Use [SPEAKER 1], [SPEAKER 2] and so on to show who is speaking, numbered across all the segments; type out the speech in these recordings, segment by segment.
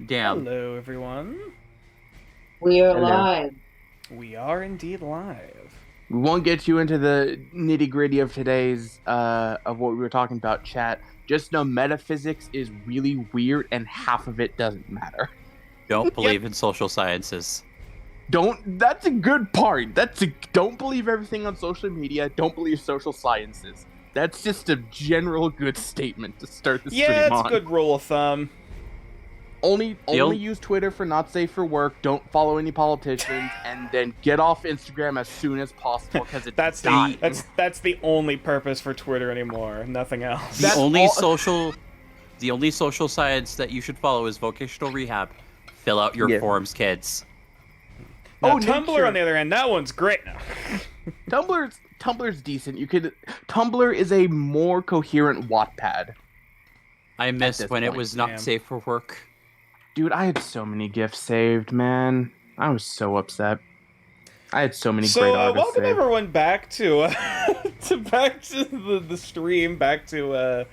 [SPEAKER 1] Damn.
[SPEAKER 2] Hello, everyone.
[SPEAKER 3] We are
[SPEAKER 4] Hello.
[SPEAKER 3] live.
[SPEAKER 2] We are indeed live.
[SPEAKER 4] We won't get you into the nitty gritty of today's of what we were talking about, chat. Just know metaphysics is really weird, and half of it doesn't matter.
[SPEAKER 1] Don't believe in social sciences.
[SPEAKER 4] Don't. That's a good part. Don't believe everything on social media. Don't believe social sciences. That's just a general good statement to start the stream
[SPEAKER 2] Yeah, it's
[SPEAKER 4] on.
[SPEAKER 2] a good rule of thumb.
[SPEAKER 4] Only
[SPEAKER 1] ol-
[SPEAKER 4] use Twitter for not safe for work. Don't follow any politicians, and then get off Instagram as soon as possible because it's
[SPEAKER 2] That's
[SPEAKER 4] dying.
[SPEAKER 2] that's the only purpose for Twitter anymore. Nothing else.
[SPEAKER 1] The
[SPEAKER 4] That's
[SPEAKER 1] only
[SPEAKER 4] all-
[SPEAKER 1] social science that you should follow is vocational rehab. Fill out your
[SPEAKER 4] Yeah.
[SPEAKER 1] forms, kids.
[SPEAKER 2] Now,
[SPEAKER 4] Oh,
[SPEAKER 2] Tumblr
[SPEAKER 4] nature.
[SPEAKER 2] on the other hand, that one's great.
[SPEAKER 4] Tumblr's decent. Tumblr is a more coherent Wattpad.
[SPEAKER 1] I miss
[SPEAKER 4] this
[SPEAKER 1] when it
[SPEAKER 4] point,
[SPEAKER 1] was not
[SPEAKER 2] damn.
[SPEAKER 1] safe for work.
[SPEAKER 4] Dude, I had so many gifts saved, man. I was so upset. I had so many
[SPEAKER 2] So,
[SPEAKER 4] great artists
[SPEAKER 2] welcome
[SPEAKER 4] saved.
[SPEAKER 2] everyone back to the stream, back to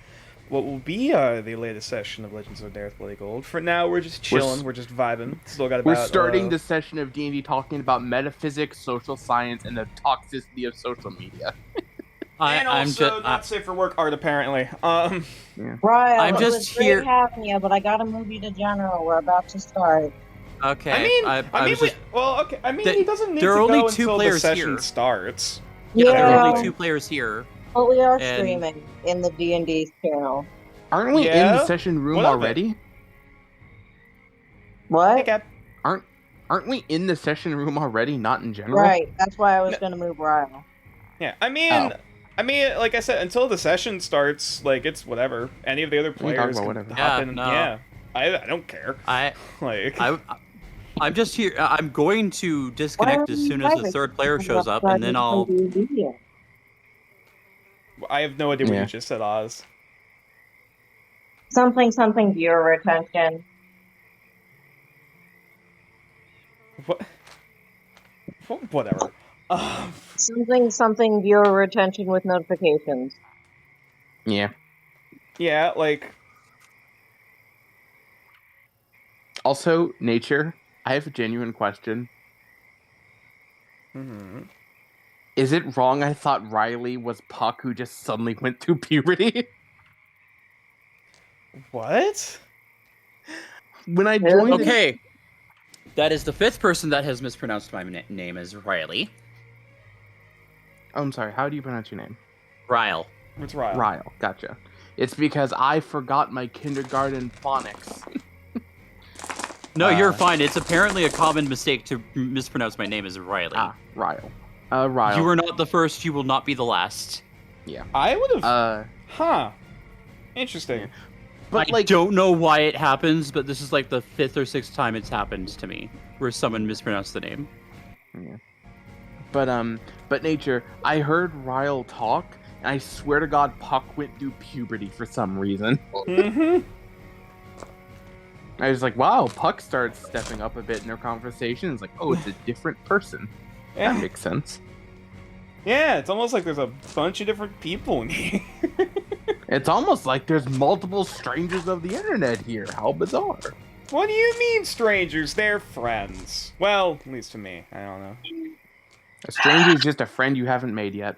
[SPEAKER 2] what will be the latest session of Legends of Dareth Bloody Gold. For now, we're just chilling, we're just vibing. Still got about.
[SPEAKER 4] We're starting the session of D&D talking about metaphysics, social science, and the toxicity of social media.
[SPEAKER 2] And
[SPEAKER 1] I'm
[SPEAKER 2] also
[SPEAKER 1] just
[SPEAKER 2] not safe for work art, apparently.
[SPEAKER 3] Ryle,
[SPEAKER 1] I'm
[SPEAKER 3] it
[SPEAKER 1] just
[SPEAKER 3] was great
[SPEAKER 1] here-
[SPEAKER 3] having you, but I gotta move you to general. We're about to start.
[SPEAKER 1] okay.
[SPEAKER 2] I mean,
[SPEAKER 1] Th-
[SPEAKER 2] he doesn't need
[SPEAKER 1] there
[SPEAKER 2] to
[SPEAKER 1] are only
[SPEAKER 2] go
[SPEAKER 1] two
[SPEAKER 2] until the
[SPEAKER 1] players
[SPEAKER 2] session
[SPEAKER 1] here.
[SPEAKER 2] starts.
[SPEAKER 1] Yeah, there are
[SPEAKER 3] Yeah,
[SPEAKER 1] only two players here.
[SPEAKER 3] but we are
[SPEAKER 1] and-
[SPEAKER 3] streaming in the D&D channel.
[SPEAKER 4] Aren't we in
[SPEAKER 2] Yeah?
[SPEAKER 4] the session room
[SPEAKER 2] What of it?
[SPEAKER 4] already?
[SPEAKER 2] Hey,
[SPEAKER 3] What?
[SPEAKER 2] Cap.
[SPEAKER 4] Aren't we in the session room already, not in general?
[SPEAKER 3] Right, that's why I was
[SPEAKER 2] No.
[SPEAKER 3] gonna move Ryle.
[SPEAKER 2] Yeah, I mean, like I said, until the session starts, like it's whatever. Any of the other
[SPEAKER 4] can talk
[SPEAKER 2] players
[SPEAKER 4] about
[SPEAKER 2] can
[SPEAKER 4] whatever.
[SPEAKER 2] hop
[SPEAKER 1] Yeah,
[SPEAKER 2] in. And,
[SPEAKER 1] no.
[SPEAKER 2] yeah, I don't care.
[SPEAKER 1] I
[SPEAKER 2] Like,
[SPEAKER 1] I'm just here. I'm going to disconnect as soon as the third player shows up, and then I'll.
[SPEAKER 2] I have no idea what
[SPEAKER 4] Yeah.
[SPEAKER 2] you just said, Oz.
[SPEAKER 3] Something viewer retention.
[SPEAKER 2] What? Whatever.
[SPEAKER 3] Something viewer retention with notifications.
[SPEAKER 4] Yeah.
[SPEAKER 2] Yeah, like,
[SPEAKER 4] Also, nature. I have a genuine question. Is it wrong I thought Riley was Puck who just suddenly went through puberty?
[SPEAKER 2] what?
[SPEAKER 4] When I
[SPEAKER 3] Really?
[SPEAKER 4] joined
[SPEAKER 1] Okay. That is the fifth person that has mispronounced my name as Riley.
[SPEAKER 4] Oh, I'm sorry, how do you pronounce your name?
[SPEAKER 1] Ryle.
[SPEAKER 2] It's Ryle.
[SPEAKER 4] Ryle, gotcha. It's because I forgot my kindergarten phonics.
[SPEAKER 1] No, you're fine. It's apparently a common mistake to mispronounce my name as Riley.
[SPEAKER 4] Ryle. Ryle.
[SPEAKER 1] You were not the first. You will not be the last.
[SPEAKER 2] I would have.
[SPEAKER 4] Huh.
[SPEAKER 2] Interesting.
[SPEAKER 4] But,
[SPEAKER 1] I
[SPEAKER 4] like,
[SPEAKER 1] don't know why it happens, but this is like the fifth or sixth time it's happened to me where someone mispronounced the name.
[SPEAKER 4] but nature, I heard Ryle talk, and I swear to God, Puck went through puberty for some reason.
[SPEAKER 2] Mm-hmm.
[SPEAKER 4] I was like, wow, Puck starts stepping up a bit in their conversation. It's like, oh, it's a different person. That
[SPEAKER 2] Yeah.
[SPEAKER 4] makes sense.
[SPEAKER 2] Yeah, it's almost like there's a bunch of different people in here.
[SPEAKER 4] It's almost like there's multiple strangers of the internet here. How bizarre.
[SPEAKER 2] What do you mean, strangers? They're friends. Well, at least to me. I don't know.
[SPEAKER 4] A stranger is just a friend you haven't made yet.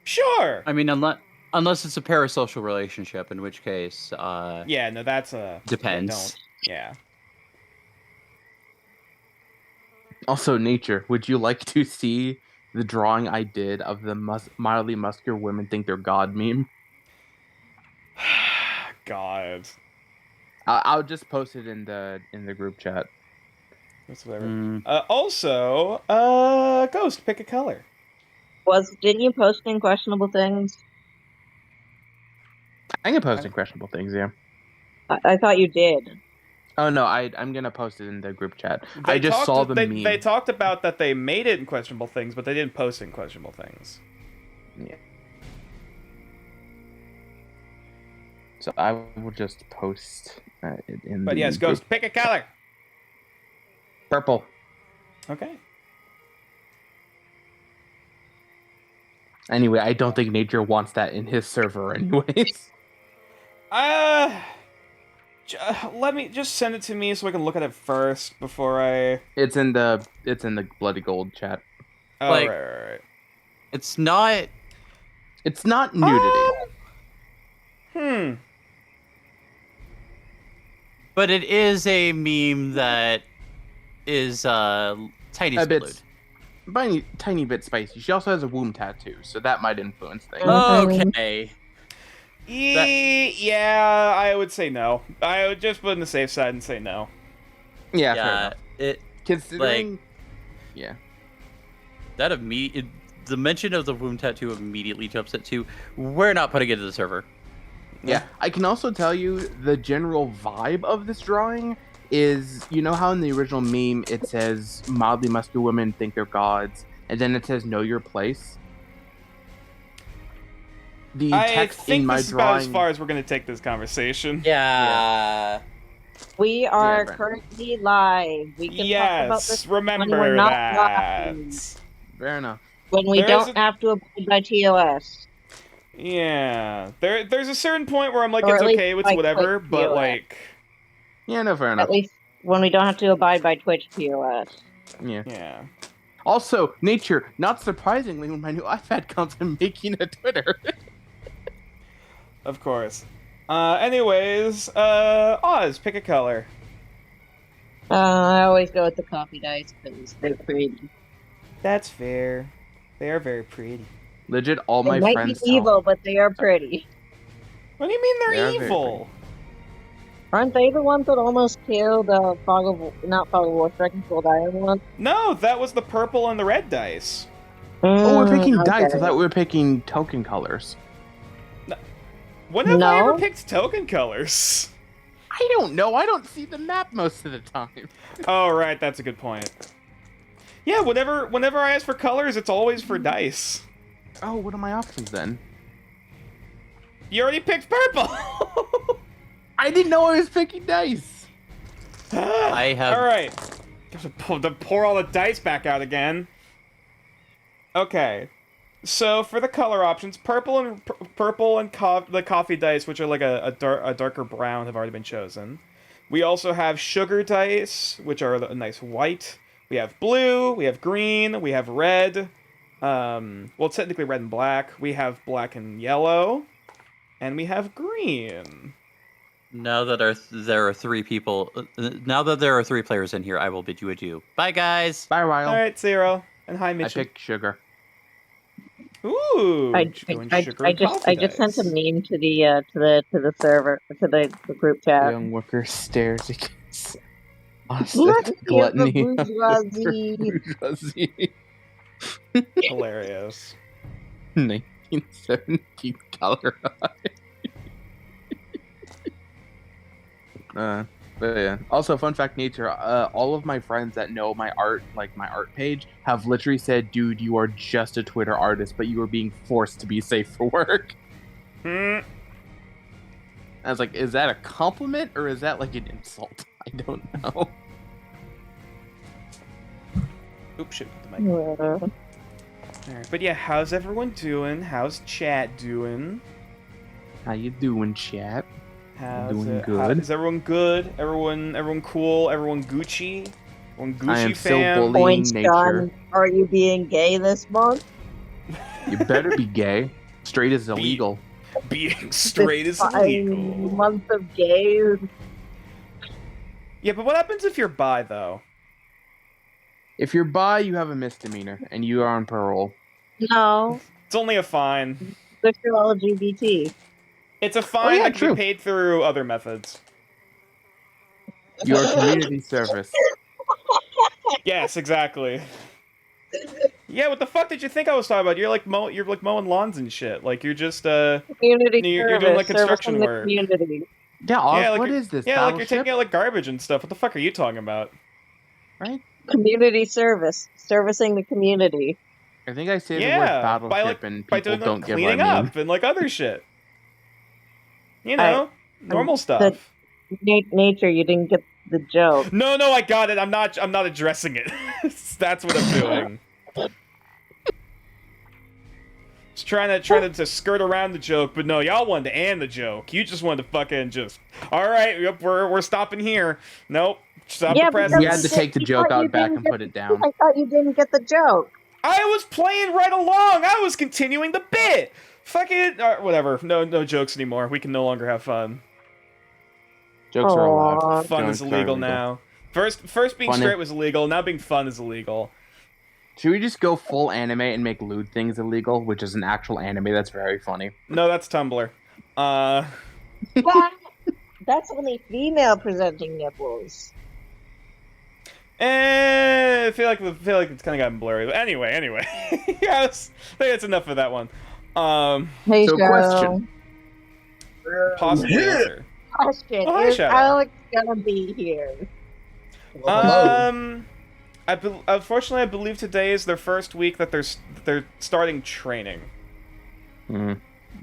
[SPEAKER 2] Sure.
[SPEAKER 1] I mean, unless it's a parasocial relationship, in which case,
[SPEAKER 2] Yeah, no, that's a
[SPEAKER 1] depends.
[SPEAKER 2] Don't. Yeah.
[SPEAKER 4] Also, nature, would you like to see the drawing I did of the mildly muscular women think they're God meme?
[SPEAKER 2] God.
[SPEAKER 4] I'll just post it in the group chat.
[SPEAKER 2] That's whatever.
[SPEAKER 1] Mm,
[SPEAKER 2] Also, Ghost, pick a color.
[SPEAKER 3] Didn't you post in questionable things?
[SPEAKER 4] I can post in questionable things, yeah.
[SPEAKER 3] I thought you did.
[SPEAKER 4] Oh no, I'm gonna post it in the group chat.
[SPEAKER 2] They
[SPEAKER 4] I just
[SPEAKER 2] talked-
[SPEAKER 4] saw the
[SPEAKER 2] they,
[SPEAKER 4] meme.
[SPEAKER 2] They talked about that they made it in questionable things, but they didn't post it in questionable things.
[SPEAKER 4] Yeah. So I will just post it in.
[SPEAKER 2] But
[SPEAKER 4] the
[SPEAKER 2] yes,
[SPEAKER 4] group.
[SPEAKER 2] Ghost, pick a color.
[SPEAKER 4] Purple.
[SPEAKER 2] Okay.
[SPEAKER 4] Anyway, I don't think nature wants that in his server, anyways.
[SPEAKER 2] Let me just send it to me so I can look at it first before I.
[SPEAKER 4] It's in the Bloody Gold chat.
[SPEAKER 2] Oh,
[SPEAKER 1] Like-
[SPEAKER 2] right.
[SPEAKER 1] It's not.
[SPEAKER 4] It's not nudity.
[SPEAKER 1] But it is a meme that is tiny
[SPEAKER 4] A bit,
[SPEAKER 1] split.
[SPEAKER 4] tiny bit spicy. She also has a womb tattoo, so that might influence things.
[SPEAKER 1] Okay.
[SPEAKER 2] Yeah, I would say no. I would just put in the safe side and say no.
[SPEAKER 4] Yeah, fair
[SPEAKER 1] Yeah.
[SPEAKER 4] enough.
[SPEAKER 1] It
[SPEAKER 4] Considering, yeah,
[SPEAKER 1] that the mention of the womb tattoo immediately jumps it to we're not putting it in the server.
[SPEAKER 4] yeah. I can also tell you the general vibe of this drawing is, you know how in the original meme it says mildly muscular women think they're gods, and then it says know your place. The
[SPEAKER 2] I
[SPEAKER 4] text
[SPEAKER 2] think
[SPEAKER 4] in my
[SPEAKER 2] this is about as
[SPEAKER 4] drawing.
[SPEAKER 2] far as we're going to take this conversation.
[SPEAKER 1] Yeah.
[SPEAKER 3] We are
[SPEAKER 4] Brandon.
[SPEAKER 3] currently live. We can talk about
[SPEAKER 2] Yes,
[SPEAKER 3] this when
[SPEAKER 2] remember
[SPEAKER 3] we're not
[SPEAKER 2] that.
[SPEAKER 3] live.
[SPEAKER 4] Fair enough.
[SPEAKER 3] When we
[SPEAKER 2] There is
[SPEAKER 3] don't
[SPEAKER 2] a-
[SPEAKER 3] have to abide by TOS.
[SPEAKER 2] Yeah, there's a certain point where I'm like,
[SPEAKER 3] Or
[SPEAKER 2] it's
[SPEAKER 3] at least,
[SPEAKER 2] okay with
[SPEAKER 3] like,
[SPEAKER 2] whatever,
[SPEAKER 3] Twitch
[SPEAKER 2] but
[SPEAKER 3] POS.
[SPEAKER 2] like,
[SPEAKER 4] Yeah, no, fair enough.
[SPEAKER 3] At least when we don't have to abide by Twitch POS.
[SPEAKER 4] Yeah.
[SPEAKER 2] yeah.
[SPEAKER 4] Also, nature. Not surprisingly, when my new iPad comes, I'm making a Twitter.
[SPEAKER 2] Of course. Anyways, Oz, pick a color.
[SPEAKER 3] I always go with the coffee dice because they're pretty.
[SPEAKER 2] That's fair. They are very pretty.
[SPEAKER 4] Legit, all
[SPEAKER 3] They
[SPEAKER 4] my
[SPEAKER 3] might
[SPEAKER 4] friends.
[SPEAKER 3] be evil, but they are pretty.
[SPEAKER 2] What do you mean
[SPEAKER 4] They are
[SPEAKER 2] they're
[SPEAKER 4] very
[SPEAKER 2] evil?
[SPEAKER 3] Aren't they the ones that almost killed not Fog of War, Second Cold Iron one?
[SPEAKER 2] No, that was the purple and the red dice.
[SPEAKER 4] Oh, we're picking dice. I
[SPEAKER 3] okay.
[SPEAKER 4] thought we were picking token colors.
[SPEAKER 2] When have I ever
[SPEAKER 3] No.
[SPEAKER 2] picked token colors?
[SPEAKER 4] I don't know. I don't see the map most of the time.
[SPEAKER 2] Oh, right, that's a good point. Yeah, whenever I ask for colors, it's always for dice.
[SPEAKER 4] Oh, what are my options then?
[SPEAKER 2] You already picked purple.
[SPEAKER 4] I didn't know I was picking dice.
[SPEAKER 1] I have-
[SPEAKER 2] All right. Got to pour all the dice back out again. Okay. So for the color options, purple and the coffee dice, which are like a darker brown, have already been chosen. We also have sugar dice, which are a nice white. We have blue, we have green, we have red. Well, technically red and black. We have black and yellow, and we have green.
[SPEAKER 1] Now that there are three people, now that there are three players in here, I will bid you adieu. Bye, guys.
[SPEAKER 4] Bye, Ryle.
[SPEAKER 2] All right, Zero, and hi,
[SPEAKER 4] I
[SPEAKER 2] Mitchell.
[SPEAKER 4] picked sugar.
[SPEAKER 2] Ooh,
[SPEAKER 3] I
[SPEAKER 2] going sugar and
[SPEAKER 3] just
[SPEAKER 2] coffee
[SPEAKER 3] sent a
[SPEAKER 2] dice.
[SPEAKER 3] meme to the server to the group chat.
[SPEAKER 4] Young worker stares against
[SPEAKER 3] Look at the
[SPEAKER 4] gluttony.
[SPEAKER 3] bourgeoisie.
[SPEAKER 4] Bourgeoisie.
[SPEAKER 2] Hilarious.
[SPEAKER 4] 1917 color. But yeah. Also, fun fact, nature. All of my friends that know my art, like my art page, have literally said, "Dude, you are just a Twitter artist, but you are being forced to be safe for work."
[SPEAKER 2] Hmm.
[SPEAKER 4] I was like, "Is that a compliment or is that like an insult?" I don't know.
[SPEAKER 2] Oops, shit, the mic. Alright, but yeah, how's everyone doing? How's chat doing?
[SPEAKER 4] How you doing, chat?
[SPEAKER 2] How's
[SPEAKER 4] Doing
[SPEAKER 2] it?
[SPEAKER 4] good.
[SPEAKER 2] Is everyone good? Everyone cool? Everyone Gucci? Everyone Gucci
[SPEAKER 4] I am so
[SPEAKER 2] fam?
[SPEAKER 4] bullied.
[SPEAKER 3] Points
[SPEAKER 4] nature.
[SPEAKER 3] done. Are you being gay this month?
[SPEAKER 4] You better be gay. Straight is illegal.
[SPEAKER 2] Being straight is
[SPEAKER 3] Fine
[SPEAKER 2] illegal.
[SPEAKER 3] month of gays.
[SPEAKER 2] Yeah, but what happens if you're bi though?
[SPEAKER 4] If you're bi, you have a misdemeanor and you are on parole.
[SPEAKER 3] No,
[SPEAKER 2] It's only a fine.
[SPEAKER 3] they're still LGBT.
[SPEAKER 2] It's a fine
[SPEAKER 4] yeah,
[SPEAKER 2] that can
[SPEAKER 4] true.
[SPEAKER 2] be paid through other methods.
[SPEAKER 4] You are community service.
[SPEAKER 2] Yes, exactly. Yeah, what the fuck did you think I was talking about? You're like mowing lawns and shit. Like you're just
[SPEAKER 3] Community
[SPEAKER 2] You're
[SPEAKER 3] service.
[SPEAKER 2] doing, like, construction
[SPEAKER 3] servicing the
[SPEAKER 2] work.
[SPEAKER 3] community.
[SPEAKER 4] Yeah, Oz,
[SPEAKER 2] Yeah, like
[SPEAKER 4] what
[SPEAKER 2] you're-
[SPEAKER 4] is this?
[SPEAKER 2] yeah, like you're
[SPEAKER 4] Battleship?
[SPEAKER 2] taking out like garbage and stuff. What the fuck are you talking about?
[SPEAKER 4] Right?
[SPEAKER 3] Community service. Servicing the community.
[SPEAKER 4] I think I say the word
[SPEAKER 2] Yeah,
[SPEAKER 4] battleship
[SPEAKER 2] by like
[SPEAKER 4] and
[SPEAKER 2] by
[SPEAKER 4] people
[SPEAKER 2] doing
[SPEAKER 4] don't
[SPEAKER 2] like
[SPEAKER 4] get what
[SPEAKER 2] cleaning
[SPEAKER 4] I mean.
[SPEAKER 2] up and like other shit. You know, normal stuff.
[SPEAKER 3] Nature, you didn't get the joke.
[SPEAKER 2] No, I got it. I'm not addressing it. That's what I'm doing. Just trying to skirt around the joke, but no, y'all wanted to end the joke. You just wanted to fucking just. All right, yep, we're stopping here. Nope, stop the
[SPEAKER 3] because
[SPEAKER 2] presents.
[SPEAKER 4] We had to take the joke
[SPEAKER 3] thought you
[SPEAKER 4] out back
[SPEAKER 3] didn't
[SPEAKER 4] and
[SPEAKER 3] get
[SPEAKER 4] put it down.
[SPEAKER 3] I thought you didn't get the joke.
[SPEAKER 2] I was playing right along. I was continuing the bit. Fuck it. Whatever. No jokes anymore. We can no longer have fun.
[SPEAKER 4] Jokes are allowed.
[SPEAKER 3] Aw.
[SPEAKER 2] Fun is
[SPEAKER 4] Jokes are
[SPEAKER 2] illegal now. First being
[SPEAKER 4] Funny.
[SPEAKER 2] straight was illegal. Now being fun is illegal.
[SPEAKER 4] Should we just go full anime and make lewd things illegal, which is an actual anime that's very funny?
[SPEAKER 2] No, that's Tumblr.
[SPEAKER 3] That's only female presenting nipples.
[SPEAKER 2] I feel like it's kind of gotten blurry. But anyway. Yes, I think that's enough of that one.
[SPEAKER 3] Hey,
[SPEAKER 4] So,
[SPEAKER 3] Joe.
[SPEAKER 4] question.
[SPEAKER 2] Possibly answer.
[SPEAKER 3] Question.
[SPEAKER 2] Oh, hi,
[SPEAKER 3] Is
[SPEAKER 2] Shadow.
[SPEAKER 3] Alex gonna be here?
[SPEAKER 2] Unfortunately, I believe today is their first week that they're starting training.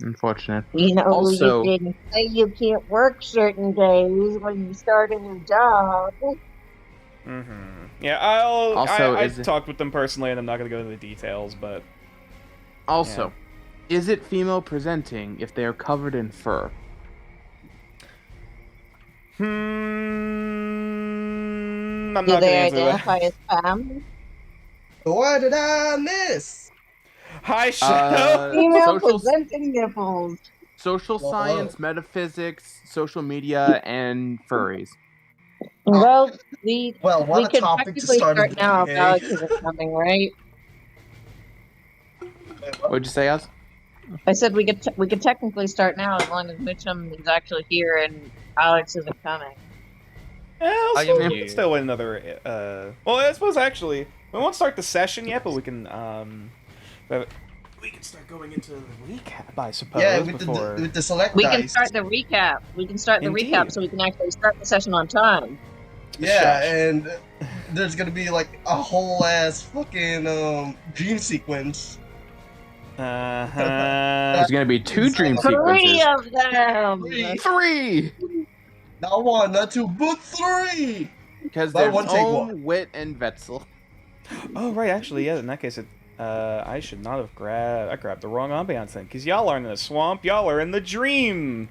[SPEAKER 4] Unfortunate.
[SPEAKER 3] You know,
[SPEAKER 4] Also-
[SPEAKER 3] you didn't say you can't work certain days when you start a new job.
[SPEAKER 2] Yeah,
[SPEAKER 4] Also,
[SPEAKER 2] I
[SPEAKER 4] is it-
[SPEAKER 2] talked with them personally, and I'm not gonna go into the details, but
[SPEAKER 4] Also, is it female presenting if they are covered in fur?
[SPEAKER 2] I'm
[SPEAKER 3] Do
[SPEAKER 2] not gonna
[SPEAKER 3] they
[SPEAKER 2] answer that.
[SPEAKER 3] identify as femme?
[SPEAKER 5] What did I miss?
[SPEAKER 2] Hi, Shadow.
[SPEAKER 3] Female
[SPEAKER 4] social
[SPEAKER 3] presenting nipples.
[SPEAKER 4] social
[SPEAKER 5] Well,
[SPEAKER 4] science, metaphysics, social media, and furries.
[SPEAKER 3] Well, we
[SPEAKER 5] What a
[SPEAKER 3] could
[SPEAKER 5] topic to
[SPEAKER 3] technically
[SPEAKER 5] start
[SPEAKER 3] start
[SPEAKER 5] a
[SPEAKER 3] now if
[SPEAKER 5] debate.
[SPEAKER 3] Alex isn't coming, right?
[SPEAKER 4] What'd you say, Oz?
[SPEAKER 3] I said we could technically start now as long as Mitchum is actually here and Alex isn't coming.
[SPEAKER 2] Yeah,
[SPEAKER 6] I
[SPEAKER 2] still,
[SPEAKER 6] am
[SPEAKER 2] we can
[SPEAKER 6] here.
[SPEAKER 2] still wait another. Well, I suppose actually we won't start the session yet, but we can start going into the recap, I suppose.
[SPEAKER 5] Yeah, with
[SPEAKER 2] before...
[SPEAKER 5] the select
[SPEAKER 3] We
[SPEAKER 5] dice.
[SPEAKER 3] can start the recap. We can start the
[SPEAKER 2] Indeed.
[SPEAKER 3] recap so we can actually start the session on time.
[SPEAKER 5] Yeah,
[SPEAKER 2] Shush.
[SPEAKER 5] and there's gonna be like a whole ass fucking dream sequence.
[SPEAKER 4] There's gonna be 2 dream
[SPEAKER 3] Three
[SPEAKER 4] sequences.
[SPEAKER 3] of them.
[SPEAKER 5] Three.
[SPEAKER 4] 3!
[SPEAKER 5] Not one, not two, but three.
[SPEAKER 4] Because
[SPEAKER 5] Buy
[SPEAKER 4] there's
[SPEAKER 5] one, take
[SPEAKER 4] Ohm,
[SPEAKER 5] one.
[SPEAKER 4] Wit, and Wetzel.
[SPEAKER 2] Oh right, actually, yeah. In that case, I should not have grabbed. I grabbed the wrong ambiance then, because y'all aren't in the swamp. Y'all are in the dream.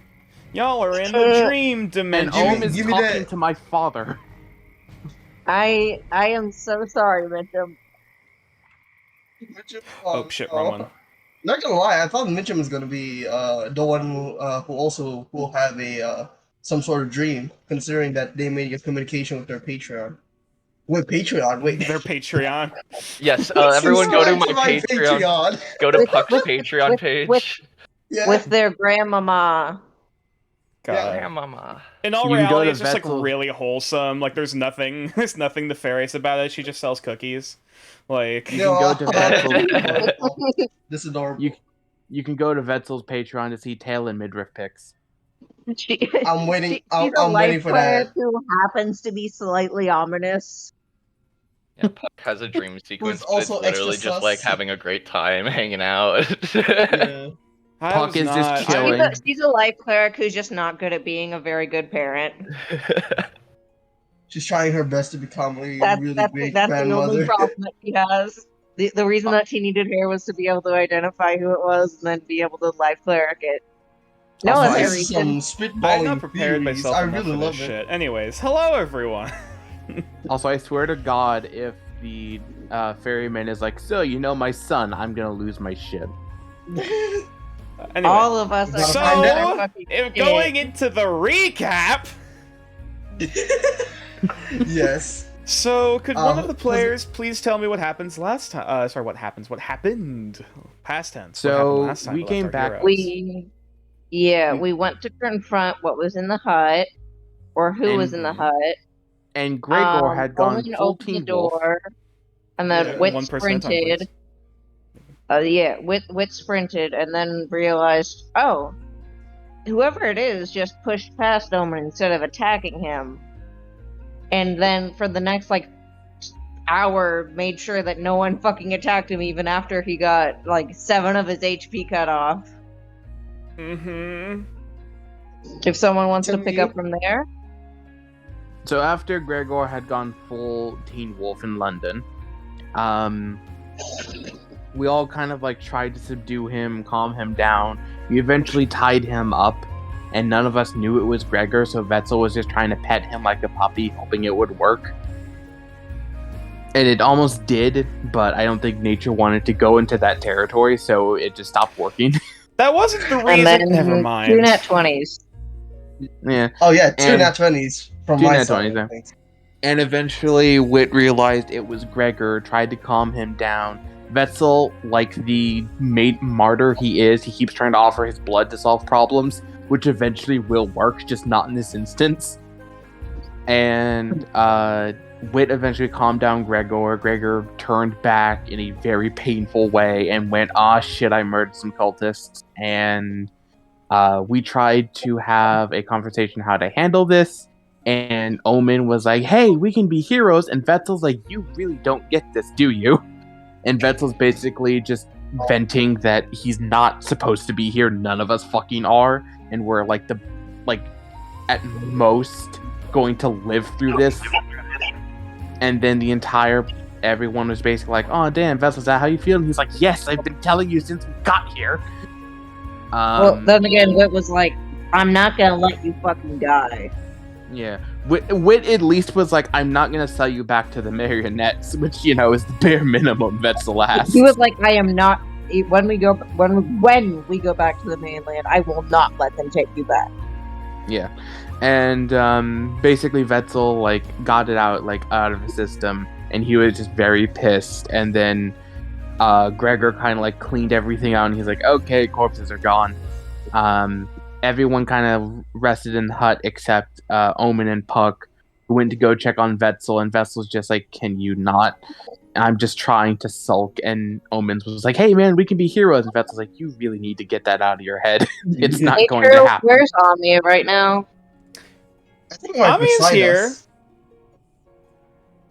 [SPEAKER 2] Y'all are in the dream
[SPEAKER 4] And
[SPEAKER 2] dimension.
[SPEAKER 4] Ohm is
[SPEAKER 5] give me
[SPEAKER 4] talking
[SPEAKER 5] that.
[SPEAKER 4] to my father.
[SPEAKER 3] I am so sorry, Mitchum.
[SPEAKER 5] Mitchum,
[SPEAKER 2] Oh shit, wrong one.
[SPEAKER 5] Not gonna lie, I thought Mitchum was gonna be the one who also will have a some sort of dream, considering that they made a communication with their Patreon. Wait, Patreon? Wait.
[SPEAKER 2] Their Patreon.
[SPEAKER 6] Yes, everyone go to my
[SPEAKER 5] Subscribe
[SPEAKER 6] Patreon. Go to
[SPEAKER 3] With-
[SPEAKER 6] Puck's
[SPEAKER 3] with-
[SPEAKER 6] Patreon page.
[SPEAKER 5] Yeah.
[SPEAKER 3] With their grandmama.
[SPEAKER 2] God.
[SPEAKER 6] Yeah, mama.
[SPEAKER 2] In all
[SPEAKER 4] You can go
[SPEAKER 2] reality,
[SPEAKER 4] to
[SPEAKER 2] it's just like
[SPEAKER 4] Vettel.
[SPEAKER 2] really wholesome. Like there's nothing nefarious about it. She just sells cookies. Like
[SPEAKER 4] You can go to Vetzel.
[SPEAKER 5] This is adorable.
[SPEAKER 4] You can go to Wetzel's Patreon to see tail and midriff pics.
[SPEAKER 5] I'm waiting.
[SPEAKER 3] She's
[SPEAKER 5] I'm
[SPEAKER 3] a
[SPEAKER 5] waiting
[SPEAKER 3] life
[SPEAKER 5] for
[SPEAKER 3] player
[SPEAKER 5] that.
[SPEAKER 3] who happens to be slightly ominous.
[SPEAKER 6] Yeah, Puck has a dream sequence. But it's
[SPEAKER 5] also
[SPEAKER 6] literally
[SPEAKER 5] extra
[SPEAKER 6] just like
[SPEAKER 5] sus.
[SPEAKER 6] having a great time hanging out.
[SPEAKER 5] Yeah.
[SPEAKER 2] I
[SPEAKER 4] Puck
[SPEAKER 2] was
[SPEAKER 4] is just
[SPEAKER 2] not-
[SPEAKER 4] chilling.
[SPEAKER 3] She's a life cleric who's just not good at being a very good parent.
[SPEAKER 5] She's trying her best to become a
[SPEAKER 3] That's,
[SPEAKER 5] really
[SPEAKER 3] that's,
[SPEAKER 5] great
[SPEAKER 3] that's the only
[SPEAKER 5] grandmother.
[SPEAKER 3] problem that she has. The reason that she needed hair was to be able to identify who it was and then be able to life cleric it. No
[SPEAKER 5] Also,
[SPEAKER 3] other
[SPEAKER 5] this is
[SPEAKER 3] reason.
[SPEAKER 5] some spitballing
[SPEAKER 2] I'm not prepared
[SPEAKER 5] theories.
[SPEAKER 2] myself
[SPEAKER 5] I
[SPEAKER 2] enough
[SPEAKER 5] really
[SPEAKER 2] for
[SPEAKER 5] love
[SPEAKER 2] this
[SPEAKER 5] it.
[SPEAKER 2] shit. Anyways, hello everyone.
[SPEAKER 4] Also, I swear to God, if the ferryman is like, so, you know my son, I'm gonna lose my shit.
[SPEAKER 2] Anyway,
[SPEAKER 3] All of us are
[SPEAKER 5] So,
[SPEAKER 3] fucking
[SPEAKER 2] if
[SPEAKER 3] shit.
[SPEAKER 2] going into the recap,
[SPEAKER 5] Yes.
[SPEAKER 2] so could one of
[SPEAKER 5] was
[SPEAKER 2] the
[SPEAKER 5] it-
[SPEAKER 2] players please tell me what happens last time? Sorry, what happens? What happened? Past tense.
[SPEAKER 4] So,
[SPEAKER 2] what happened last time
[SPEAKER 4] we
[SPEAKER 2] left
[SPEAKER 4] came
[SPEAKER 2] our
[SPEAKER 4] back-
[SPEAKER 2] heroes?
[SPEAKER 3] We went to confront what was in the hut, or who was in the
[SPEAKER 4] And
[SPEAKER 3] hut.
[SPEAKER 4] And Gregor had gone
[SPEAKER 3] Owen
[SPEAKER 4] full
[SPEAKER 3] opened the
[SPEAKER 4] Teen Wolf.
[SPEAKER 3] door, and then
[SPEAKER 5] Yeah,
[SPEAKER 3] Wit
[SPEAKER 2] 1% on,
[SPEAKER 3] sprinted.
[SPEAKER 2] please.
[SPEAKER 3] Wit sprinted, and then realized, oh, whoever it is just pushed past Omen instead of attacking him. And then for the next hour, made sure that no one fucking attacked him, even after he got 7 of his HP cut off.
[SPEAKER 2] Mm-hmm.
[SPEAKER 3] If someone wants to
[SPEAKER 5] Tell
[SPEAKER 3] pick
[SPEAKER 5] me-
[SPEAKER 3] up from there.
[SPEAKER 4] So after Gregor had gone full Teen Wolf in London, We all kind of like tried to subdue him, calm him down. We eventually tied him up, and none of us knew it was Gregor, so Vetzel was just trying to pet him like a puppy, hoping it would work. And it almost did, but I don't think nature wanted to go into that territory, so it just stopped working.
[SPEAKER 2] That wasn't the
[SPEAKER 3] And
[SPEAKER 2] reason.
[SPEAKER 3] then
[SPEAKER 2] Never mind.
[SPEAKER 3] 2 nat 20s.
[SPEAKER 4] Yeah.
[SPEAKER 5] Oh yeah, two
[SPEAKER 4] And-
[SPEAKER 5] nat 20s from
[SPEAKER 4] two
[SPEAKER 5] my
[SPEAKER 4] nat
[SPEAKER 5] side.
[SPEAKER 4] 20s,
[SPEAKER 5] I think.
[SPEAKER 4] And eventually, Wit realized it was Gregor, tried to calm him down. Vetzel, like the martyr he is, he keeps trying to offer his blood to solve problems, which eventually will work, just not in this instance. And Wit eventually calmed down Gregor. Gregor turned back in a very painful way and went, "Ah, shit, I murdered some cultists." And we tried to have a conversation how to handle this. And Omen was like, "Hey, we can be heroes." And Vetzel's like, "You really don't get this, do you?" And Vetzel's basically just venting that he's not supposed to be here. None of us fucking are. And we're like at most going to live through this. And then everyone was basically like, "Oh, damn, Vetzel, is that how you feel?" And he's like, "Yes, I've been telling you since we got here."
[SPEAKER 3] Well, then again, Wit was like, I'm not gonna let you fucking die.
[SPEAKER 4] Yeah, Wit at least was like, "I'm not gonna sell you back to the marionettes," which is the bare minimum Vetzel asked.
[SPEAKER 3] He was like, I am not. When we go back to the mainland, I will not let them take you back.
[SPEAKER 4] Yeah, and basically Vetzel got it out of his system, and he was just very pissed. And then Gregor kind of cleaned everything out, and he's like, "Okay, corpses are gone." Everyone kind of rested in the hut except Omen and Puck, who went to go check on Vetzel, and Vetzel's just like, "Can you not? I'm just trying to sulk." And Omen was like, "Hey man, we can be heroes." And Vetzel's like, "You really need to get that out of your head. It's not
[SPEAKER 3] Hey,
[SPEAKER 4] going
[SPEAKER 3] Drew,
[SPEAKER 4] to happen."
[SPEAKER 3] where's Amia right now?
[SPEAKER 5] I think right
[SPEAKER 2] Amiya's
[SPEAKER 5] beside
[SPEAKER 2] here.
[SPEAKER 5] us.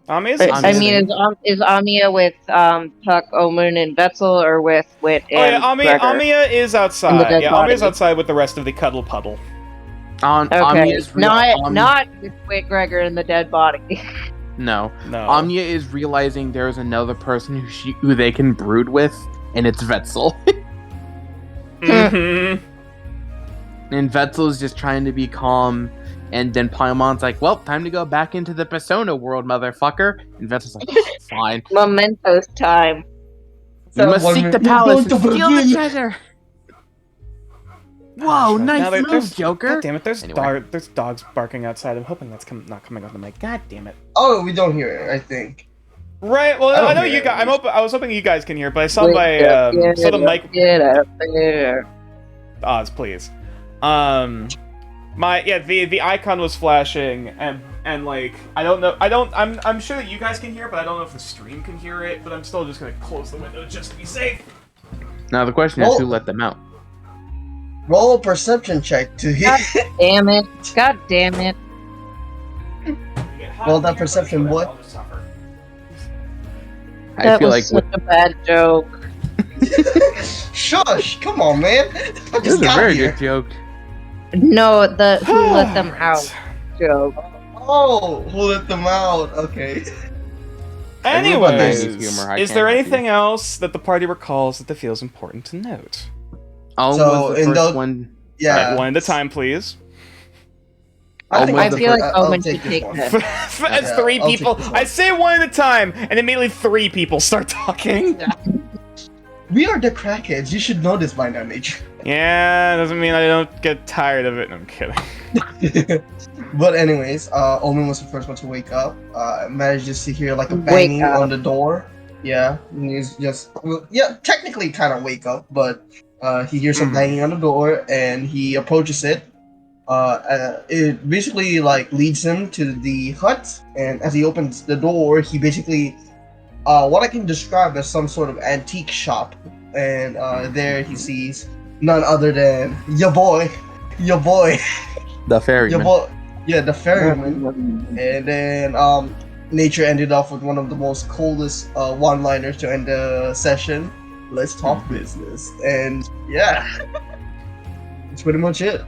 [SPEAKER 2] Amiya's
[SPEAKER 3] I mean,
[SPEAKER 2] existing.
[SPEAKER 3] is Amia with Puck, Omen, and Vetzel, or with Wit
[SPEAKER 2] Oh yeah,
[SPEAKER 3] and Gregor?
[SPEAKER 2] Amiya is
[SPEAKER 3] And the
[SPEAKER 2] outside.
[SPEAKER 3] dead
[SPEAKER 2] Yeah,
[SPEAKER 3] body.
[SPEAKER 2] Amiya's outside with the rest of the cuddle puddle.
[SPEAKER 3] Okay,
[SPEAKER 4] Amiya's
[SPEAKER 3] not with Wit, Gregor, and the dead body.
[SPEAKER 4] No.
[SPEAKER 2] No.
[SPEAKER 4] Anya is realizing there's another person who they can brood with, and it's Vetzel.
[SPEAKER 2] Mm-hmm.
[SPEAKER 4] And Vetzel's just trying to be calm, and then Paimon's like, "Well, time to go back into the Persona world, motherfucker." And Vetzel's like, "Fine.
[SPEAKER 3] Mementos time.
[SPEAKER 4] We must seek the palace and
[SPEAKER 5] You're going to
[SPEAKER 4] steal the
[SPEAKER 5] be-
[SPEAKER 4] treasure." Whoa, nice
[SPEAKER 2] Now,
[SPEAKER 4] move,
[SPEAKER 2] there's-
[SPEAKER 4] Joker.
[SPEAKER 2] God damn it, there's
[SPEAKER 4] Anyway.
[SPEAKER 2] there's dogs barking outside. I'm hoping that's not coming off the mic. God damn it.
[SPEAKER 5] Oh, we don't hear it, I think.
[SPEAKER 2] Right, well,
[SPEAKER 5] I don't
[SPEAKER 2] I know
[SPEAKER 5] hear
[SPEAKER 2] you
[SPEAKER 5] it,
[SPEAKER 2] guys.
[SPEAKER 5] at least.
[SPEAKER 2] I was hoping you guys can hear, but I saw
[SPEAKER 3] Wait,
[SPEAKER 2] saw the mic.
[SPEAKER 3] Get up there.
[SPEAKER 2] Oz, please. The icon was flashing, and I don't know. I'm sure that you guys can hear it, but I don't know if the stream can hear it. But I'm still just gonna close the window just to be safe.
[SPEAKER 4] Now the question is,
[SPEAKER 5] Well-
[SPEAKER 4] who let them out?
[SPEAKER 5] Roll a perception check to hear.
[SPEAKER 3] God damn it. God damn it.
[SPEAKER 5] Well, that perception, boy.
[SPEAKER 4] I
[SPEAKER 3] That
[SPEAKER 4] feel
[SPEAKER 3] was
[SPEAKER 4] like
[SPEAKER 3] such a bad joke.
[SPEAKER 5] Shush! Come on, man. I
[SPEAKER 4] this is
[SPEAKER 5] just
[SPEAKER 4] a
[SPEAKER 5] got
[SPEAKER 4] very
[SPEAKER 5] here.
[SPEAKER 4] good joke.
[SPEAKER 3] No, the who let them out joke.
[SPEAKER 5] Oh, who let them out? Okay.
[SPEAKER 2] Anyways,
[SPEAKER 4] Everyone knows humor, I
[SPEAKER 2] is
[SPEAKER 4] can't
[SPEAKER 2] there
[SPEAKER 4] help
[SPEAKER 2] anything
[SPEAKER 4] you.
[SPEAKER 2] else that the party recalls that they feels important to note?
[SPEAKER 4] Owen
[SPEAKER 5] So,
[SPEAKER 4] was the
[SPEAKER 5] in
[SPEAKER 4] first
[SPEAKER 5] those-
[SPEAKER 4] one.
[SPEAKER 5] Yeah.
[SPEAKER 2] One at a time, please.
[SPEAKER 5] I think
[SPEAKER 4] I
[SPEAKER 5] I'm the
[SPEAKER 3] feel
[SPEAKER 5] first-
[SPEAKER 3] like
[SPEAKER 5] I'll
[SPEAKER 3] Owen
[SPEAKER 5] take
[SPEAKER 3] should
[SPEAKER 5] this
[SPEAKER 3] take
[SPEAKER 5] one.
[SPEAKER 3] that.
[SPEAKER 2] As
[SPEAKER 5] Yeah,
[SPEAKER 2] three
[SPEAKER 5] I'll take
[SPEAKER 2] people,
[SPEAKER 5] this one.
[SPEAKER 2] I say one at a time, and immediately three people start talking.
[SPEAKER 5] We are the crackheads. You should know this by now, nature.
[SPEAKER 2] Yeah, doesn't mean I don't get tired of it. No, I'm kidding.
[SPEAKER 5] But anyways, Omen was the first one to wake up. Managed to hear like a
[SPEAKER 3] Wake
[SPEAKER 5] banging
[SPEAKER 3] up.
[SPEAKER 5] on the door. Yeah, and he's just technically kind of wake up, but he hears some banging on the door and he approaches it. It basically leads him to the hut, and as he opens the door, he basically what I can describe as some sort of antique shop, and there he sees none other than your boy,
[SPEAKER 4] The ferryman.
[SPEAKER 5] the ferryman. And then nature ended off with one of the most coldest one-liners to end the session. Let's talk business. And yeah, that's pretty much it.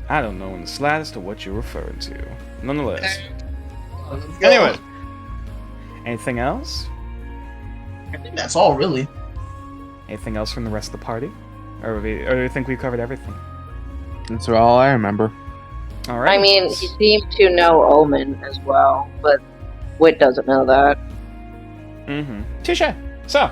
[SPEAKER 2] I don't know in the slightest of what you're referring to. Nonetheless.
[SPEAKER 5] Let's go.
[SPEAKER 2] Anyway, anything else?
[SPEAKER 5] I think that's all, really.
[SPEAKER 2] Anything else from the rest of the party? Or do you think we've covered everything?
[SPEAKER 4] That's all I remember.
[SPEAKER 2] All right.
[SPEAKER 3] I mean, he seemed to know Omen as well, but Wit doesn't know that.
[SPEAKER 2] Mm-hmm. Touche. So,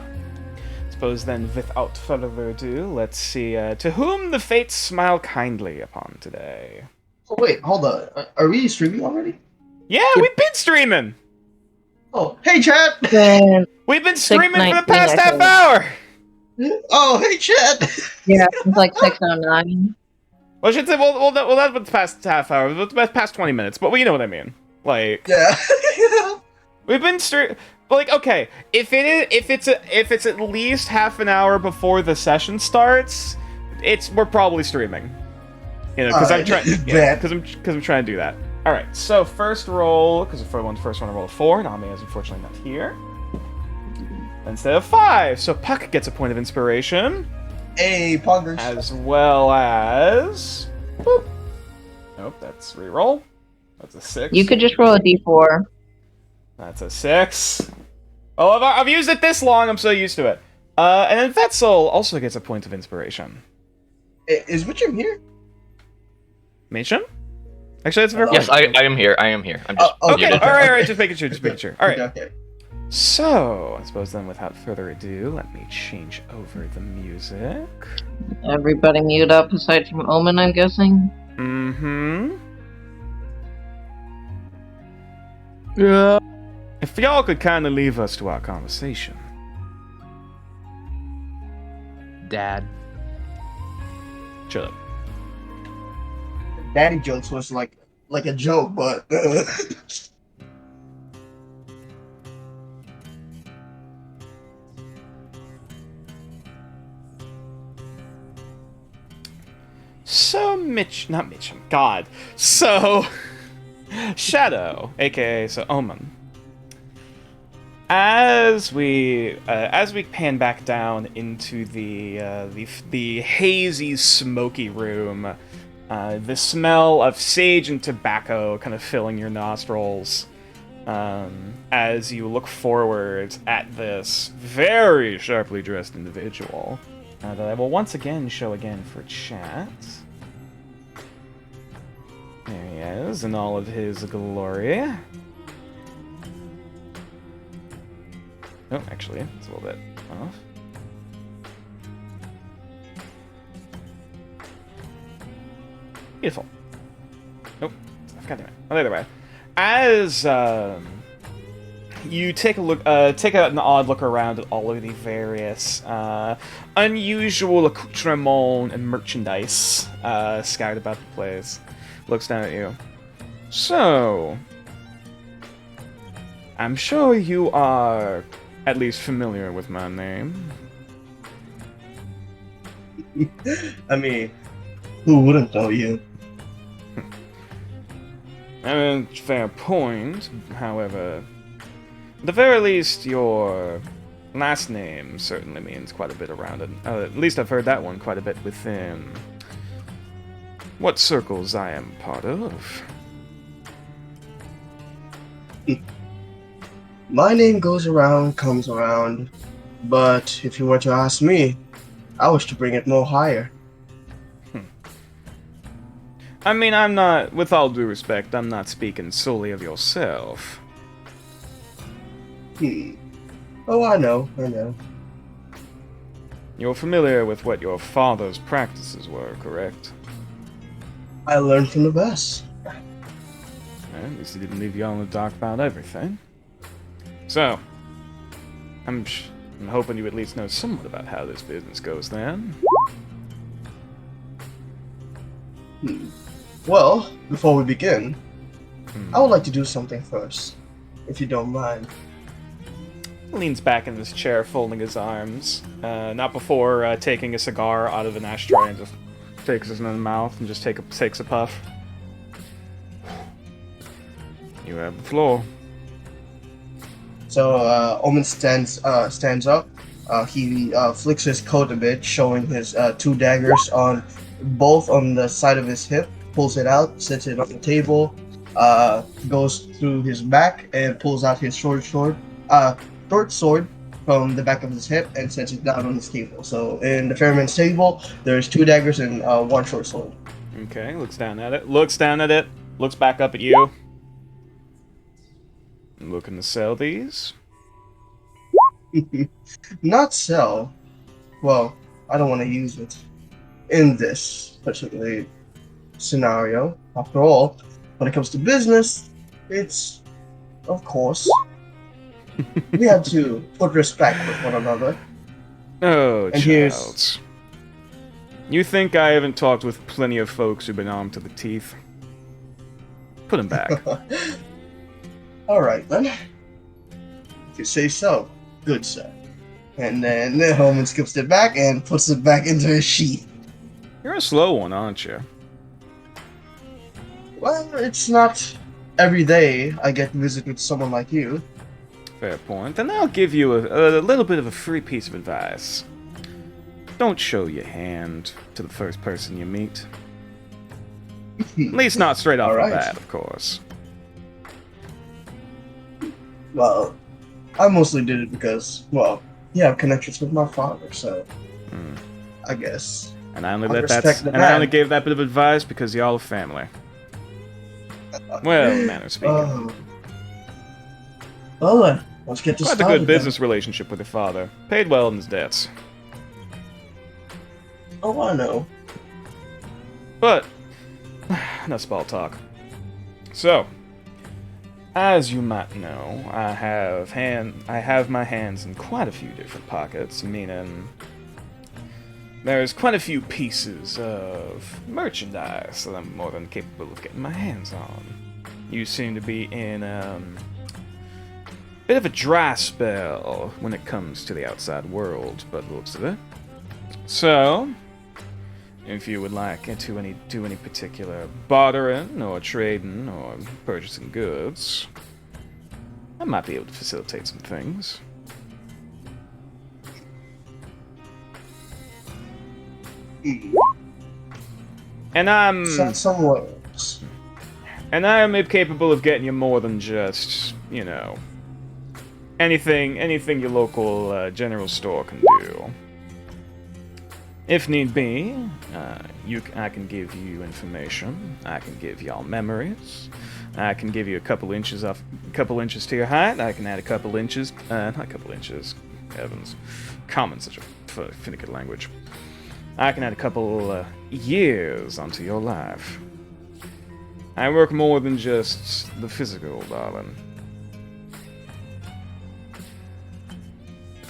[SPEAKER 2] suppose then, without further ado, let's see to whom the fates smile kindly upon today.
[SPEAKER 5] Oh, wait, hold on. Are we streaming already?
[SPEAKER 2] Yeah, we've been streaming.
[SPEAKER 5] Oh, hey, chat!
[SPEAKER 2] We've been streaming for the
[SPEAKER 3] 6:19,
[SPEAKER 2] past
[SPEAKER 3] I
[SPEAKER 2] half
[SPEAKER 3] think.
[SPEAKER 2] hour.
[SPEAKER 5] Oh, hey, chat!
[SPEAKER 3] Yeah, it's like 6:09.
[SPEAKER 2] Well, I should say, well, that's the past half hour, the past 20 minutes, but you know what I mean. Like,
[SPEAKER 5] Yeah.
[SPEAKER 2] we've been but like, okay, if it's at least half an hour before the session starts, we're probably streaming. You know, because I'm trying,
[SPEAKER 5] Yeah.
[SPEAKER 2] because I'm trying to do that. All right, so first roll, because the first one I rolled a 4, Nami is unfortunately not here. Instead of 5, so Puck gets a point of inspiration.
[SPEAKER 5] Hey, Pongers.
[SPEAKER 2] As well as... Boop. Nope, that's reroll. That's a 6.
[SPEAKER 3] You could just roll a d4.
[SPEAKER 2] That's a 6. Oh, I've used it this long, I'm so used to it. And then Vetzel also gets a point of inspiration.
[SPEAKER 5] Is Witcham here?
[SPEAKER 2] Mitchum? Actually, that's a fair
[SPEAKER 6] Yes,
[SPEAKER 2] point.
[SPEAKER 6] I am here. I am here. I'm just
[SPEAKER 2] Okay,
[SPEAKER 6] muted.
[SPEAKER 2] alright, just making sure, Alright,
[SPEAKER 5] Okay.
[SPEAKER 2] so, I suppose then without further ado, let me change over the music.
[SPEAKER 3] Everybody mute up aside from Omen, I'm guessing.
[SPEAKER 2] Mm-hmm.
[SPEAKER 4] Yeah.
[SPEAKER 2] If y'all could kindly leave us to our conversation.
[SPEAKER 4] Dad.
[SPEAKER 2] Shut up.
[SPEAKER 5] Daddy jokes was like a joke, but
[SPEAKER 2] So not Mitchum, God. So Shadow, aka Omen. As we pan back down into the hazy, smoky room, the smell of sage and tobacco kind of filling your nostrils, as you look forward at this very sharply dressed individual that I will once again show again for chat. There he is in all of his glory. Oh, actually, it's a little bit off. Beautiful. Nope. God damn it. Well, either way. As you take a look, take an odd look around at all of the various unusual accoutrements and merchandise scattered about the place, looks down at you. So, I'm sure you are at least familiar with my name.
[SPEAKER 5] I mean, who wouldn't know you?
[SPEAKER 2] I mean, fair point. However, at the very least, your last name certainly means quite a bit around it. At least I've heard that one quite a bit within what circles I am part of.
[SPEAKER 5] My name goes around, comes around, but if you were to ask me, I wish to bring it more higher.
[SPEAKER 2] I mean, I'm not, with all due respect, I'm not speaking solely of yourself.
[SPEAKER 5] Oh, I know.
[SPEAKER 2] You're familiar with what your father's practices were, correct?
[SPEAKER 5] I learned from the best.
[SPEAKER 2] Well, at least he didn't leave you all in the dark about everything. So, I'm hoping you at least know somewhat about how this business goes then.
[SPEAKER 5] Well, before we begin, I would like to do something first, if you don't mind.
[SPEAKER 2] Leans back in his chair, folding his arms. Not before taking a cigar out of an ashtray and just takes it in the mouth and just takes a puff. You have the floor.
[SPEAKER 5] So Omen stands up. He flicks his coat a bit, showing his 2 daggers both on the side of his hip. Pulls it out, sets it on the table. Goes through his back and pulls out his short sword. from the back of his hip and sets it down on his table. So in the ferryman's table, there's 2 daggers and 1 short sword.
[SPEAKER 2] Okay, looks down at it. Looks back up at you. Looking to sell these?
[SPEAKER 5] Not sell. Well, I don't want to use it in this particular scenario. After all, when it comes to business, it's, of course, we have to put respect with one another.
[SPEAKER 2] Oh,
[SPEAKER 5] And
[SPEAKER 2] child.
[SPEAKER 5] here's-
[SPEAKER 2] You think I haven't talked with plenty of folks who've been armed to the teeth? Put him back.
[SPEAKER 5] Alright then. If you say so, good sir. And then Holman skips it back and puts it back into his sheath.
[SPEAKER 2] You're a slow one, aren't you?
[SPEAKER 5] Well, it's not every day I get to visit with someone like you.
[SPEAKER 2] Fair point. Then I'll give you a little bit of a free piece of advice. Don't show your hand to the first person you meet. At least not straight off the
[SPEAKER 5] Alright.
[SPEAKER 2] bat, of course.
[SPEAKER 5] Well, I mostly did it because, well, you have connections with my father, so
[SPEAKER 2] Hmm.
[SPEAKER 5] I guess.
[SPEAKER 2] And I only
[SPEAKER 5] I
[SPEAKER 2] let that.
[SPEAKER 5] respect the
[SPEAKER 2] And I only
[SPEAKER 5] man.
[SPEAKER 2] gave that bit of advice because y'all are family. Well, manner speaking.
[SPEAKER 5] Oh. Well then, let's get this
[SPEAKER 2] Quite a
[SPEAKER 5] started.
[SPEAKER 2] good business relationship with your father. Paid well in his debts.
[SPEAKER 5] Then. Oh, I know.
[SPEAKER 2] But enough small talk. So, as you might know, I have my hands in quite a few different pockets, meaning there's quite a few pieces of merchandise that I'm more than capable of getting my hands on. You seem to be in bit of a dry spell when it comes to the outside world, by the looks of it. So, if you would like to do any particular bartering or trading or purchasing goods, I might be able to facilitate some things. And I'm
[SPEAKER 5] Somewhat.
[SPEAKER 2] and I am capable of getting you more than just, you know, anything your local general store can do. If need be, I can give you information. I can give y'all memories. I can give you a couple inches to your height. I can add a couple inches, not a couple inches. Heavens, common such a finicky language. I can add a couple years onto your life. I work more than just the physical, darling.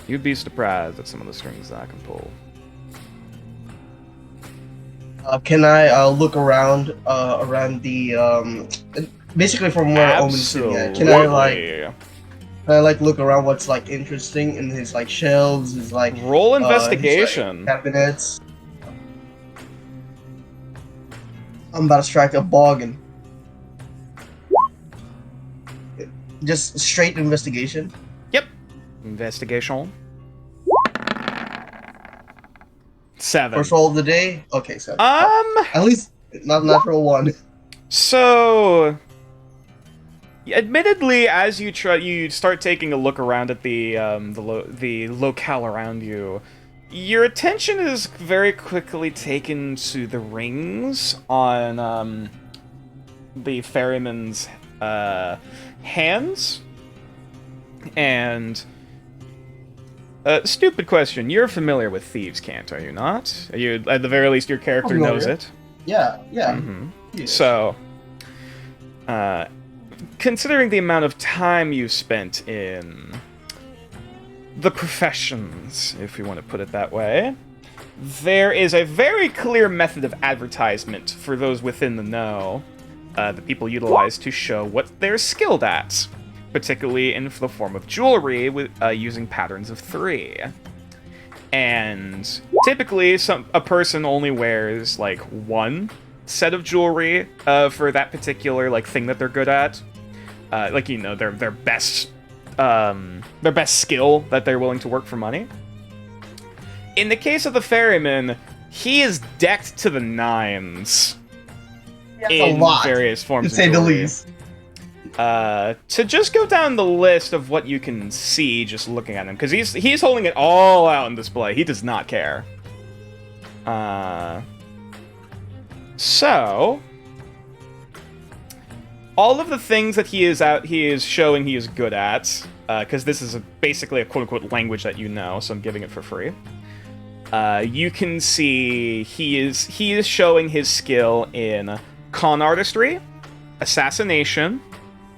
[SPEAKER 2] You'd be surprised at some of the strings I can pull.
[SPEAKER 5] Can I look around the basically from where Omen's sitting at? Can I like look around what's like interesting in his like shelves, his like
[SPEAKER 2] Roll
[SPEAKER 5] his,
[SPEAKER 2] investigation.
[SPEAKER 5] like, cabinets? I'm about to strike a bargain. Just straight investigation.
[SPEAKER 2] Investigation. 7.
[SPEAKER 5] First roll of the day. Okay, so
[SPEAKER 2] Um.
[SPEAKER 5] at least not natural one.
[SPEAKER 2] So, admittedly, as you start taking a look around at the locale around you, your attention is very quickly taken to the rings on the ferryman's hands. And stupid question. You're familiar with Thieves' Cant, are you not? Are you, at the very least, your character
[SPEAKER 5] Familiar.
[SPEAKER 2] knows it.
[SPEAKER 5] Yeah.
[SPEAKER 2] Mm-hmm.
[SPEAKER 5] Yeah.
[SPEAKER 2] So, considering the amount of time you spent in the professions, if you want to put it that way, there is a very clear method of advertisement for those within the know that people utilize to show what they're skilled at, particularly in the form of jewelry with using patterns of 3. And typically, a person only wears like one set of jewelry for that particular like thing that they're good at, like, you know, their best skill that they're willing to work for money. In the case of the ferryman, he is decked to the nines
[SPEAKER 5] That's
[SPEAKER 2] in
[SPEAKER 5] a lot,
[SPEAKER 2] various
[SPEAKER 5] to
[SPEAKER 2] forms
[SPEAKER 5] say
[SPEAKER 2] of
[SPEAKER 5] the
[SPEAKER 2] jewelry.
[SPEAKER 5] least.
[SPEAKER 2] to just go down the list of what you can see just looking at him, because he's holding it all out on display. He does not care. So all of the things that he is showing he is good at, because this is basically a quote-unquote language that you know, so I'm giving it for free. You can see he is showing his skill in con artistry, assassination,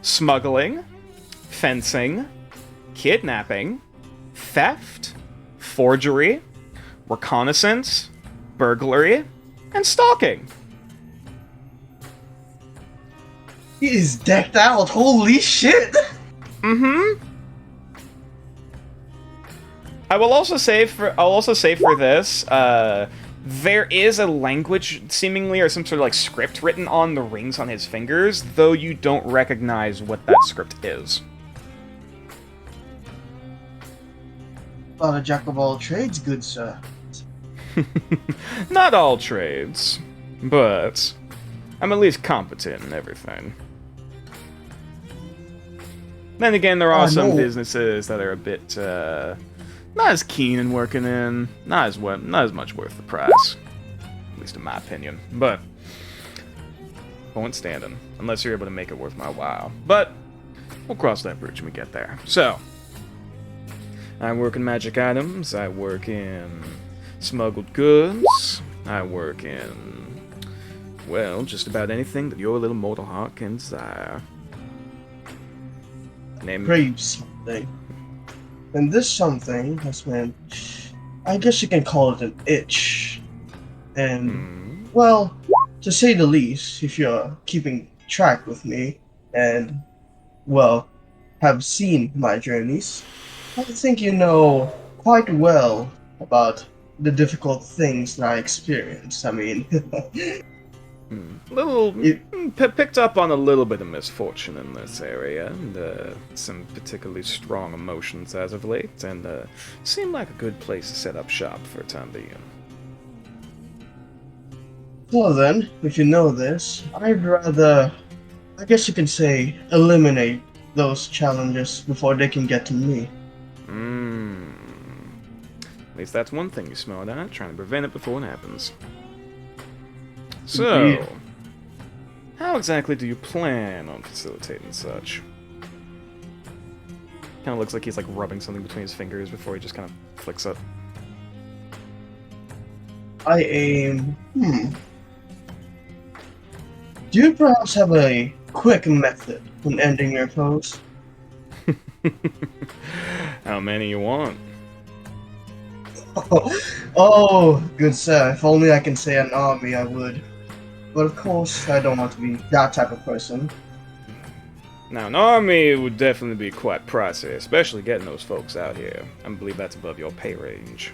[SPEAKER 2] smuggling, fencing, kidnapping, theft, forgery, reconnaissance, burglary, and stalking.
[SPEAKER 5] He is decked out. Holy shit!
[SPEAKER 2] Mm-hmm. I'll also say for this, there is a language, seemingly, or some sort of like script written on the rings on his fingers, though you don't recognize what that script is.
[SPEAKER 5] Not a jack of all trades, good sir.
[SPEAKER 2] Not all trades, but I'm at least competent in everything. Then again, there are some businesses that are a bit not as keen in working in, not as much worth the price, at least in my opinion. But point standing, unless you're able to make it worth my while. But we'll cross that bridge when we get there. So I work in magic items. I work in smuggled goods. I work in, well, just about anything that your little mortal heart can desire.
[SPEAKER 5] Crave something. And this something has been, I guess you can call it an itch. And, well, to say the least, if you're keeping track with me and, well, have seen my journeys, I think you know quite well about the difficult things that I experience. I mean,
[SPEAKER 2] picked up on a little bit of misfortune in this area, and some particularly strong emotions as of late, and seemed like a good place to set up shop for a time being.
[SPEAKER 5] Well then, if you know this, I'd rather, I guess you can say, eliminate those challenges before they can get to me.
[SPEAKER 2] At least that's one thing you smelled at, trying to prevent it before it happens. So, how exactly do you plan on facilitating such? Kind of looks like he's like rubbing something between his fingers before he just kind of flicks up.
[SPEAKER 5] I aim... Do you perhaps have a quick method when ending your foes?
[SPEAKER 2] How many you want?
[SPEAKER 5] Oh, good sir, if only I can say an army, I would. But of course, I don't want to be that type of person.
[SPEAKER 2] Now, an army would definitely be quite pricey, especially getting those folks out here. I believe that's above your pay range.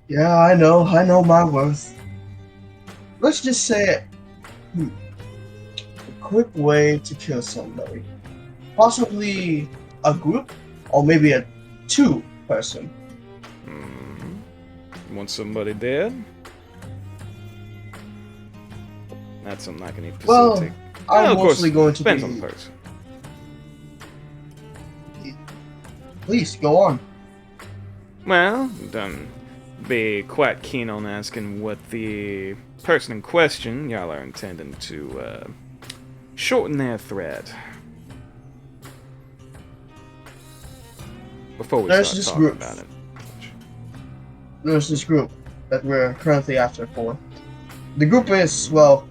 [SPEAKER 5] Yeah, I know my worth. Let's just say a quick way to kill somebody. Possibly a group, or maybe a two-person.
[SPEAKER 2] You want somebody dead? That's something I can even facilitate.
[SPEAKER 5] Well, I'm mostly going to
[SPEAKER 2] depends on the person.
[SPEAKER 5] Please, go on.
[SPEAKER 2] Well, don't be quite keen on asking what the person in question y'all are intending to shorten their thread. Before we start talking about it.
[SPEAKER 5] There's this group that we're currently after for. The group is, well,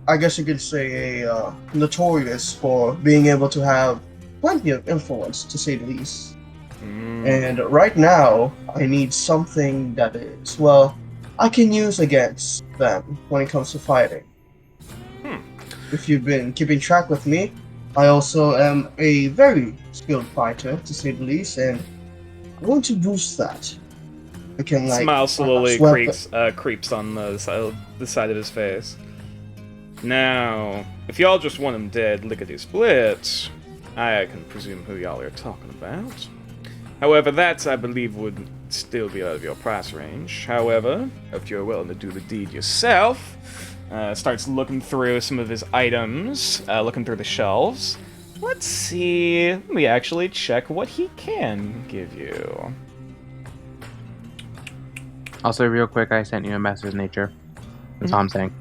[SPEAKER 5] I guess you could say notorious for being able to have plenty of influence, to say the least. And right now, I need something that is, well, I can use against them when it comes to fighting. If you've been keeping track with me, I also am a very skilled fighter, to say the least, and I want to boost that. I can, like,
[SPEAKER 2] smile slowly creeps on the side of his face. Now, if y'all just want him dead lickety-split, I can presume who y'all are talking about. However, that, I believe, would still be out of your price range. However, if you're willing to do the deed yourself, starts looking through some of his items, looking through the shelves. Let's see. Let me actually check what he can give you.
[SPEAKER 4] Also, real quick, I sent you a message, Nature. That's all I'm saying.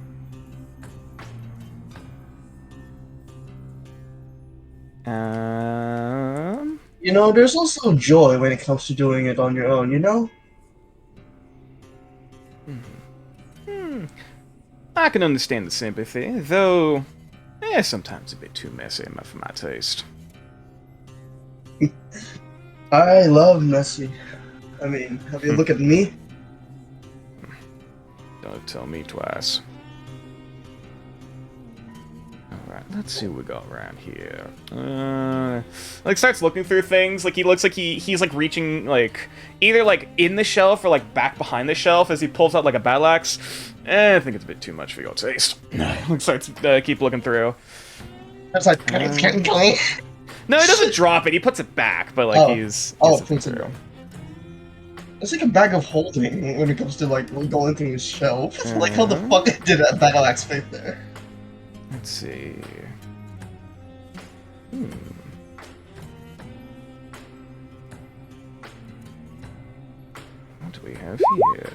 [SPEAKER 5] You know, there's also joy when it comes to doing it on your own, you know?
[SPEAKER 2] I can understand the sympathy, though sometimes a bit too messy for my taste.
[SPEAKER 5] I love messy. I mean, have you look at me?
[SPEAKER 2] Don't tell me twice. Alright, let's see what we got around here. Like, starts looking through things. Like, he looks like he's like reaching, like, either like in the shelf or like back behind the shelf as he pulls out like a battle axe. I think it's a bit too much for your taste. Starts keep looking through.
[SPEAKER 5] That's like,
[SPEAKER 2] No, he doesn't drop it. He puts it back, but like he's looking
[SPEAKER 5] puts it
[SPEAKER 2] through.
[SPEAKER 5] back. It's like a bag of holding when it comes to like going through his shelf. Like how the fuck did that battle axe fit there?
[SPEAKER 2] Let's see. What do we have here?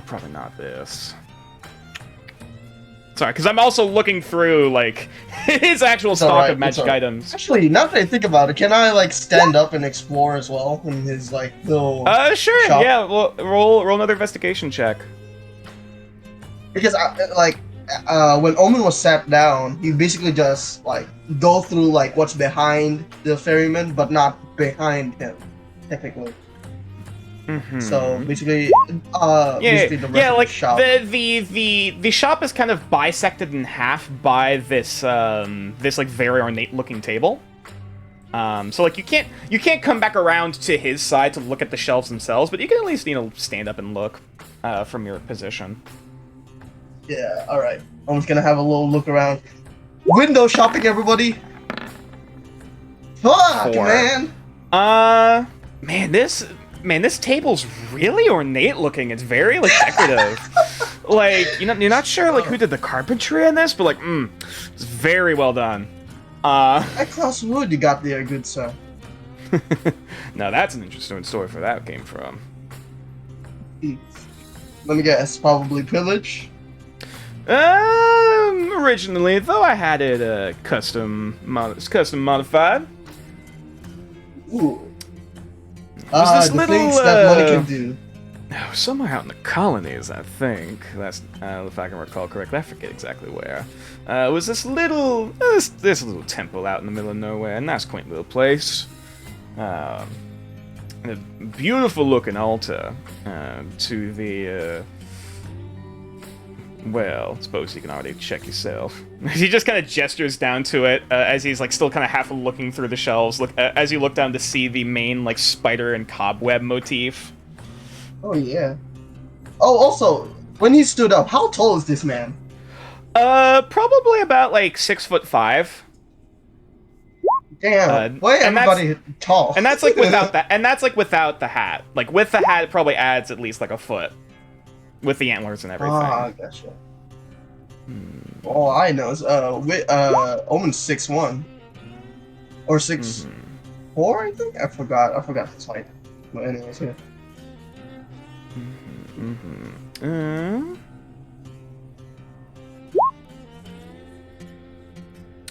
[SPEAKER 2] Probably not this. Sorry, because I'm also looking through, like, his actual stock of magic items.
[SPEAKER 5] Actually, now that I think about it, can I, like, stand up and explore as well in his, like, little
[SPEAKER 2] Sure,
[SPEAKER 5] shop?
[SPEAKER 2] yeah, well, roll another investigation check.
[SPEAKER 5] Because, when Omen was sat down, he basically just, like, go through, like, what's behind the ferryman, but not behind him, technically. So basically, basically the rest of
[SPEAKER 2] like
[SPEAKER 5] the shop.
[SPEAKER 2] the shop is kind of bisected in half by this this like very ornate looking table. So like you can't come back around to his side to look at the shelves themselves, but you can at least stand up and look from your position.
[SPEAKER 5] Yeah, all right. I'm just gonna have a little look around. Window shopping, everybody. Fuck,
[SPEAKER 6] 4.
[SPEAKER 5] man.
[SPEAKER 2] Man, this table's really ornate looking. It's very, like, decorative. Like, you're not sure, like, who did the carpentry in this, but, like, it's very well done.
[SPEAKER 5] That class wood you got there, good sir.
[SPEAKER 2] Now, that's an interesting story for that came from.
[SPEAKER 5] Let me guess, probably pillage?
[SPEAKER 2] Originally, though, I had it, custom modified.
[SPEAKER 5] Ooh.
[SPEAKER 2] Was this
[SPEAKER 5] the
[SPEAKER 2] little,
[SPEAKER 5] things that money can do.
[SPEAKER 2] Somewhere out in the colonies, I think. That's if I can recall correctly. I forget exactly where. Was this little this little temple out in the middle of nowhere? A nice, quaint little place. A beautiful looking altar to the. Well, I suppose you can already check yourself. He just kind of gestures down to it as he's like still kind of half looking through the shelves. Look as you look down to see the main like spider and cobweb motif.
[SPEAKER 5] Oh yeah. Oh, also, when he stood up, how tall is this man?
[SPEAKER 2] Probably about like 6'5".
[SPEAKER 5] Damn. Why everybody tall?
[SPEAKER 2] And that's like without that. And that's like without the hat. Like with the hat, it probably adds at least like a foot. With the antlers and everything.
[SPEAKER 5] Ah, gotcha. All I know is Omen's 6'1". Or 6'4", I think? I forgot his height. But anyways, yeah.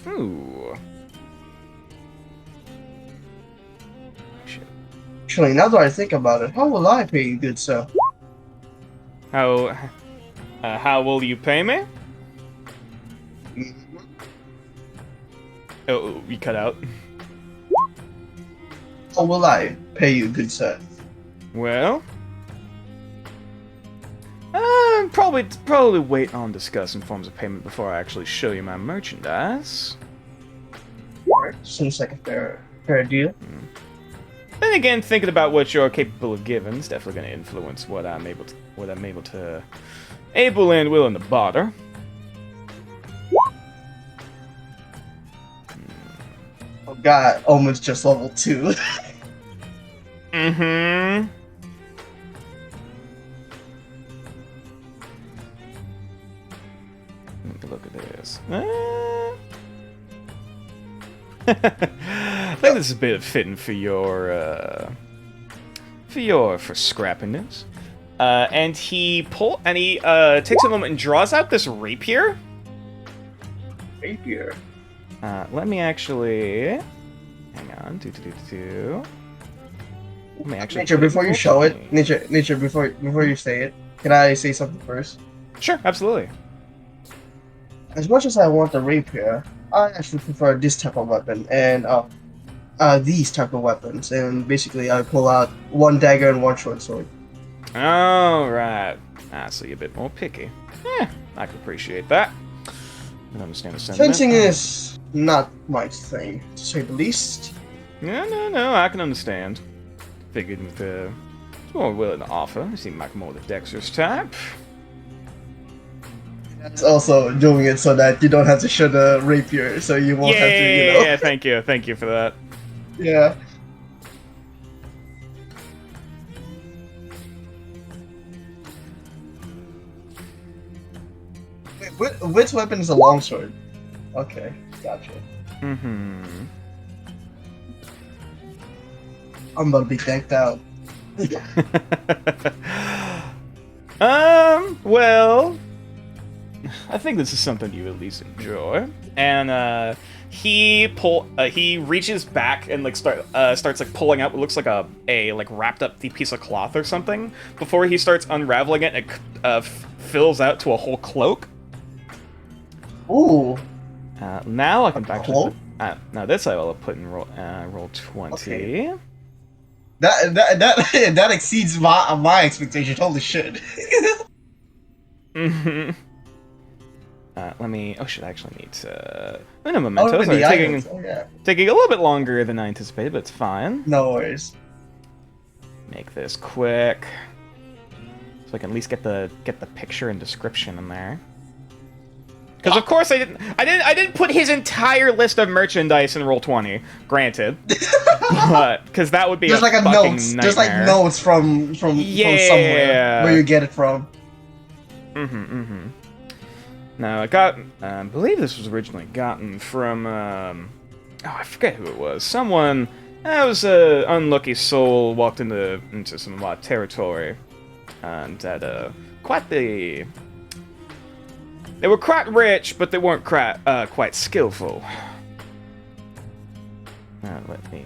[SPEAKER 2] Ooh. Shit.
[SPEAKER 5] Actually, now that I think about it, how will I pay you, good sir?
[SPEAKER 2] How will you pay me? Oh, you cut out.
[SPEAKER 5] How will I pay you, good sir?
[SPEAKER 2] Well, probably wait on discussing forms of payment before I actually show you my merchandise.
[SPEAKER 5] Alright, seems like a fair deal.
[SPEAKER 2] Then again, thinking about what you're capable of giving is definitely going to influence what I'm able and willing to barter.
[SPEAKER 5] God, Omen's just level 2.
[SPEAKER 2] Mm-hmm. Let me look at this. I think this is a bit fitting for your for scrappiness. And he takes a moment and draws out this rapier.
[SPEAKER 5] Rapier.
[SPEAKER 2] Let me actually hang on. Let me actually.
[SPEAKER 5] Nature, before you show it, Nature, before you say it, can I say something first?
[SPEAKER 2] Sure, absolutely.
[SPEAKER 5] As much as I want the rapier, I actually prefer this type of weapon and these type of weapons. And basically, I pull out one dagger and one short sword.
[SPEAKER 2] Oh, right. So you're a bit more picky. I can appreciate that. I can understand the sentiment.
[SPEAKER 5] Fencing is not my thing, to say the least.
[SPEAKER 2] No, I can understand. Figured with more willing to offer. You seem like more the dexterous type.
[SPEAKER 5] That's also doing it so that you don't have to show the rapier, so you won't have to, you know.
[SPEAKER 2] Yeah, thank you for that.
[SPEAKER 5] Yeah. Wait, which weapon is a longsword? Okay, gotcha.
[SPEAKER 2] Mm-hmm.
[SPEAKER 5] I'm about to be decked out.
[SPEAKER 2] Well, I think this is something you at least enjoy. And he reaches back and like starts like pulling out what looks like a like wrapped up piece of cloth or something. Before he starts unraveling it, it fills out to a whole cloak.
[SPEAKER 5] Ooh.
[SPEAKER 2] Now I can
[SPEAKER 5] A
[SPEAKER 2] actually.
[SPEAKER 5] cloak?
[SPEAKER 2] Now this I will put in roll 20.
[SPEAKER 5] Okay. That exceeds my expectations. Holy shit.
[SPEAKER 2] Mm-hmm. Let me. Oh shit! I actually need to. No mementos.
[SPEAKER 5] Oh, the
[SPEAKER 2] taking
[SPEAKER 5] items. Oh, yeah.
[SPEAKER 2] taking a little bit longer than I anticipated, but it's fine.
[SPEAKER 5] No worries.
[SPEAKER 2] Make this quick, so I can at least get the picture and description in there. Because of course I didn't put his entire list of merchandise in Roll20. Granted, but because that would be
[SPEAKER 5] There's
[SPEAKER 2] a
[SPEAKER 5] like a
[SPEAKER 2] fucking
[SPEAKER 5] notes.
[SPEAKER 2] nightmare.
[SPEAKER 5] There's like notes from somewhere where you get it from.
[SPEAKER 2] Mm-hmm. Now I believe this was originally gotten from I forget who it was. Someone that was a unlucky soul walked into some of our territory and had quite the. They were quite rich, but they weren't quite skillful. Let me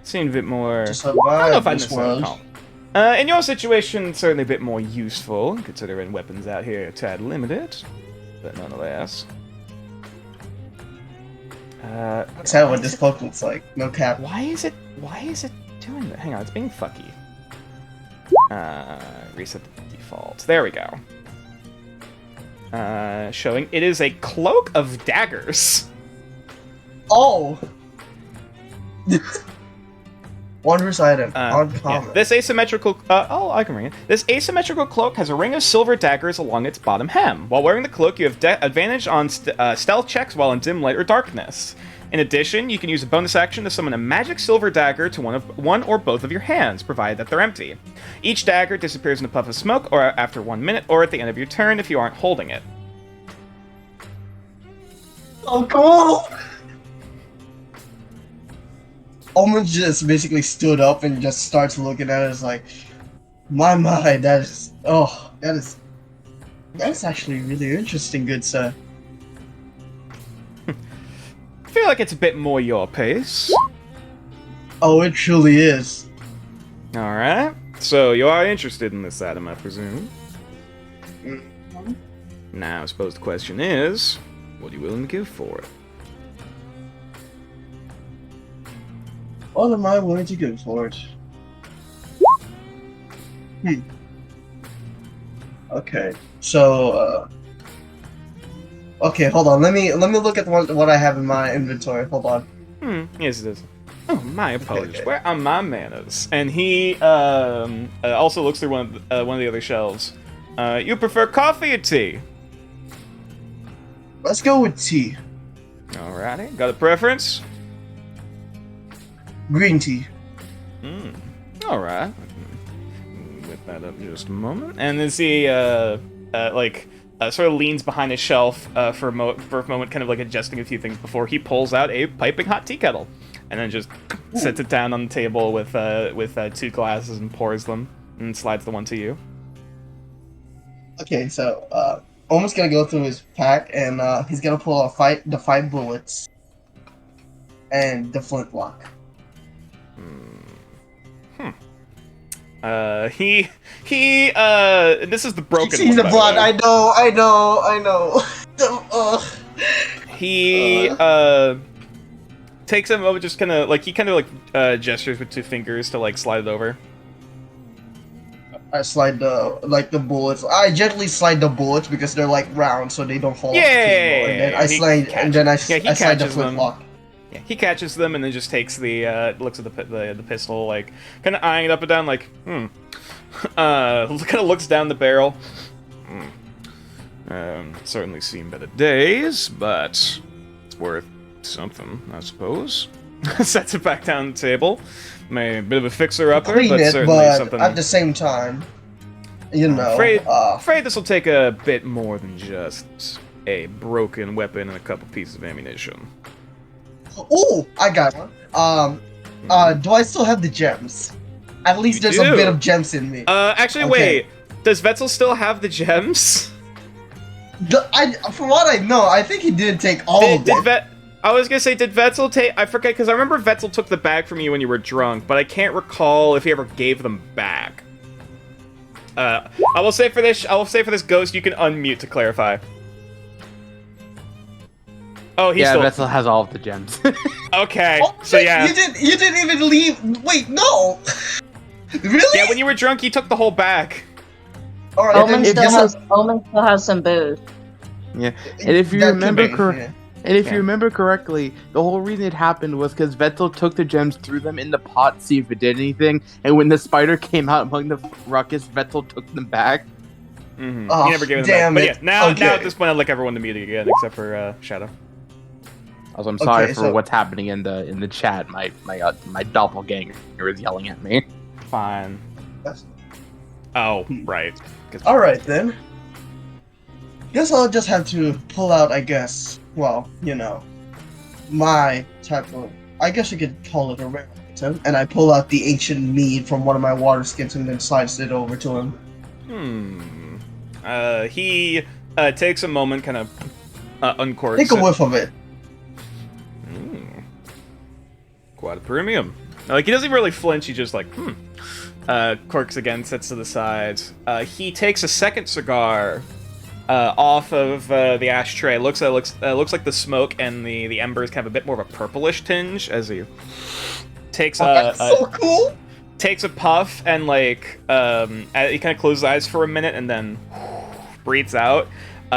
[SPEAKER 2] see a bit more.
[SPEAKER 5] To
[SPEAKER 2] I
[SPEAKER 5] survive
[SPEAKER 2] don't know if I
[SPEAKER 5] this
[SPEAKER 2] necessarily
[SPEAKER 5] world.
[SPEAKER 2] call. In your situation, certainly a bit more useful, considering weapons out here are tad limited, but nonetheless.
[SPEAKER 5] That's how what this cloak looks like. No cap.
[SPEAKER 2] Why is it doing that? Hang on, it's being fucky. Reset the default. There we go. Showing it is a cloak of daggers.
[SPEAKER 5] Oh! Wondrous item. Uncommon.
[SPEAKER 2] Yeah. This asymmetrical. I can ring it. This asymmetrical cloak has a ring of silver daggers along its bottom hem. While wearing the cloak, you have advantage on stealth checks while in dim light or darkness. In addition, you can use a bonus action to summon a magic silver dagger to one or both of your hands, provided that they're empty. Each dagger disappears in a puff of smoke, or after 1 minute, or at the end of your turn if you aren't holding it.
[SPEAKER 5] Oh, cool! Omen just basically stood up and just starts looking at it. It's like, my, that is actually really interesting, good sir.
[SPEAKER 2] I feel like it's a bit more your pace.
[SPEAKER 5] Oh, it truly is.
[SPEAKER 2] Alright. So, you are interested in this item, I presume? Now, I suppose the question is, what are you willing to give for it?
[SPEAKER 5] What am I willing to give for it? Okay, so, okay, hold on. Let me look at what I have in my inventory. Hold on.
[SPEAKER 2] Yes, it is. Oh, my apologies.
[SPEAKER 5] Okay.
[SPEAKER 2] Where are my manners? And he also looks through one of the other shelves. You prefer coffee or tea?
[SPEAKER 5] Let's go with tea.
[SPEAKER 2] Alrighty. Got a preference?
[SPEAKER 5] green tea.
[SPEAKER 2] All right. Whip that up in just a moment. And as he sort of leans behind a shelf for a moment, kind of like adjusting a few things before he pulls out a piping hot tea kettle, and then just sets it down on the table with 2 glasses and pours them, and slides the one to you.
[SPEAKER 5] Okay, so Omen's gonna go through his pack, and he's gonna pull out the 5 bullets and the flintlock.
[SPEAKER 2] This is the broken
[SPEAKER 5] He's
[SPEAKER 2] one,
[SPEAKER 5] the
[SPEAKER 2] by
[SPEAKER 5] blood.
[SPEAKER 2] the way.
[SPEAKER 5] I know.
[SPEAKER 2] He takes him over, just kind of like gestures with 2 fingers to like slide it over.
[SPEAKER 5] I slide the bullets. I gently slide the bullets because they're like round, so they don't fall off the table. And then I slide the flintlock.
[SPEAKER 2] Yeah, he catches them and then just takes looks at the pistol, like kind of eyeing it up and down, like kind of looks down the barrel. Certainly seen better days, but it's worth something, I suppose. Sets it back down the table. Maybe a bit of a fixer-upper, but certainly something.
[SPEAKER 5] At the same time,
[SPEAKER 2] Afraid this will take a bit more than just a broken weapon and a couple pieces of ammunition.
[SPEAKER 5] Oh, I got one. Do I still have the gems? At least there's a bit of gems in me.
[SPEAKER 2] Actually,
[SPEAKER 5] Okay.
[SPEAKER 2] wait. Does Vetzel still have the gems?
[SPEAKER 5] From what I know, I think he didn't take all of them.
[SPEAKER 2] I was gonna say, did Vetzel take? I forget, because I remember Vetzel took the bag from you when you were drunk, but I can't recall if he ever gave them back. I will say for this Ghost, you can unmute to clarify. Oh, he's still...
[SPEAKER 4] Vetzel has all of the gems.
[SPEAKER 2] Okay,
[SPEAKER 5] Oh,
[SPEAKER 2] so yeah.
[SPEAKER 5] You didn't even leave. Wait, no. Really?
[SPEAKER 2] Yeah, when you were drunk, you took the whole bag.
[SPEAKER 5] All right.
[SPEAKER 3] Omen still has some booze.
[SPEAKER 4] Yeah, and if you remember correctly, the whole reason it happened was because Vetzel took the gems, threw them in the pot, see if it did anything, and when the spider came out among the ruckus, Vetzel took them back.
[SPEAKER 2] Mm-hmm.
[SPEAKER 5] Oh,
[SPEAKER 2] He never gave them
[SPEAKER 5] damn
[SPEAKER 2] back.
[SPEAKER 5] it.
[SPEAKER 2] But yeah, now
[SPEAKER 5] Okay.
[SPEAKER 2] at this point, I'd like everyone to mute again, except for Shadow.
[SPEAKER 4] Also, I'm sorry
[SPEAKER 5] Okay,
[SPEAKER 4] for
[SPEAKER 5] so-
[SPEAKER 4] what's happening in the chat. My doppelganger is yelling at me.
[SPEAKER 2] Fine.
[SPEAKER 5] That's-
[SPEAKER 2] Oh, right. 'Cause-
[SPEAKER 5] All right then. Guess I'll just have to pull out. I guess. Well, my type of. I guess you could call it a rare item. And I pull out the ancient mead from one of my water skins and then slides it over to him.
[SPEAKER 2] He takes a moment, kind of uncorks
[SPEAKER 5] Take a
[SPEAKER 2] it.
[SPEAKER 5] whiff of it.
[SPEAKER 2] Quite a premium. Like, he doesn't even really flinch, he just like, corks again, sets to the side. He takes a second cigar off of the ashtray. Looks like the smoke and the embers have a bit more of a purplish tinge as he takes
[SPEAKER 5] That's so cool.
[SPEAKER 2] takes a puff and like he kind of closes his eyes for a minute and then breathes out.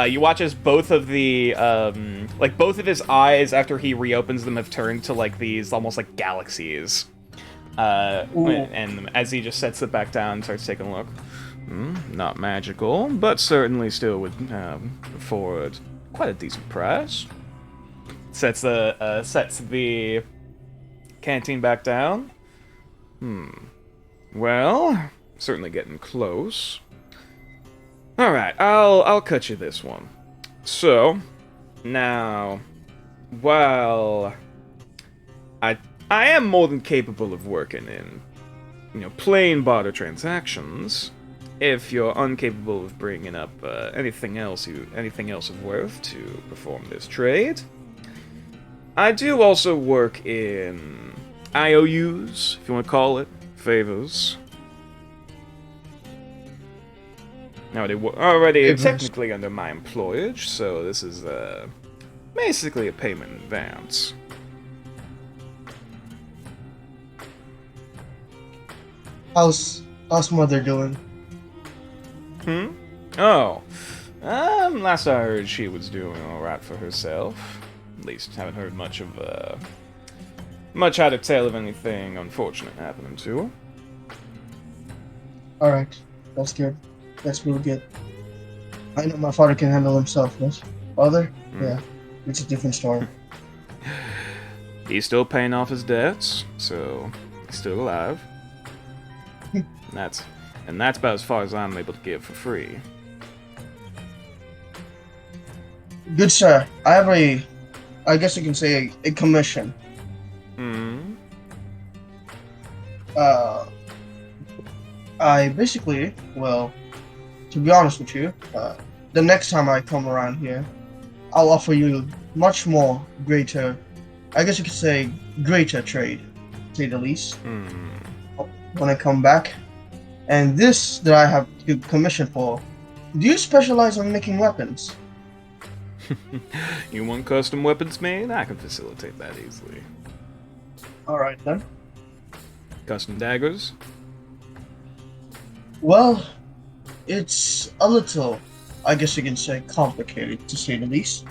[SPEAKER 2] You watch as both of his eyes after he reopens them have turned to like these almost like galaxies. And as he just sets it back down and starts taking a look. Not magical, but certainly still would afford quite a decent price. Sets the canteen back down. Well, certainly getting close. All right, I'll cut you this one. So, now, while I am more than capable of working in, plain barter transactions, if you're incapable of bringing up anything else of worth to perform this trade, I do also work in IOUs, if you want to call it, favors. Now, they were already technically under my employage, so this is basically a payment in advance.
[SPEAKER 5] How's mother doing?
[SPEAKER 2] Oh. Last I heard, she was doing alright for herself. At least, haven't heard much out of tale of anything unfortunate happening to her.
[SPEAKER 5] All right, that's good. That's real good. I know my father can handle himself, yes? Father? Yeah, it's a different story.
[SPEAKER 2] He's still paying off his debts, so he's still alive. and that's about as far as I'm able to give for free.
[SPEAKER 5] Good sir, I have I guess you can say a commission.
[SPEAKER 2] Hmm.
[SPEAKER 5] I basically, well, to be honest with you, the next time I come around here, I'll offer you much more greater, I guess you could say greater trade, to say the least, when I come back. And this that I have to commission for, do you specialize on making weapons?
[SPEAKER 2] You want custom weapons made? I can facilitate that easily.
[SPEAKER 5] Alright then.
[SPEAKER 2] Custom daggers?
[SPEAKER 5] Well, it's a little, I guess you can say, complicated, to say the least.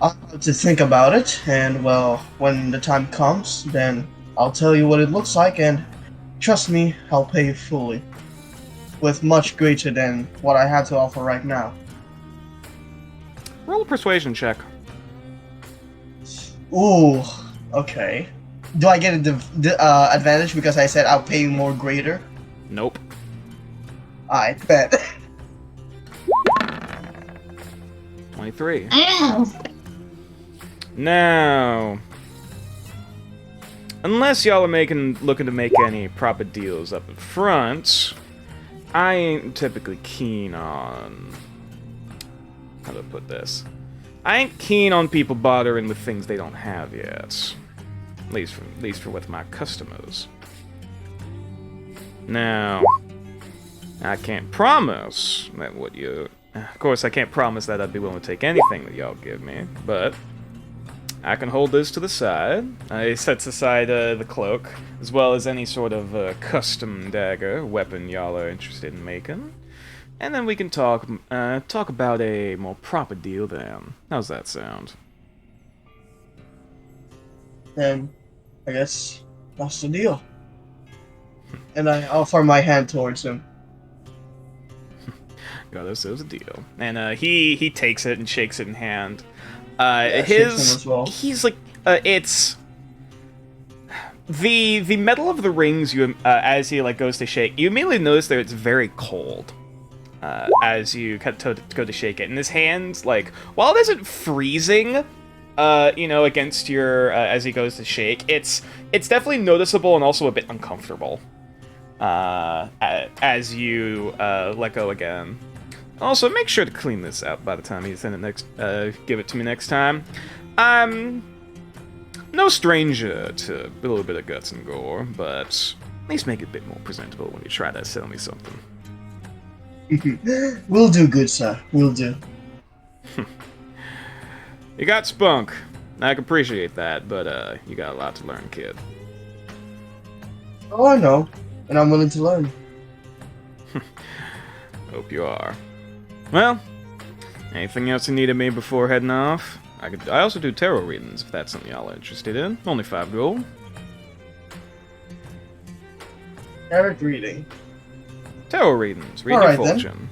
[SPEAKER 5] I'll have to think about it, and well, when the time comes, then I'll tell you what it looks like, and trust me, I'll pay you fully. With much greater than what I have to offer right now.
[SPEAKER 2] Roll a persuasion check.
[SPEAKER 5] Ooh, okay. Do I get an advantage because I said I'll pay you more greater?
[SPEAKER 2] Nope.
[SPEAKER 5] I bet.
[SPEAKER 2] 23. Now, unless y'all are looking to make any proper deals up in front, I ain't typically keen on... How do I put this? I ain't keen on people bartering with things they don't have yet. At least for with my customers. Now, I can't promise that what you... Of course, I can't promise that I'd be willing to take anything that y'all give me, but I can hold this to the side. He sets aside the cloak, as well as any sort of custom dagger weapon y'all are interested in making. And then we can talk about a more proper deal then. How's that sound?
[SPEAKER 5] Then, I guess that's the deal. And I offer my hand towards him.
[SPEAKER 2] Got ourselves a deal. And he takes it and shakes it in hand.
[SPEAKER 5] Shakes him as well.
[SPEAKER 2] He's like it's the metal of the rings. You as he like goes to shake, you immediately notice that it's very cold. As you go to shake it, and his hands, like, while it isn't freezing, against your as he goes to shake, it's definitely noticeable and also a bit uncomfortable. As you let go again. Also, make sure to clean this out by the time you send it give it to me next time. I'm no stranger to a little bit of guts and gore, but at least make it a bit more presentable when you try to sell me something.
[SPEAKER 5] Will do, good sir. Will do.
[SPEAKER 2] You got spunk. I can appreciate that, but you got a lot to learn, kid.
[SPEAKER 5] Oh, I know. And I'm willing to learn.
[SPEAKER 2] Hope you are. Well, anything else you need of me before heading off? I also do tarot readings, if that's something y'all are interested in. Only 5 gold.
[SPEAKER 5] Tarot reading.
[SPEAKER 2] Tarot readings. Read your
[SPEAKER 5] Alright,
[SPEAKER 2] fortune.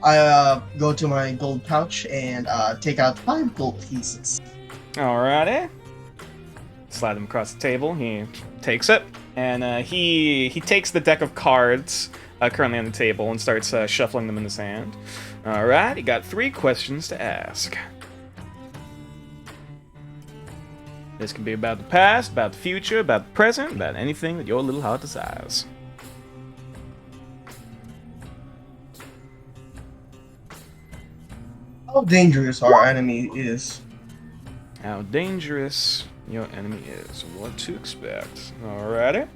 [SPEAKER 5] I go to my gold pouch and take out 5 gold pieces.
[SPEAKER 2] Alrighty. Slide them across the table. He takes it, and he takes the deck of cards currently on the table and starts shuffling them in his hand. Alright, he got 3 questions to ask. This can be about the past, about the future, about the present, about anything that your little heart desires.
[SPEAKER 5] How dangerous our enemy is.
[SPEAKER 2] How dangerous your enemy is. What to expect. Alrighty.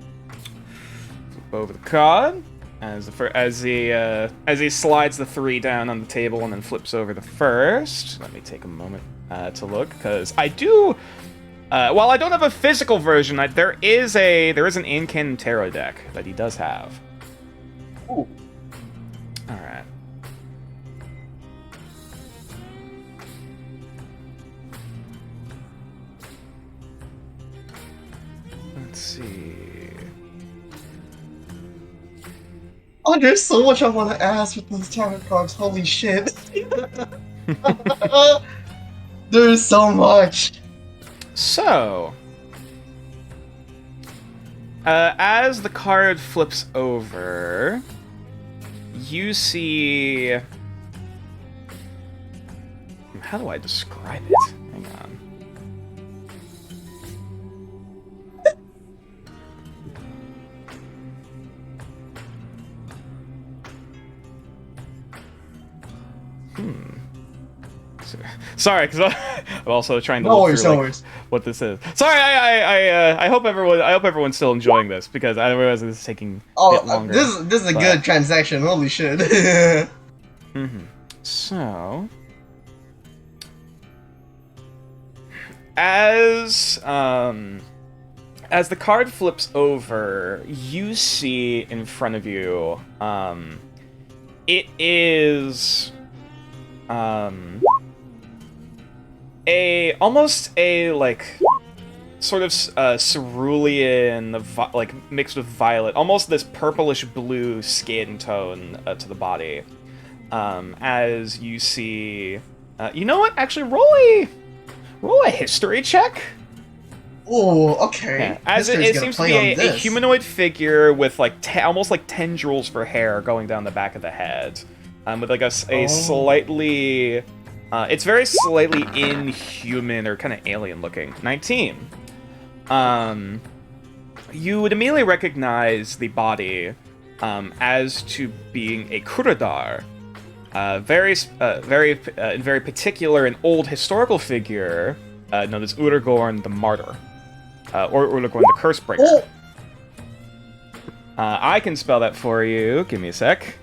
[SPEAKER 2] Flip over the card. As he slides the 3 down on the table and then flips over the first. Let me take a moment to look, because I do. While I don't have a physical version, there is an in-canon tarot deck that he does have.
[SPEAKER 5] Ooh.
[SPEAKER 2] All right. Let's see.
[SPEAKER 5] Oh, there's so much I want to ask with those tarot cards. Holy shit. There's so much.
[SPEAKER 2] So, as the card flips over, you see... How do I describe it? Hang on. Sorry, because I'm also trying to look through like, what this is. Sorry, I hope everyone's still enjoying this because I realize this is taking a bit longer.
[SPEAKER 5] This is a good transaction. Holy shit.
[SPEAKER 2] So, as the card flips over, you see in front of you, it is almost a like sort of cerulean, like mixed with violet, almost this purplish blue skin tone to the body. As you see, you know what? Actually, roll a history check.
[SPEAKER 5] Oh, okay.
[SPEAKER 2] Yeah. As it seems to be a humanoid figure with like almost like tendrils for hair going down the back of the head, with like a slightly, it's very slightly inhuman or kind of alien looking. 19. You would immediately recognize the body as to being a Kuradar. Very particular and old historical figure known as Uragorn the Martyr, or Uragorn the Cursebreaker.
[SPEAKER 5] Oh.
[SPEAKER 2] I can spell that for you. Give me a sec.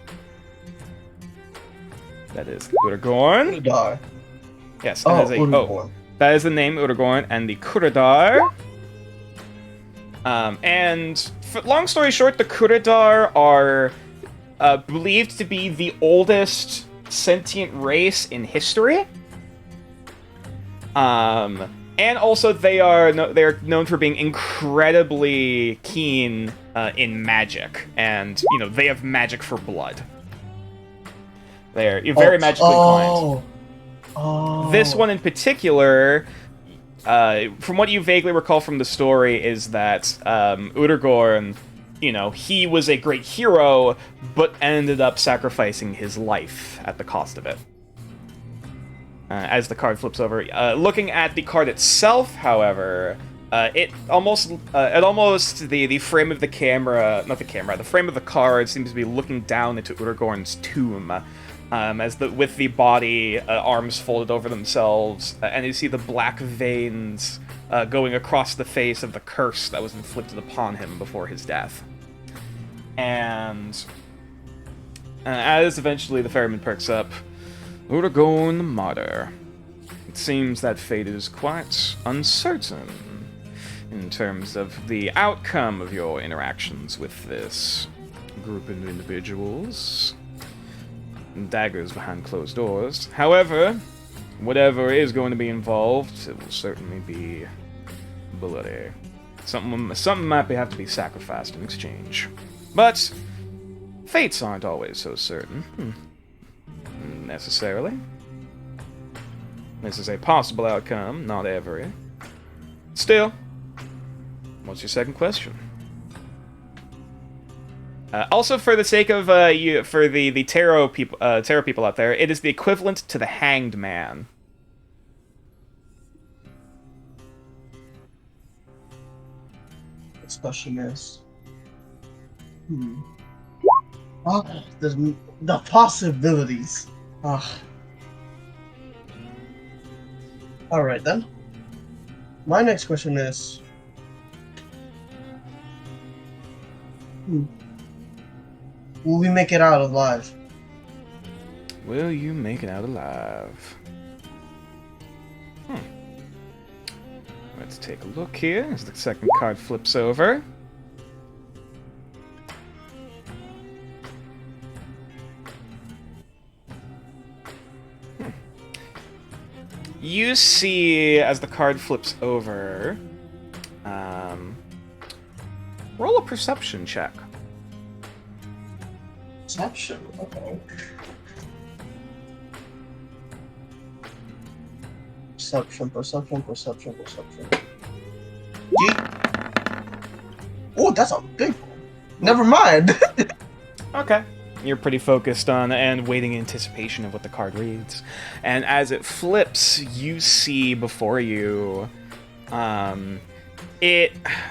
[SPEAKER 2] That is Uragorn.
[SPEAKER 5] Kuradar.
[SPEAKER 2] Yes, that is the name Uragorn and the Kuradar. Long story short, the Kuradar are believed to be the oldest sentient race in history. And also they are known for being incredibly keen in magic, and they have magic for blood. They're very magically inclined. This one in particular, from what you vaguely recall from the story, is that Uragorn, he was a great hero, but ended up sacrificing his life at the cost of it. As the card flips over, looking at the card itself, however, the frame of the camera, the frame of the card seems to be looking down into Uragorn's tomb, with the body, arms folded over themselves, and you see the black veins going across the face of the curse that was inflicted upon him before his death. And as eventually the ferryman perks up, Uragorn the Martyr. It seems that fate is quite uncertain in terms of the outcome of your interactions with this group of individuals. Daggers behind closed doors. However, whatever is going to be involved, it will certainly be bloody. Something might have to be sacrificed in exchange. But fates aren't always so certain. Necessarily. This is a possible outcome, not every. Still, what's your second question? Also, for the sake of for the tarot people out there, it is the equivalent to the Hanged Man.
[SPEAKER 5] This question is, the possibilities. All right then. My next question is, will we make it out alive?
[SPEAKER 2] Will you make it out alive? Let's take a look here as the second card flips over. You see, as the card flips over, roll a perception check.
[SPEAKER 5] Perception, okay. Perception. Oh, that's a big one. Never mind.
[SPEAKER 2] Okay. You're pretty focused on and waiting in anticipation of what the card reads. And as it flips, you see before you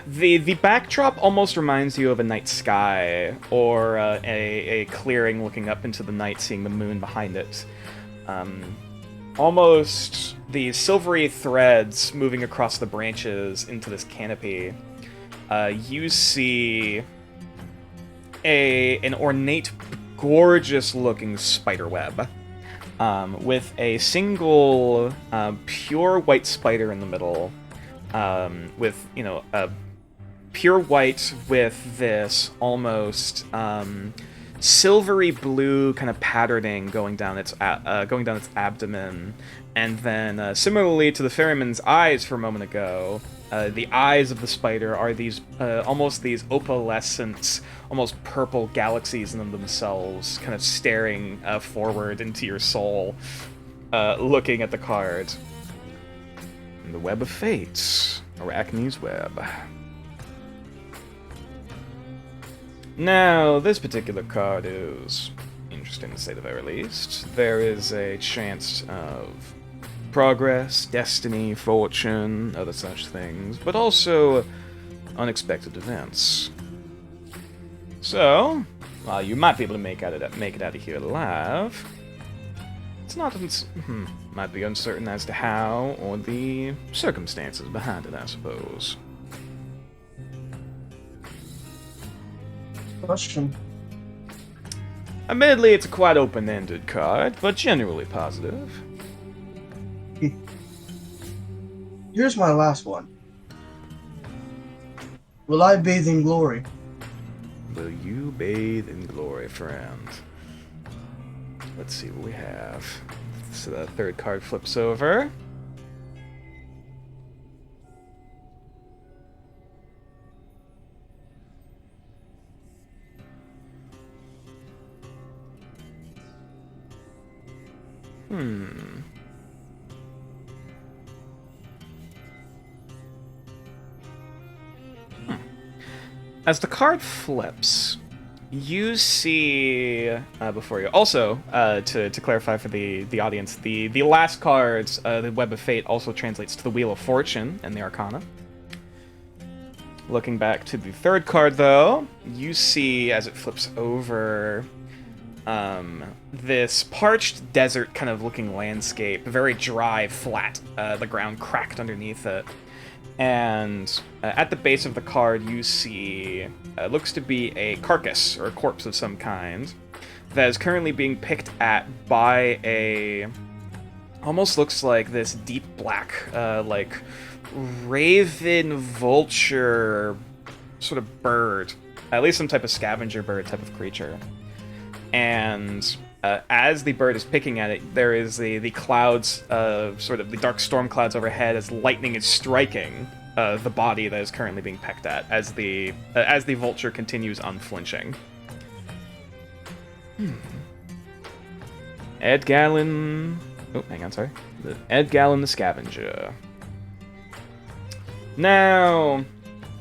[SPEAKER 2] the backdrop almost reminds you of a night sky or a clearing looking up into the night, seeing the moon behind it. Almost the silvery threads moving across the branches into this canopy. You see an ornate, gorgeous-looking spider web with a single pure white spider in the middle, with a pure white with this almost silvery blue kind of patterning going down its abdomen, and then similarly to the ferryman's eyes from a moment ago, the eyes of the spider are these almost these opalescent, almost purple galaxies in themselves, kind of staring forward into your soul, looking at the card. The Web of Fate, Arachne's Web. Now, this particular card is interesting to say the very least. There is a chance of progress, destiny, fortune, other such things, but also unexpected events. So, while you might be able to make it out of here alive, it's not might be uncertain as to how or the circumstances behind it, I suppose.
[SPEAKER 5] Question.
[SPEAKER 2] Admittedly, it's a quite open-ended card, but generally positive.
[SPEAKER 5] Here's my last one. Will I bathe in glory?
[SPEAKER 2] Will you bathe in glory, friend? Let's see what we have. So the third card flips over. As the card flips, you see before you. Also, to clarify for the audience, the last cards, the Web of Fate, also translates to the Wheel of Fortune and the Arcana. Looking back to the third card, though, you see as it flips over, this parched desert kind of looking landscape, very dry, flat, the ground cracked underneath it. And at the base of the card, you see looks to be a carcass or a corpse of some kind that is currently being picked at by a almost looks like this deep black, like raven vulture sort of bird, at least some type of scavenger bird type of creature. And as the bird is picking at it, there is the clouds, sort of the dark storm clouds overhead as lightning is striking the body that is currently being pecked at as the vulture continues unflinching. Ed Gallon... Oh, hang on, sorry. Ed Gallon the Scavenger. Now,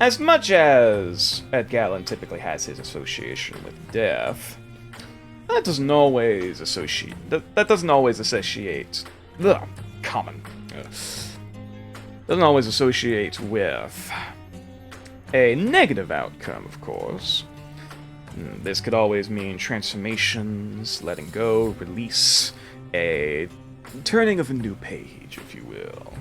[SPEAKER 2] as much as Ed Gallon typically has his association with death, that doesn't always associate. That doesn't always associate. Common. Doesn't always associate with a negative outcome, of course. This could always mean transformations, letting go, release, a turning of a new page, if you will.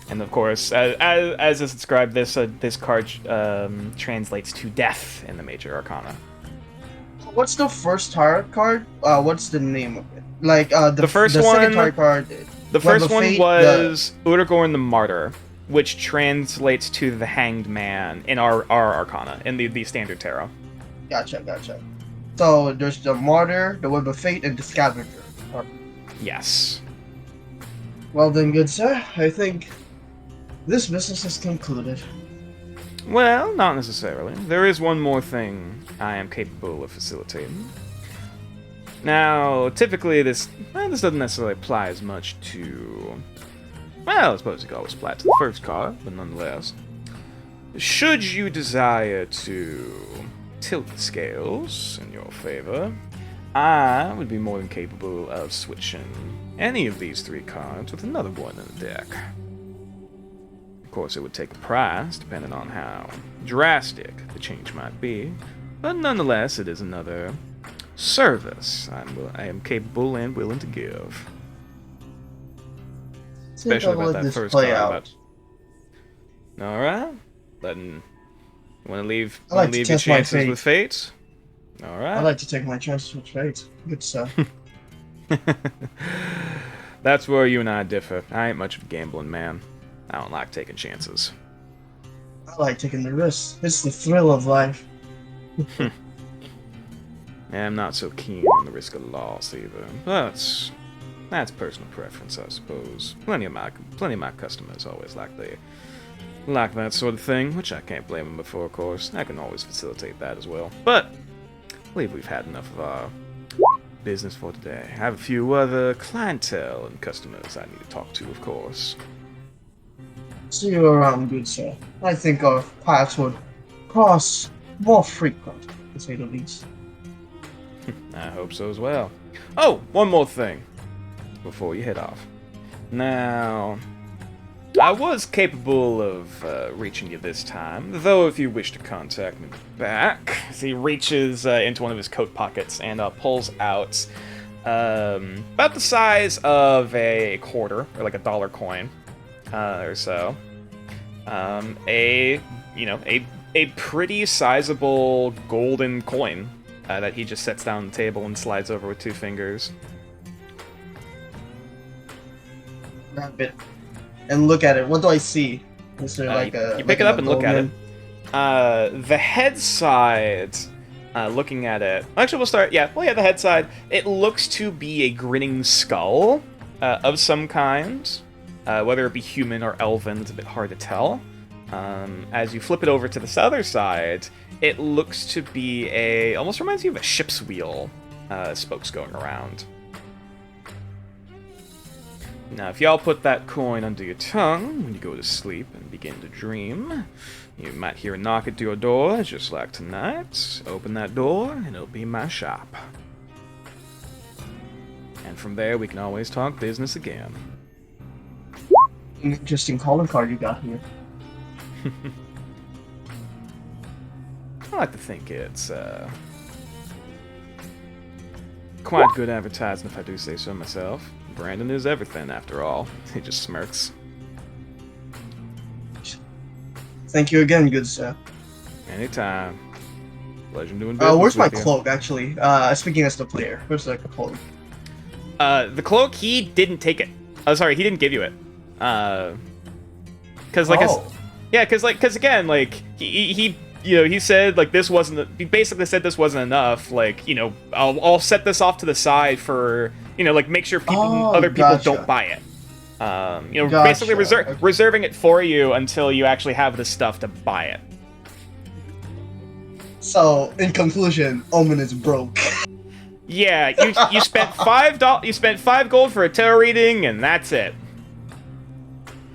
[SPEAKER 2] And of course, as is described, this card translates to death in the Major Arcana.
[SPEAKER 5] What's the first tarot card? What's the name of it? Like the
[SPEAKER 2] first
[SPEAKER 5] the
[SPEAKER 2] one.
[SPEAKER 5] second tarot card.
[SPEAKER 2] The first one was Udagorn the Martyr, which translates to the Hanged Man in our Arcana, in the standard tarot.
[SPEAKER 5] Gotcha. So there's the Martyr, the Web of Fate, and the Scavenger.
[SPEAKER 2] Yes.
[SPEAKER 5] Well then, good sir, I think this business is concluded.
[SPEAKER 2] Well, not necessarily. There is one more thing I am capable of facilitating. Now, typically this doesn't necessarily apply as much to... Well, I suppose it could always apply to the first card, but nonetheless. Should you desire to tilt the scales in your favor, I would be more than capable of switching any of these 3 cards with another one in the deck. Of course, it would take a price, depending on how drastic the change might be, but nonetheless, it is another service I am capable and willing to give. Especially about that first card. Alright. Want to leave your chances with fate? Alright.
[SPEAKER 5] I like to take my chances with fate. Good stuff.
[SPEAKER 2] That's where you and I differ. I ain't much of a gambling man. I don't like taking chances.
[SPEAKER 5] I like taking the risks. It's the thrill of life.
[SPEAKER 2] I'm not so keen on the risk of loss either, but that's personal preference, I suppose. Plenty of my customers always like that sort of thing, which I can't blame them for, of course. I can always facilitate that as well. But I believe we've had enough of our business for today. I have a few other clientele and customers I need to talk to, of course.
[SPEAKER 5] See you around, good sir. I think our paths would cross more frequent, to say the least.
[SPEAKER 2] I hope so as well. Oh, one more thing before you head off. Now, I was capable of reaching you this time, though if you wish to contact me back... So he reaches into one of his coat pockets and pulls out about the size of a quarter, or like a dollar coin, or so. A pretty sizable golden coin that he just sets down on the table and slides over with 2 fingers.
[SPEAKER 5] Grab it and look at it. What do I see? Is there like a...
[SPEAKER 2] You pick it up and look at it. The head side, looking at it... Actually, we'll start... Yeah, the head side. It looks to be a grinning skull of some kind. Whether it be human or elven, it's a bit hard to tell. As you flip it over to this other side, it looks to be almost reminds you of a ship's wheel, spokes going around. Now, if y'all put that coin under your tongue when you go to sleep and begin to dream, you might hear a knock at your door, just like tonight. Open that door, and it'll be my shop. And from there, we can always talk business again.
[SPEAKER 5] An interesting calling card you got here.
[SPEAKER 2] I like to think it's quite good advertising, if I do say so myself. Brandon is everything, after all. He just smirks.
[SPEAKER 5] Thank you again, good sir.
[SPEAKER 2] Anytime. Pleasure doing business
[SPEAKER 5] where's my
[SPEAKER 2] with you.
[SPEAKER 5] cloak, actually? Speaking as the player, where's the cloak?
[SPEAKER 2] The cloak, he didn't take it. Oh, sorry, he didn't give you it. Cause like, cause again, like he said like this wasn't. He basically said this wasn't enough. Like, I'll set this off to the side for like make sure other people don't buy it. Basically reserving it for you until you actually have the stuff to buy it.
[SPEAKER 5] So, in conclusion, Omen is broke.
[SPEAKER 2] Yeah, you spent $5. You spent $5 for a tarot reading, and that's it.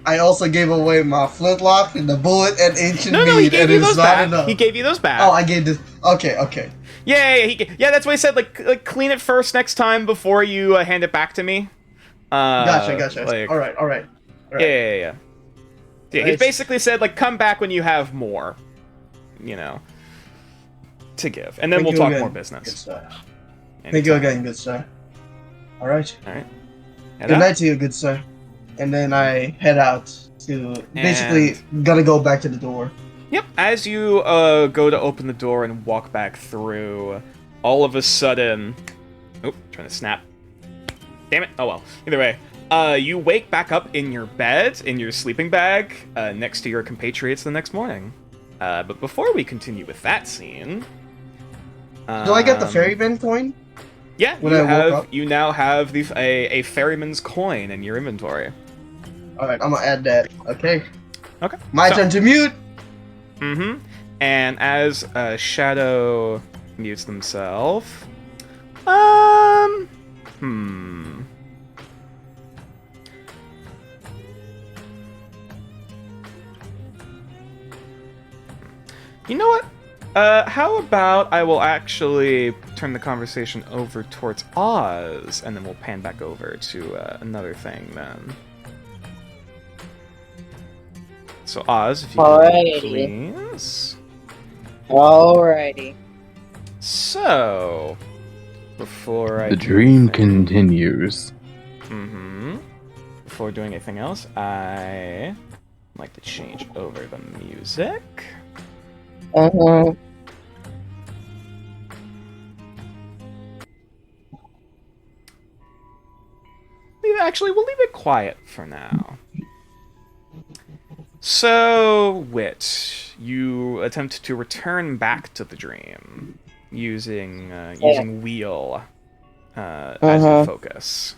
[SPEAKER 5] I also gave away my flintlock and the bullet and ancient mead.
[SPEAKER 2] No, he gave you those back.
[SPEAKER 5] Enough.
[SPEAKER 2] He gave you those back.
[SPEAKER 5] Oh, I gave this. Okay.
[SPEAKER 2] Yeah. That's what he said. Like clean it first next time before you hand it back to me.
[SPEAKER 5] Gotcha.
[SPEAKER 2] Like,
[SPEAKER 5] all right.
[SPEAKER 2] Yeah. He basically said like come back when you have more, to give, and then we'll talk more business.
[SPEAKER 5] Good sir. Thank you again, good sir. All right.
[SPEAKER 2] Head
[SPEAKER 5] Good
[SPEAKER 2] out.
[SPEAKER 5] night to you, good sir. And then I head out to basically gotta go back to the door.
[SPEAKER 2] Yep. As you go to open the door and walk back through, all of a sudden, trying to snap. Damn it. Oh well. Either way, you wake back up in your bed, in your sleeping bag, next to your compatriots the next morning. But before we continue with that scene,
[SPEAKER 5] do I get the ferryman coin?
[SPEAKER 2] Yeah, you now have a ferryman's coin in your inventory.
[SPEAKER 5] All right, I'm gonna add that. Okay.
[SPEAKER 2] Okay.
[SPEAKER 5] My turn to mute.
[SPEAKER 2] Mm-hmm. And as Shadow mutes themselves, Hmm. You know what? How about I will actually turn the conversation over towards Oz, and then we'll pan back over to another thing then. So Oz, if you
[SPEAKER 3] Alrighty.
[SPEAKER 2] can, please.
[SPEAKER 3] Alrighty.
[SPEAKER 2] So, before I
[SPEAKER 4] The
[SPEAKER 2] do
[SPEAKER 4] dream
[SPEAKER 2] anything-
[SPEAKER 4] continues.
[SPEAKER 2] Mm-hmm. Before doing anything else, I like to change over the music.
[SPEAKER 3] Uh-huh.
[SPEAKER 2] Actually, we'll leave it quiet for now. So, Wit, you attempt to return back to the dream using Wheel as your focus.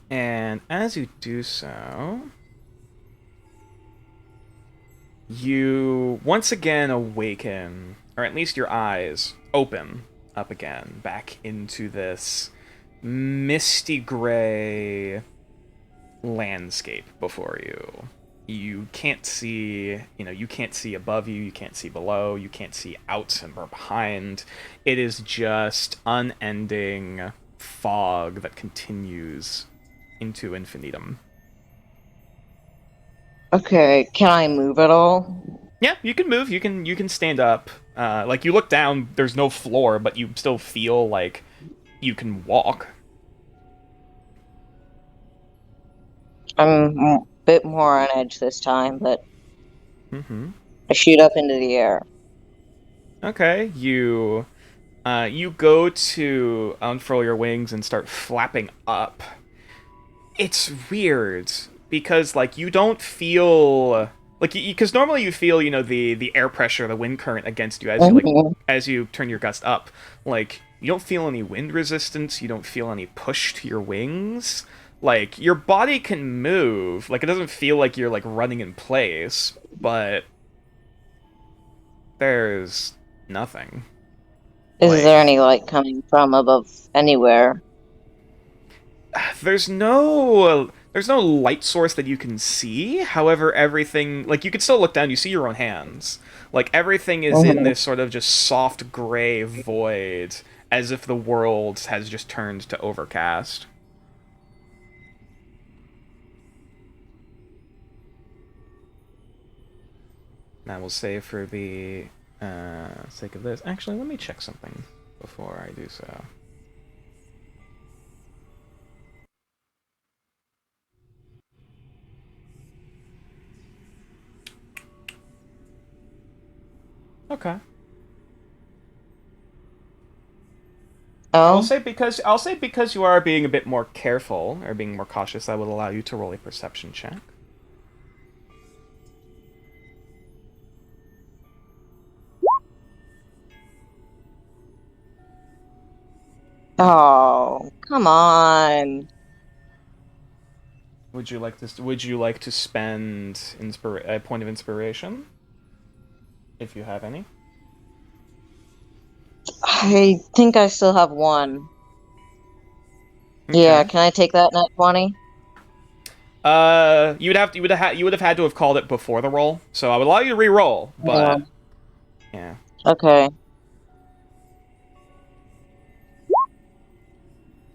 [SPEAKER 2] And as you do so, you once again awaken, or at least your eyes open up again, back into this misty gray landscape before you. You can't see, you can't see above you, you can't see below, you can't see out or behind. It is just unending fog that continues into infinitum.
[SPEAKER 3] Okay, can I move at all?
[SPEAKER 2] Yeah, you can move, you can stand up. Like, you look down, there's no floor, but you still feel like you can walk.
[SPEAKER 3] I'm a bit more on edge this time, but
[SPEAKER 2] Mm-hmm.
[SPEAKER 3] I shoot up into the air.
[SPEAKER 2] Okay, you go to unfurl your wings and start flapping up. It's weird because like you don't feel like because normally you feel the air pressure, the wind current against you as you turn your gust up. Like you don't feel any wind resistance, you don't feel any push to your wings. Like your body can move, like it doesn't feel like you're like running in place, but there's nothing.
[SPEAKER 3] Is there any light coming from above anywhere?
[SPEAKER 2] There's no light source that you can see. However, everything, like, you can still look down, you see your own hands. Like, everything is in this sort of just soft gray void, as if the world has just turned to overcast. Now we'll say for the sake of this, actually, let me check something before I do so. Okay.
[SPEAKER 3] Oh,
[SPEAKER 2] I'll say because you are being a bit more careful or being more cautious, I will allow you to roll a perception check.
[SPEAKER 3] oh, come on.
[SPEAKER 2] Would you like to spend a point of inspiration, if you have any?
[SPEAKER 3] I think I still have one.
[SPEAKER 2] Okay.
[SPEAKER 3] Yeah, can I take that net 20?
[SPEAKER 2] You would have had to have called it before the roll, so I would allow you to re-roll, but yeah.
[SPEAKER 3] Okay.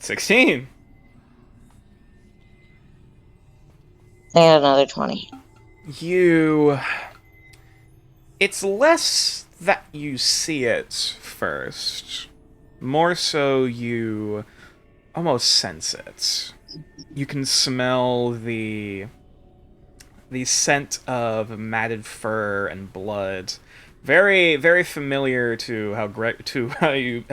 [SPEAKER 2] 16.
[SPEAKER 3] And another 20.
[SPEAKER 2] It's less that you see it first, more so you almost sense it. You can smell the scent of matted fur and blood, very very familiar to how you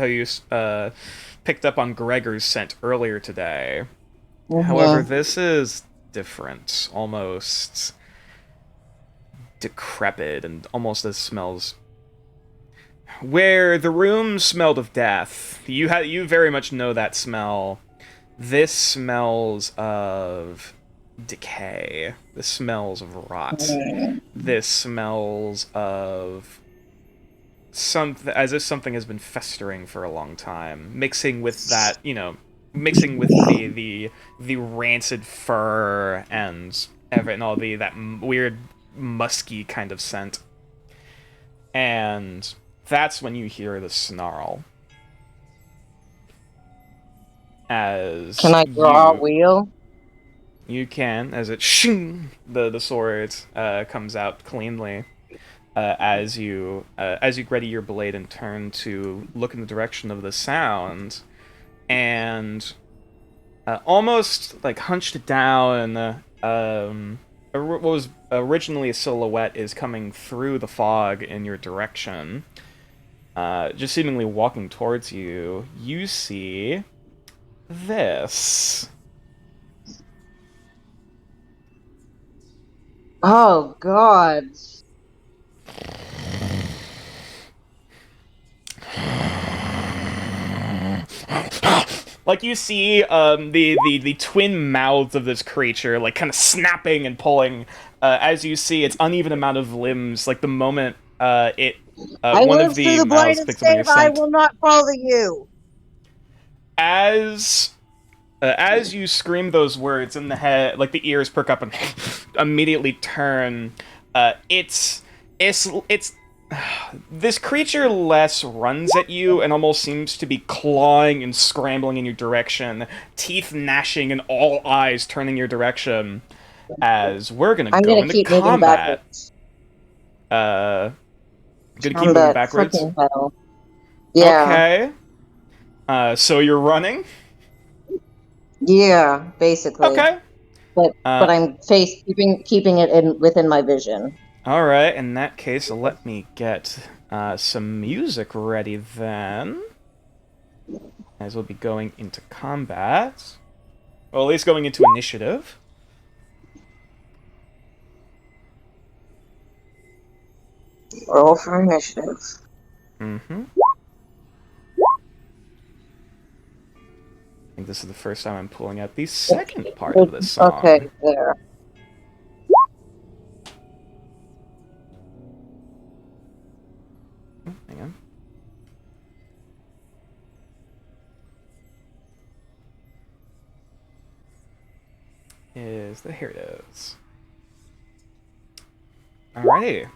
[SPEAKER 2] picked up on Gregor's scent earlier today. However, this is different, almost decrepit, and almost as smells. Where the room smelled of death, you very much know that smell. This smells of decay. This smells of rot. This smells of as if something has been festering for a long time, mixing with that, mixing with the rancid fur and all that weird musky kind of scent. And that's when you hear the snarl. As
[SPEAKER 3] Can I draw a wheel?
[SPEAKER 2] You can, as it shing, the sword comes out cleanly. As you ready your blade and turn to look in the direction of the sound, and almost like hunched down, what was originally a silhouette is coming through the fog in your direction. Just seemingly walking towards you, you see this.
[SPEAKER 3] Oh God.
[SPEAKER 2] Like you see the twin mouths of this creature like kind of snapping and pulling as you see its uneven amount of limbs, like the moment one of the mouths picks up on your scent.
[SPEAKER 3] I will not follow you.
[SPEAKER 2] As you scream those words in the head, like the ears perk up and immediately turn, it's this creature less runs at you and almost seems to be clawing and scrambling in your direction, teeth gnashing and all eyes turning your direction. As we're gonna go into combat. Gonna keep moving backwards.
[SPEAKER 3] Yeah.
[SPEAKER 2] Okay. So you're running?
[SPEAKER 3] Yeah, basically.
[SPEAKER 2] Okay.
[SPEAKER 3] But I'm keeping it within my vision.
[SPEAKER 2] Alright, in that case, let me get some music ready then. As we'll be going into combat. Well, at least going into initiative.
[SPEAKER 3] Roll for initiative.
[SPEAKER 2] Mm-hmm. I think this is the first time I'm pulling out the second part of this song.
[SPEAKER 3] Okay, there.
[SPEAKER 2] Hang on. Here it is. Alrighty.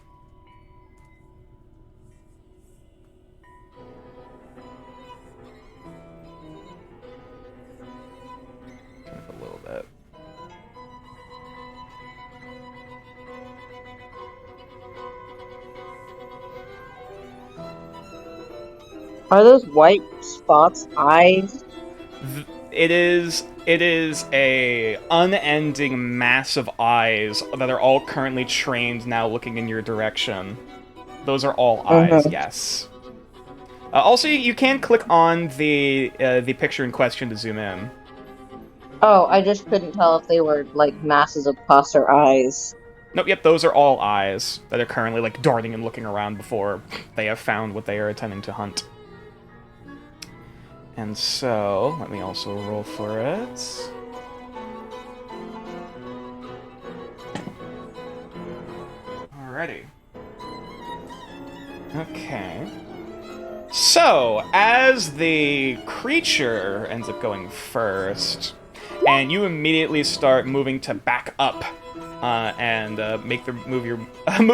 [SPEAKER 2] A little bit.
[SPEAKER 3] Are those white spots eyes?
[SPEAKER 2] It is a unending mass of eyes that are all currently trained now looking in your direction. Those are all eyes, yes. Also, you can click on the picture in question to zoom in.
[SPEAKER 3] Oh, I just couldn't tell if they were like masses of pus or eyes.
[SPEAKER 2] Nope, yep, those are all eyes that are currently like darting and looking around before they have found what they are intending to hunt. And so, let me also roll for it. Alrighty. Okay. So, as the creature ends up going first, and you immediately start moving to back up, and move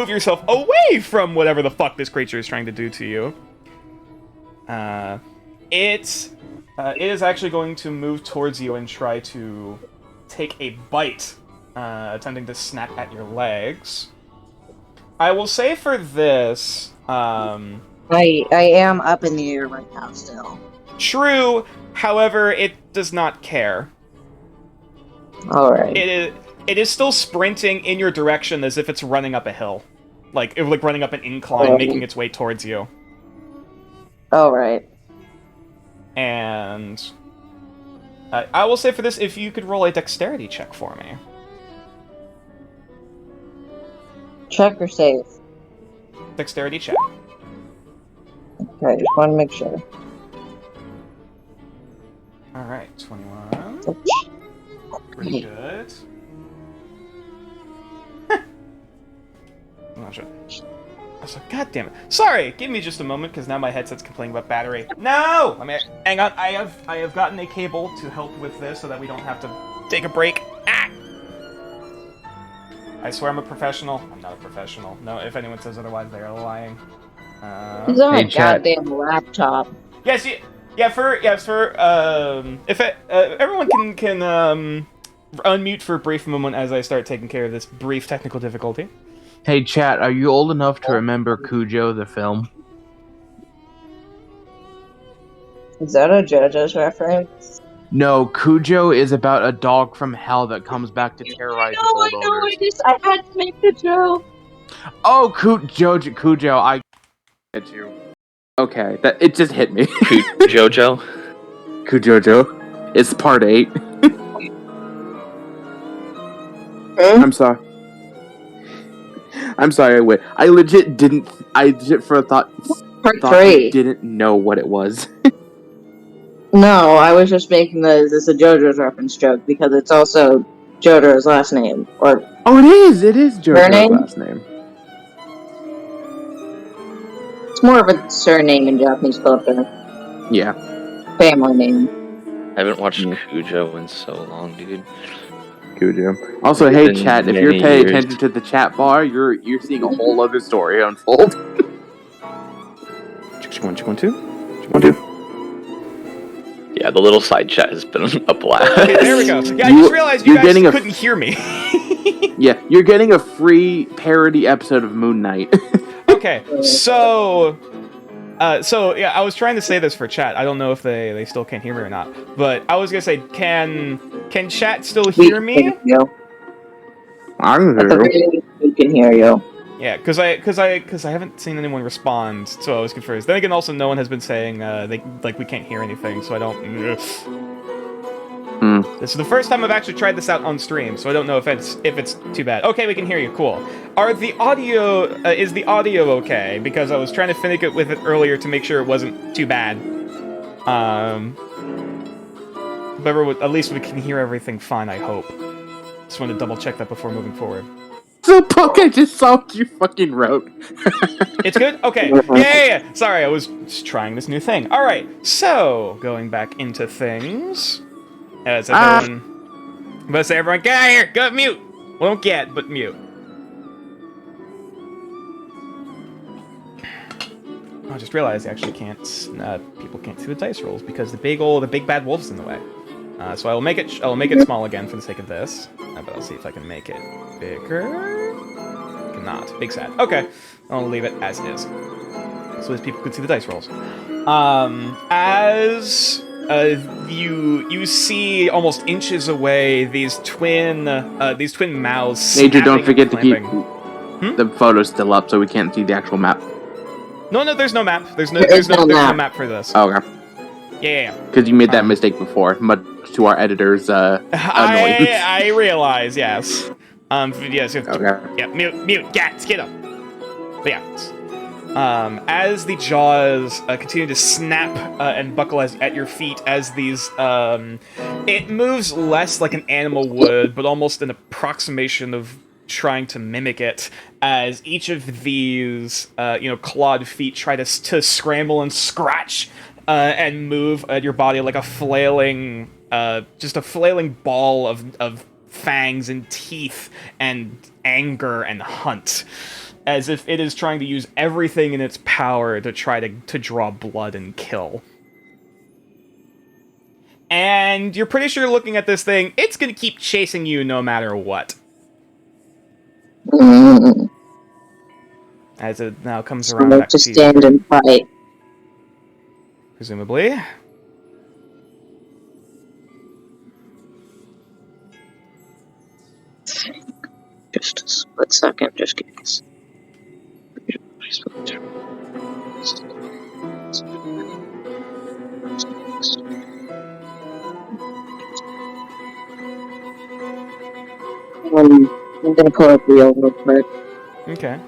[SPEAKER 2] yourself away from whatever the fuck this creature is trying to do to you. It is actually going to move towards you and try to take a bite, attempting to snap at your legs. I will say for this,
[SPEAKER 3] I am up in the air right now still.
[SPEAKER 2] True, however, it does not care.
[SPEAKER 3] Alright.
[SPEAKER 2] It is still sprinting in your direction as if it's running up a hill. Like running up an incline, making its way towards you.
[SPEAKER 3] Alright.
[SPEAKER 2] And I will say for this, if you could roll a dexterity check for me.
[SPEAKER 3] Check or save?
[SPEAKER 2] Dexterity check.
[SPEAKER 3] Okay, just want to make sure.
[SPEAKER 2] Alright, 21. Pretty good. I'm not sure. Also, God damn it. Sorry, give me just a moment, because now my headset's complaining about battery. No! Hang on. I have gotten a cable to help with this so that we don't have to take a break. Ah! I swear I'm a professional. I'm not a professional. No, if anyone says otherwise, they are lying.
[SPEAKER 3] He's on
[SPEAKER 4] Hey,
[SPEAKER 3] a
[SPEAKER 4] chat.
[SPEAKER 3] goddamn laptop.
[SPEAKER 2] Yes, if everyone can unmute for a brief moment as I start taking care of this brief technical difficulty.
[SPEAKER 4] Hey, chat, are you old enough to remember Cujo, the film?
[SPEAKER 3] Is that a JoJo's reference?
[SPEAKER 4] No, Cujo is about a dog from hell that comes back to terrorize its old owners.
[SPEAKER 3] I had to make the joke.
[SPEAKER 4] Oh, Cujo, I get you. Okay, it just hit me.
[SPEAKER 6] Jojo.
[SPEAKER 4] Cujojo. It's part 8. I'm sorry. Wait. I legit thought
[SPEAKER 3] Part
[SPEAKER 4] you
[SPEAKER 3] 3.
[SPEAKER 4] didn't know what it was.
[SPEAKER 3] No, I was just making this a JoJo's reference joke because it's also JoJo's last name. Or
[SPEAKER 4] Oh, it is Jojo's
[SPEAKER 3] name?
[SPEAKER 4] last name.
[SPEAKER 3] it's more of a surname in Japanese culture.
[SPEAKER 4] Yeah.
[SPEAKER 3] Family name.
[SPEAKER 6] I haven't watched Cujo in so long, dude.
[SPEAKER 4] Cujo. Also,
[SPEAKER 6] It's
[SPEAKER 4] hey
[SPEAKER 6] been
[SPEAKER 4] chat, if
[SPEAKER 6] many
[SPEAKER 4] you're paying
[SPEAKER 6] years.
[SPEAKER 4] attention to the chat bar, you're seeing a whole other story unfold. Chick-1, 2.
[SPEAKER 6] Yeah, the little side chat has been a blast.
[SPEAKER 2] Okay, there we go. Yeah, I
[SPEAKER 4] You-
[SPEAKER 2] just realized you
[SPEAKER 4] you're
[SPEAKER 2] guys
[SPEAKER 4] getting a-
[SPEAKER 2] couldn't hear me.
[SPEAKER 4] Yeah, you're getting a free parody episode of Moon Knight.
[SPEAKER 2] Okay, so yeah, I was trying to say this for chat. I don't know if they still can't hear me or not. But I was gonna say, can chat still hear me?
[SPEAKER 4] I'm
[SPEAKER 3] At the
[SPEAKER 4] here.
[SPEAKER 3] very least, we can hear you.
[SPEAKER 2] Yeah, because I haven't seen anyone respond, so I was confused. Then again, also no one has been saying we can't hear anything, so I don't. This is the first time I've actually tried this out on stream, so I don't know if it's too bad. Okay, we can hear you. Cool. Is the audio okay? Because I was trying to finish it with it earlier to make sure it wasn't too bad. But at least we can hear everything fine. I hope. Just wanted to double check that before moving forward.
[SPEAKER 4] The book I just saw what you fucking wrote.
[SPEAKER 2] It's good? Okay. Yeah. Sorry, I was just trying this new thing. Alright, so, going back into things. As everyone... I'm gonna say everyone, get out of here! Go mute! Won't get, but mute. I just realized I actually can't... people can't see the dice rolls because the big bad wolf's in the way. So I will make it small again for the sake of this. But I'll see if I can make it bigger. Cannot. Big sad. Okay. I'll leave it as is. So as people can see the dice rolls. As you see almost inches away these twin mouths.
[SPEAKER 4] Major, don't
[SPEAKER 2] snapping
[SPEAKER 4] forget to
[SPEAKER 2] and
[SPEAKER 4] keep
[SPEAKER 2] clamping.
[SPEAKER 4] the photos still up so we can't see the actual map.
[SPEAKER 2] No, there's no map. There's no
[SPEAKER 3] map.
[SPEAKER 2] map for this.
[SPEAKER 4] Oh, okay.
[SPEAKER 2] Yeah.
[SPEAKER 4] Because you made that mistake before, much to our editor's annoyance.
[SPEAKER 2] I realize, yes. Yes. You have to,
[SPEAKER 4] Okay.
[SPEAKER 2] yeah. Mute. Get up. But yeah. As the jaws continue to snap and buckle at your feet, as these, it moves less like an animal would, but almost an approximation of trying to mimic it, as each of these, clawed feet try to scramble and scratch and move at your body like a flailing, just a flailing ball of fangs and teeth and anger and hunt, as if it is trying to use everything in its power to try to draw blood and kill. And you're pretty sure looking at this thing, it's gonna keep chasing you no matter what. As it now comes around back
[SPEAKER 3] to
[SPEAKER 2] to you,
[SPEAKER 3] stand and fight.
[SPEAKER 2] presumably.
[SPEAKER 3] Just a split second, just give us. I'm gonna pull up real quick.
[SPEAKER 2] Okay.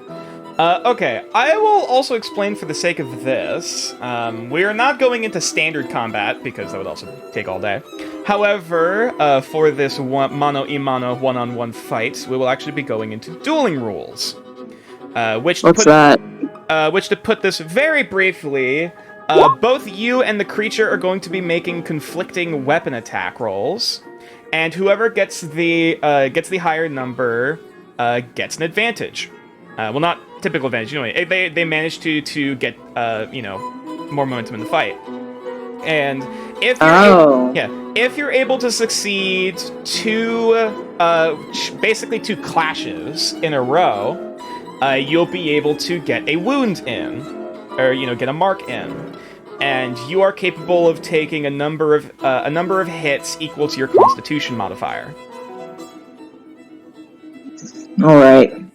[SPEAKER 2] Okay, I will also explain for the sake of this. We are not going into standard combat, because that would also take all day. However, for this mano-a-mano, one-on-one fight, we will actually be going into dueling rules.
[SPEAKER 3] What's that?
[SPEAKER 2] which to put this very briefly, both you and the creature are going to be making conflicting weapon attack rolls, and whoever gets the higher number gets an advantage. Well, not typical advantage. You know, they manage to get more momentum in the fight. And if you're if you're able to succeed basically two clashes in a row, you'll be able to get a wound in, or get a mark in, and you are capable of taking a number of hits equal to your Constitution modifier.
[SPEAKER 3] All right.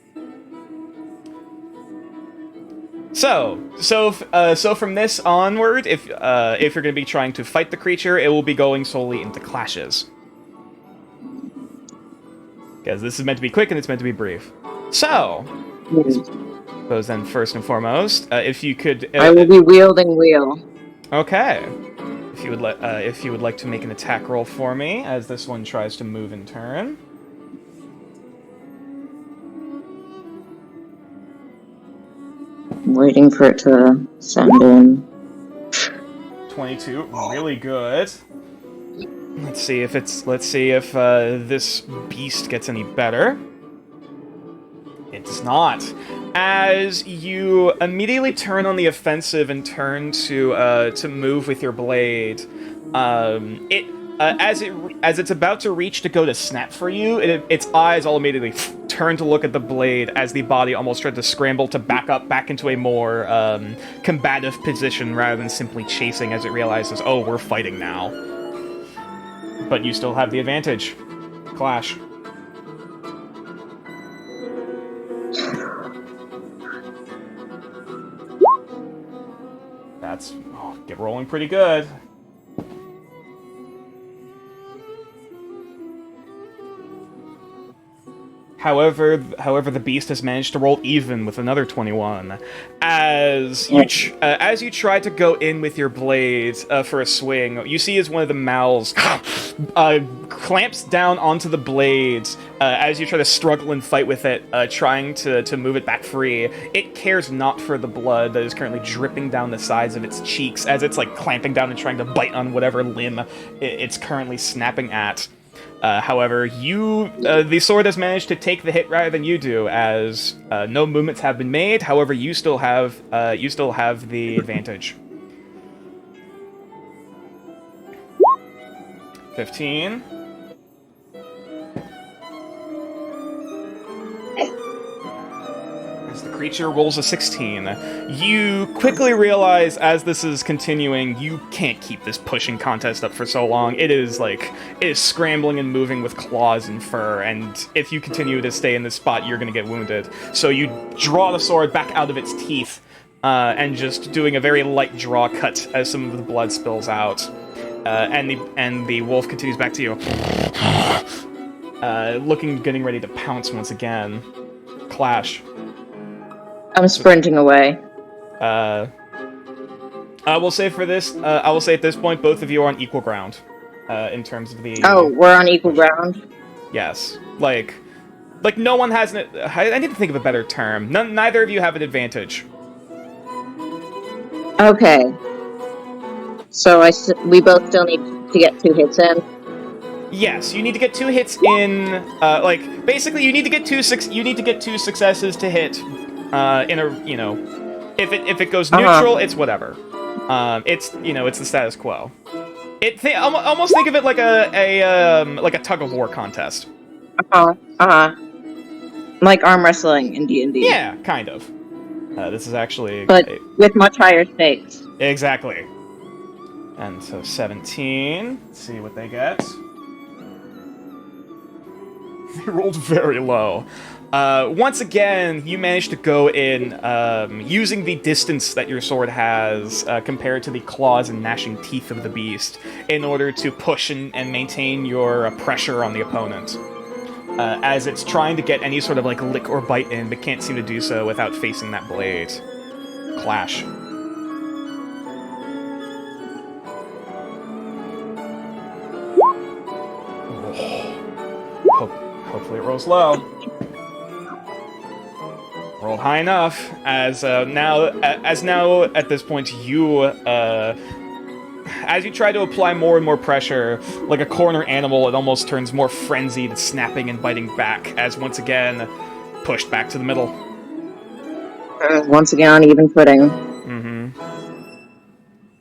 [SPEAKER 2] So from this onward, if you're going to be trying to fight the creature, it will be going solely into clashes. Because this is meant to be quick and it's meant to be brief. So, suppose then first and foremost, if you could,
[SPEAKER 3] I will be wielding wheel.
[SPEAKER 2] Okay. If you would like to make an attack roll for me, as this one tries to move in turn.
[SPEAKER 3] Waiting for it to send in.
[SPEAKER 2] 22, really good. Let's see if this beast gets any better. It does not. As you immediately turn on the offensive and turn to move with your blade, as it's about to reach to go to snap for you, its eyes all immediately turn to look at the blade as the body almost tried to scramble to back into a more combative position rather than simply chasing as it realizes, oh, we're fighting now. But you still have the advantage. Clash. Get rolling pretty good. However, the beast has managed to roll even with another 21. As you try to go in with your blade for a swing, you see as one of the mouths clamps down onto the blade as you try to struggle and fight with it, trying to move it back free. It cares not for the blood that is currently dripping down the sides of its cheeks as it's like clamping down and trying to bite on whatever limb it's currently snapping at. However, the sword has managed to take the hit rather than you do, as no movements have been made. However, you still have the advantage. 15. As the creature rolls a 16, you quickly realize as this is continuing, you can't keep this pushing contest up for so long. It is scrambling and moving with claws and fur, and if you continue to stay in this spot, you're going to get wounded. So you draw the sword back out of its teeth, and just doing a very light draw cut as some of the blood spills out. And the wolf continues back to you, getting ready to pounce once again. Clash.
[SPEAKER 3] I'm sprinting away.
[SPEAKER 2] I will say for this, I will say at this point, both of you are on equal ground, in terms of the.
[SPEAKER 3] Oh, we're on equal ground.
[SPEAKER 2] Yes, like no one has an. I need to think of a better term. Neither of you have an advantage.
[SPEAKER 3] Okay. So we both still need to get 2 hits in.
[SPEAKER 2] Yes, you need to get 2 hits in. Basically, you need to get 2 successes to hit. If it goes neutral, it's whatever. It's the status quo. Almost think of it like a tug of war contest.
[SPEAKER 3] Like arm wrestling in D&D.
[SPEAKER 2] Yeah, kind of. This is actually,
[SPEAKER 3] but with much higher stakes.
[SPEAKER 2] Exactly. And so 17. Let's see what they get. They rolled very low. Once again, you managed to go in using the distance that your sword has compared to the claws and gnashing teeth of the beast in order to push and maintain your pressure on the opponent. As it's trying to get any sort of lick or bite in, but can't seem to do so without facing that blade. Clash. Hopefully it rolls low. rolled high enough. As now at this point, you as you try to apply more and more pressure, like a corner animal, it almost turns more frenzied, snapping and biting back. As once again, pushed back to the middle.
[SPEAKER 3] Once again, on even footing.
[SPEAKER 2] Mm-hmm.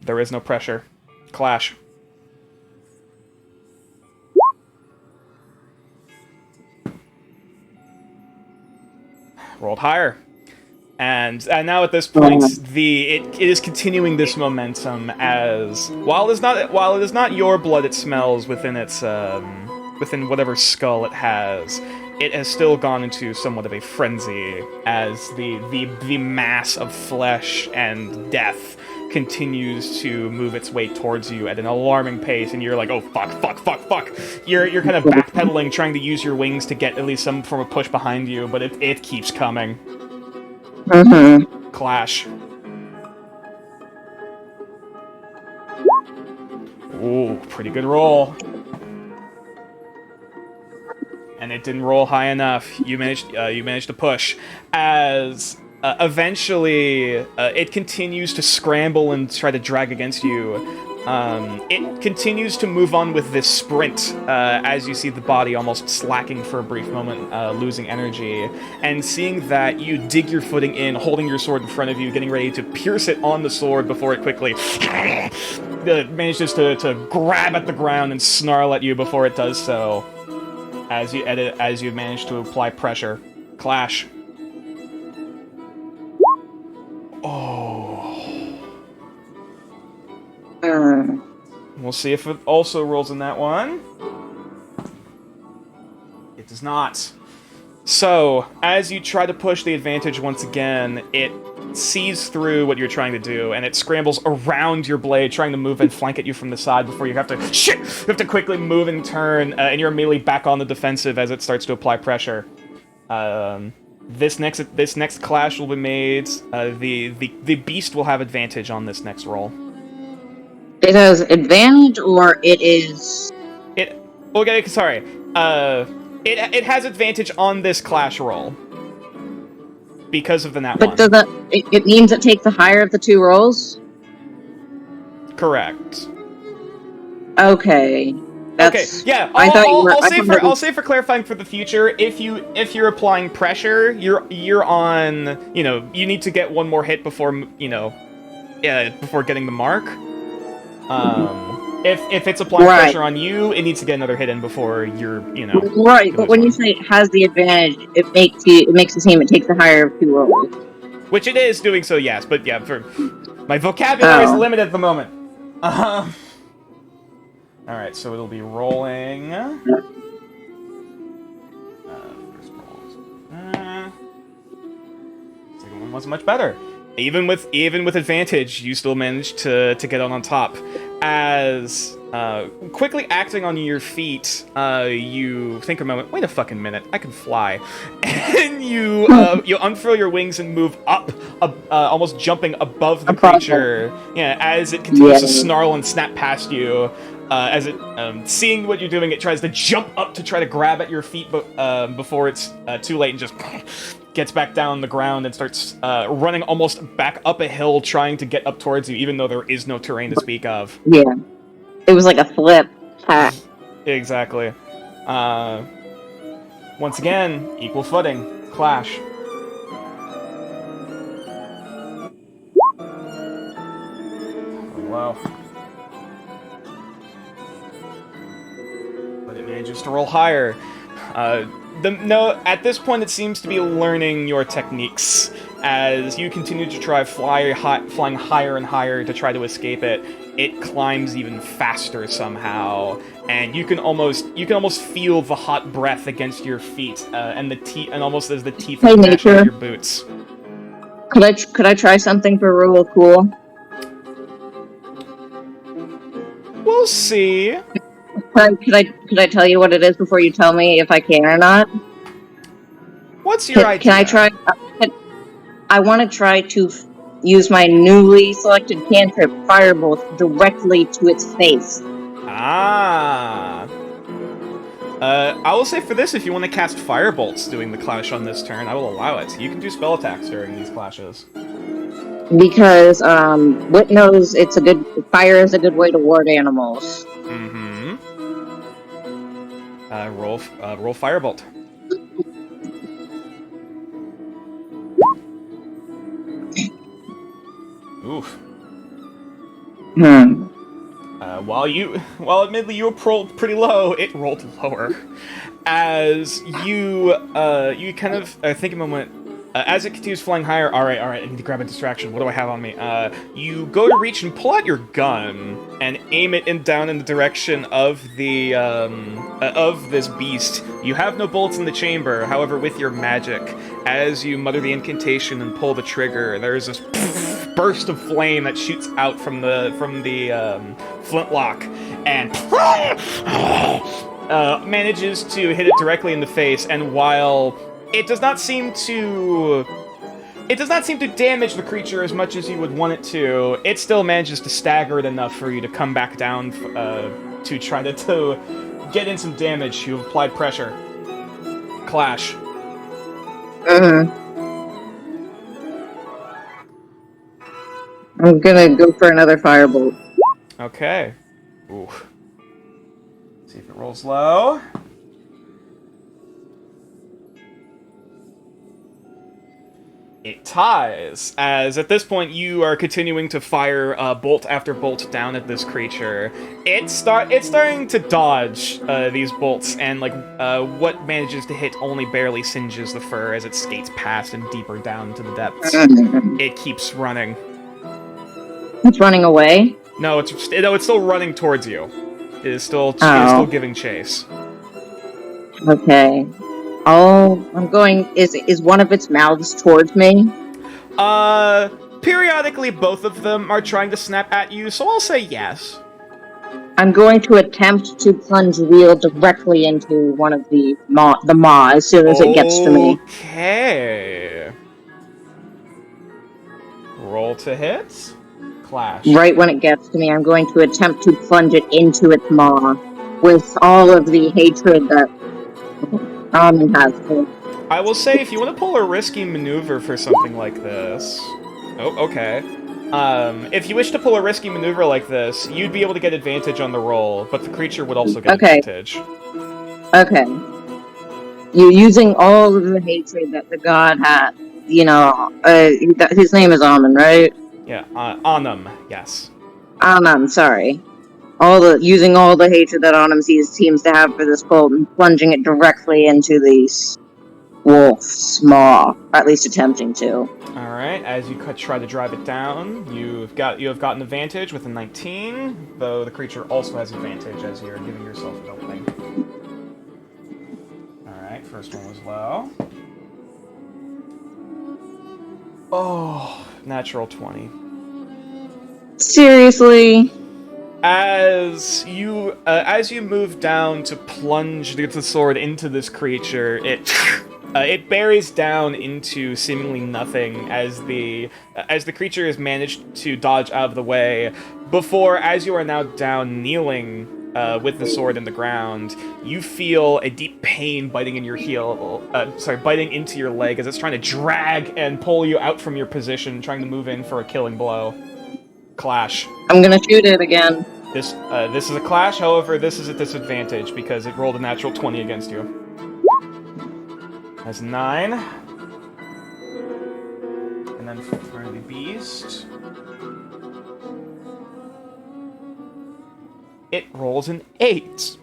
[SPEAKER 2] There is no pressure. Clash. Rolled higher. And now at this point, it is continuing this momentum as while it is not your blood it smells within its within whatever skull it has still gone into somewhat of a frenzy as the mass of flesh and death continues to move its way towards you at an alarming pace, and you're like, oh fuck. You're kind of backpedaling, trying to use your wings to get at least some form of push behind you, but it keeps coming.
[SPEAKER 3] Mm-hmm.
[SPEAKER 2] Clash. Ooh, pretty good roll. And it didn't roll high enough. You managed to push. As eventually it continues to scramble and try to drag against you. It continues to move on with this sprint, as you see the body almost slacking for a brief moment, losing energy, and seeing that you dig your footing in, holding your sword in front of you, getting ready to pierce it on the sword before it quickly manages to grab at the ground and snarl at you before it does so, as you manage to apply pressure. Clash. Oh. We'll see if it also rolls in that one. It does not. So, as you try to push the advantage once again, it sees through what you're trying to do, and it scrambles around your blade, trying to move and flank at you from the side before you have to... Shit! You have to quickly move and turn, and you're immediately back on the defensive as it starts to apply pressure. This next clash will be made. The beast will have advantage on this next roll.
[SPEAKER 3] It has advantage, or it is...
[SPEAKER 2] Okay, sorry. It has advantage on this clash roll. Because of the nat 1.
[SPEAKER 3] But does that... It means it takes the higher of the two rolls?
[SPEAKER 2] Correct.
[SPEAKER 3] Okay.
[SPEAKER 2] Okay, yeah, I'll say for clarifying for the future, if you're applying pressure, you're on, you need to get one more hit before, before getting the mark. If it's applying pressure on you, it needs to get another hit in before you're,
[SPEAKER 3] Right, but when you say it has the advantage, it makes it seem it takes the higher of two rolls.
[SPEAKER 2] Which it is doing so, yes, but yeah, for my vocabulary is limited at the moment. Alright, so it'll be rolling. First roll. Second one wasn't much better. Even with advantage, you still managed to get on top. As quickly acting on your feet, you think a moment. Wait a fucking minute, I can fly, and you unfurl your wings and move up, almost jumping above the creature. Yeah, as it continues to snarl and snap past you. As it, seeing what you're doing, it tries to jump up to try to grab at your feet, but before it's too late, and just gets back down on the ground and starts running almost back up a hill, trying to get up towards you, even though there is no terrain to speak of.
[SPEAKER 3] Yeah, it was like a flip.
[SPEAKER 2] Exactly. Once again, equal footing. Clash. Oh, wow. It manages to roll higher. At this point, it seems to be learning your techniques as you continue to try flying higher and higher to try to escape it. It climbs even faster somehow, and you can almost feel the hot breath against your feet, and the teeth, and almost as the teeth gnash at your boots.
[SPEAKER 3] Could I try something for Rule of Cool?
[SPEAKER 2] We'll see.
[SPEAKER 3] Could I tell you what it is before you tell me if I can or not?
[SPEAKER 2] What's your idea?
[SPEAKER 3] Can I try? I want to try to use my newly selected cantrip Firebolt directly to its face.
[SPEAKER 2] Ah. I will say for this, if you want to cast Firebolts doing the clash on this turn, I will allow it. You can do spell attacks during these clashes.
[SPEAKER 3] Because Wit knows fire is a good way to ward animals.
[SPEAKER 2] Mm-hmm. Roll Firebolt. Oof. While admittedly you rolled pretty low, it rolled lower. As you kind of think a moment, as it continues flying higher, alright, I need to grab a distraction. What do I have on me? You go to reach and pull out your gun and aim it down in the direction of the, of this beast. You have no bullets in the chamber, however, with your magic, as you mutter the incantation and pull the trigger, there's this burst of flame that shoots out from the flintlock and manages to hit it directly in the face. And while it does not seem to damage the creature as much as you would want it to, it still manages to stagger it enough for you to come back down to try to get in some damage. You've applied pressure. Clash.
[SPEAKER 3] I'm gonna go for another firebolt.
[SPEAKER 2] Okay. Ooh. See if it rolls low. It ties, as at this point you are continuing to fire bolt after bolt down at this creature. It's starting to dodge these bolts, and what manages to hit only barely singes the fur as it skates past and deeper down into the depths. It keeps running.
[SPEAKER 3] It's running away?
[SPEAKER 2] No, it's still running towards you. It is still giving chase.
[SPEAKER 3] Okay. I'm going. Is one of its mouths towards me?
[SPEAKER 2] Periodically both of them are trying to snap at you, so I'll say yes.
[SPEAKER 3] I'm going to attempt to plunge wheel directly into one of the maw as soon as it gets to me.
[SPEAKER 2] Okay. Roll to hit. Clash.
[SPEAKER 3] Right when it gets to me, I'm going to attempt to plunge it into its maw with all of the hatred that Almond has for it.
[SPEAKER 2] I will say, if you want to pull a risky maneuver for something like this... Oh, okay. If you wish to pull a risky maneuver like this, you'd be able to get advantage on the roll, but the creature would also get advantage.
[SPEAKER 3] Okay. You're using all of the hatred that the god had. You know, his name is Almond, right?
[SPEAKER 2] Yeah, Anum, yes.
[SPEAKER 3] Anum, sorry. Using all the hatred that Anum seems to have for this cult and plunging it directly into the wolf's maw, at least attempting to.
[SPEAKER 2] Alright, as you try to drive it down, you have gotten advantage with a 19, though the creature also has advantage as you're giving yourself an opening. Alright, first one was low. Oh, natural 20.
[SPEAKER 3] Seriously?
[SPEAKER 2] As you move down to plunge the sword into this creature, it buries down into seemingly nothing as the creature has managed to dodge out of the way. Before, as you are now down kneeling with the sword in the ground, you feel a deep pain biting in your biting into your leg as it's trying to drag and pull you out from your position, trying to move in for a killing blow. Clash.
[SPEAKER 3] I'm gonna shoot it again.
[SPEAKER 2] This is a clash, however, this is a disadvantage because it rolled a natural 20 against you. That's 9. And then for the beast... it rolls an 8.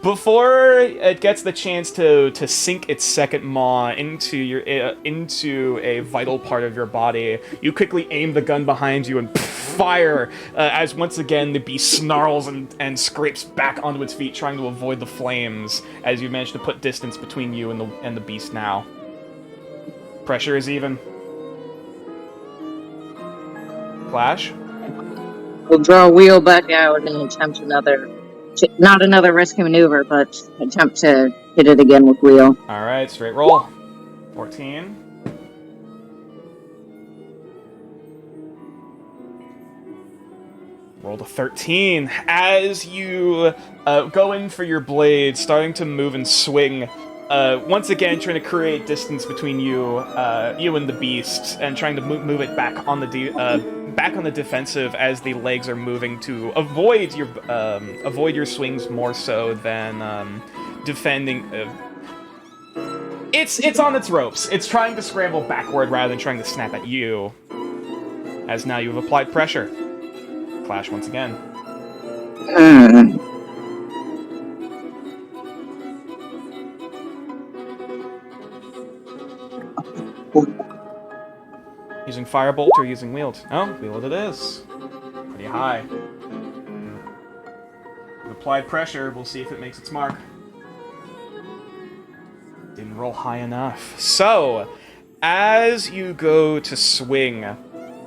[SPEAKER 2] Before it gets the chance to sink its second maw into a vital part of your body, you quickly aim the gun behind you and fire as once again the beast snarls and scrapes back onto its feet, trying to avoid the flames as you manage to put distance between you and the beast now. Pressure is even. Clash.
[SPEAKER 3] We'll draw a wheel back out and attempt not another risky maneuver, but attempt to hit it again with wheel.
[SPEAKER 2] Alright, straight roll. 14. Rolled a 13. As you go in for your blade, starting to move and swing, once again trying to create distance between you and the beast, and trying to move it back on the defensive as the legs are moving to avoid your swings more so than defending. It's on its ropes. It's trying to scramble backward rather than trying to snap at you. As now you have applied pressure. Clash once again. Using Firebolt or using Wield? Oh, Wield it is. Pretty high. With applied pressure, we'll see if it makes its mark. Didn't roll high enough. So, as you go to swing,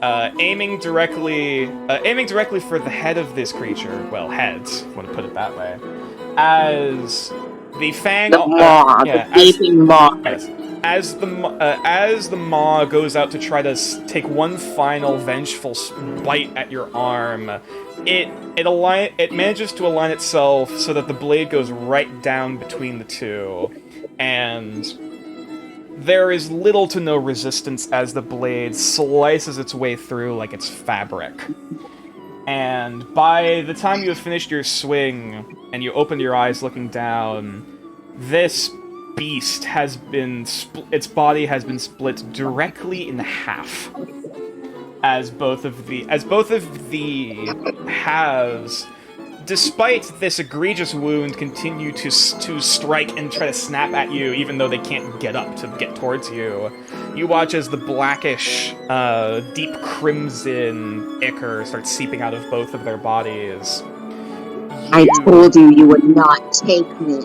[SPEAKER 2] aiming directly for the head of this creature. Well, heads, if you want to put it that way. As the fang,
[SPEAKER 3] The maw, the gaping maw.
[SPEAKER 2] yes, as the maw goes out to try to take one final vengeful bite at your arm, it manages to align itself so that the blade goes right down between the two, and there is little to no resistance as the blade slices its way through like it's fabric. And by the time you have finished your swing and you open your eyes looking down, this beast has been its body has been split directly in half. As both of the halves, despite this egregious wound, continue to strike and try to snap at you, even though they can't get up to get towards you. You watch as the blackish, deep crimson ichor starts seeping out of both of their bodies.
[SPEAKER 7] I told you would not take me.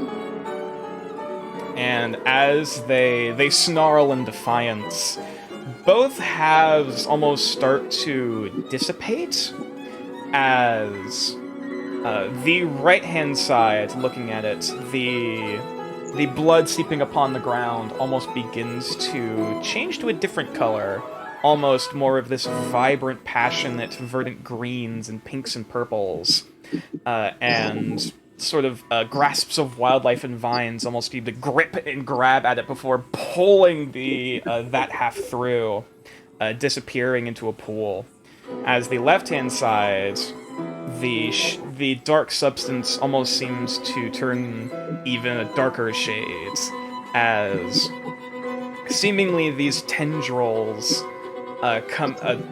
[SPEAKER 2] And as they snarl in defiance, both halves almost start to dissipate as the right-hand side, looking at it, the blood seeping upon the ground almost begins to change to a different color. Almost more of this vibrant, passionate, verdant greens and pinks and purples. And sort of grasps of wildlife and vines almost need to grip and grab at it before pulling that half through, disappearing into a pool. As the left-hand side, the dark substance almost seems to turn even a darker shades, as seemingly these tendrils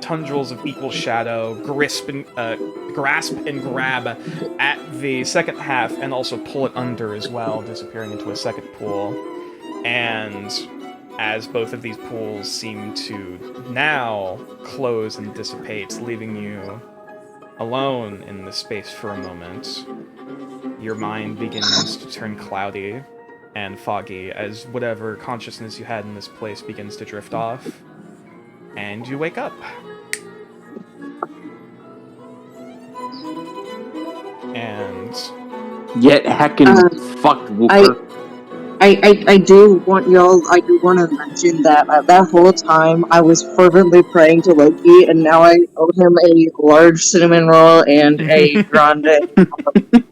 [SPEAKER 2] tendrils of equal shadow grasp and grab at the second half and also pull it under as well, disappearing into a second pool. And as both of these pools seem to now close and dissipate, leaving you alone in the space for a moment, your mind begins to turn cloudy and foggy as whatever consciousness you had in this place begins to drift off, and you wake up. And
[SPEAKER 4] Yet heckin' fucked Wooper.
[SPEAKER 7] I do want to mention that that whole time I was fervently praying to Loki, and now I owe him a large cinnamon roll and a grande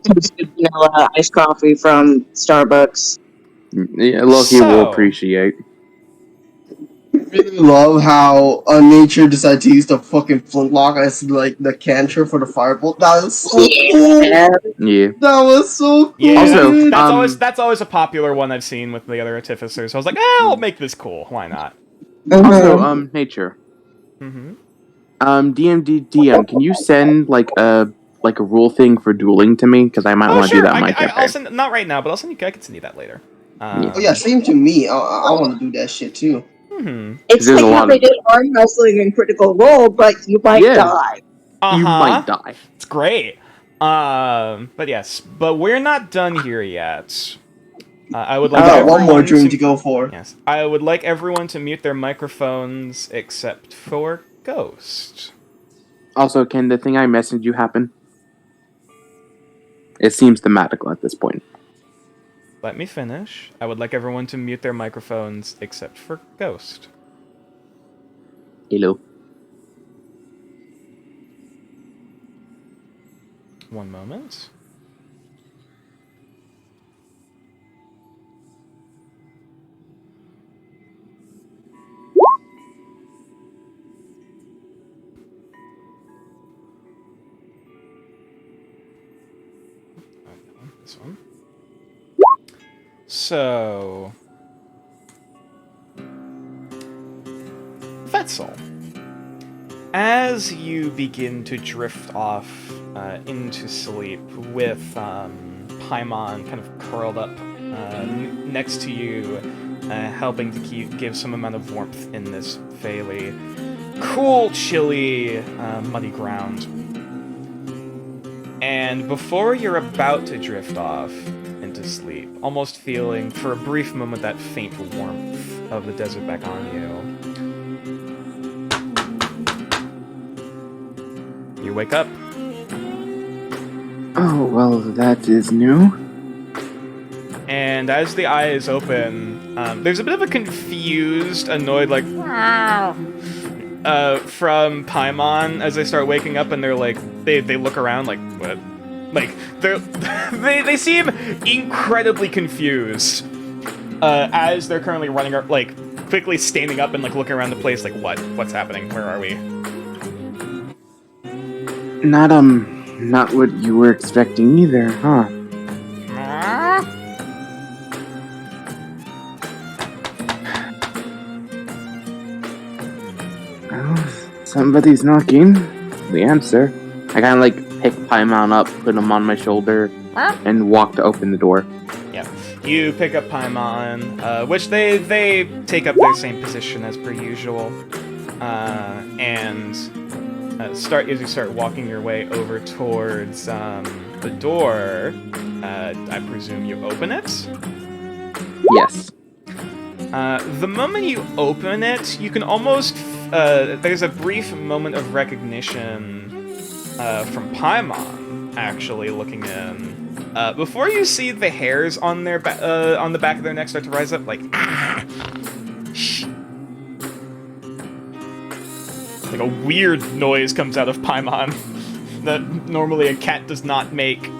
[SPEAKER 7] toasted vanilla iced coffee from Starbucks.
[SPEAKER 4] Yeah, Loki will appreciate.
[SPEAKER 5] I really love how nature decided to use the fucking flintlock as like the cantrip for the firebolt. That was so cool.
[SPEAKER 4] Yeah.
[SPEAKER 5] That was so cool.
[SPEAKER 2] yeah,
[SPEAKER 4] Also,
[SPEAKER 2] that's always a popular one I've seen with the other artificers. So I was like, I'll make this cool. Why not?
[SPEAKER 4] Also, nature.
[SPEAKER 2] Mm-hmm.
[SPEAKER 4] DM, can you send like a rule thing for dueling to me? Because I might want to do that in my campaign.
[SPEAKER 2] I'll send, not right now, but I can send you that later.
[SPEAKER 5] Oh yeah, same to me. I want to do that shit too.
[SPEAKER 7] It's
[SPEAKER 4] There's
[SPEAKER 7] like
[SPEAKER 4] a
[SPEAKER 7] how
[SPEAKER 4] lot
[SPEAKER 7] they
[SPEAKER 4] of-
[SPEAKER 7] did arm wrestling and Critical Role, but you might die.
[SPEAKER 4] You might die.
[SPEAKER 2] It's great. But yes, but we're not done here yet. I would like
[SPEAKER 5] I got one more
[SPEAKER 2] everyone
[SPEAKER 5] dream to go for.
[SPEAKER 2] Yes, I would like everyone to mute their microphones except for Ghost.
[SPEAKER 4] Also, can the thing I messaged you happen? It seems thematical at this point.
[SPEAKER 2] Let me finish. I would like everyone to mute their microphones except for Ghost.
[SPEAKER 4] Hello.
[SPEAKER 2] One moment. This one. So, Vetzel, as you begin to drift off into sleep with Paimon kind of curled up next to you, helping to give some amount of warmth in this fairly cool, chilly, muddy ground. And before you're about to drift off into sleep, almost feeling for a brief moment that faint warmth of the desert back on you, you wake up.
[SPEAKER 4] Oh, well, that is new.
[SPEAKER 2] And as the eyes open, there's a bit of a confused, annoyed, like, from Paimon as they start waking up, and they're like, they look around like, what? Like, they seem incredibly confused as they're currently running, like, quickly standing up and like looking around the place, like, what's happening? Where are we?
[SPEAKER 4] Not what you were expecting either, huh? Somebody's knocking. The answer. I kind of like pick Paimon up, put him on my shoulder, and walk to open the door.
[SPEAKER 2] Yeah. You pick up Paimon, which they take up their same position as per usual, and as you start walking your way over towards the door. I presume you open it.
[SPEAKER 4] Yes.
[SPEAKER 2] The moment you open it, you can almost there's a brief moment of recognition from Paimon, actually looking in. Before you see the hairs on their on the back of their neck start to rise up, like like a weird noise comes out of Paimon that normally a cat does not make.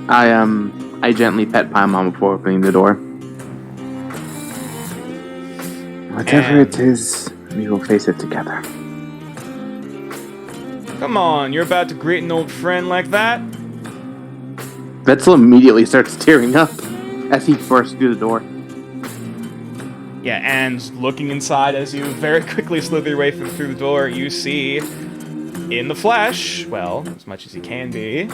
[SPEAKER 4] I gently pet Paimon before opening the door. Whatever it is, we will face it together.
[SPEAKER 2] Come on, you're about to greet an old friend like that?
[SPEAKER 4] Vetzel immediately starts tearing up as he bursts through the door.
[SPEAKER 2] Yeah, and looking inside as you very quickly slither your way through the door, you see, in the flesh, well, as much as you can be,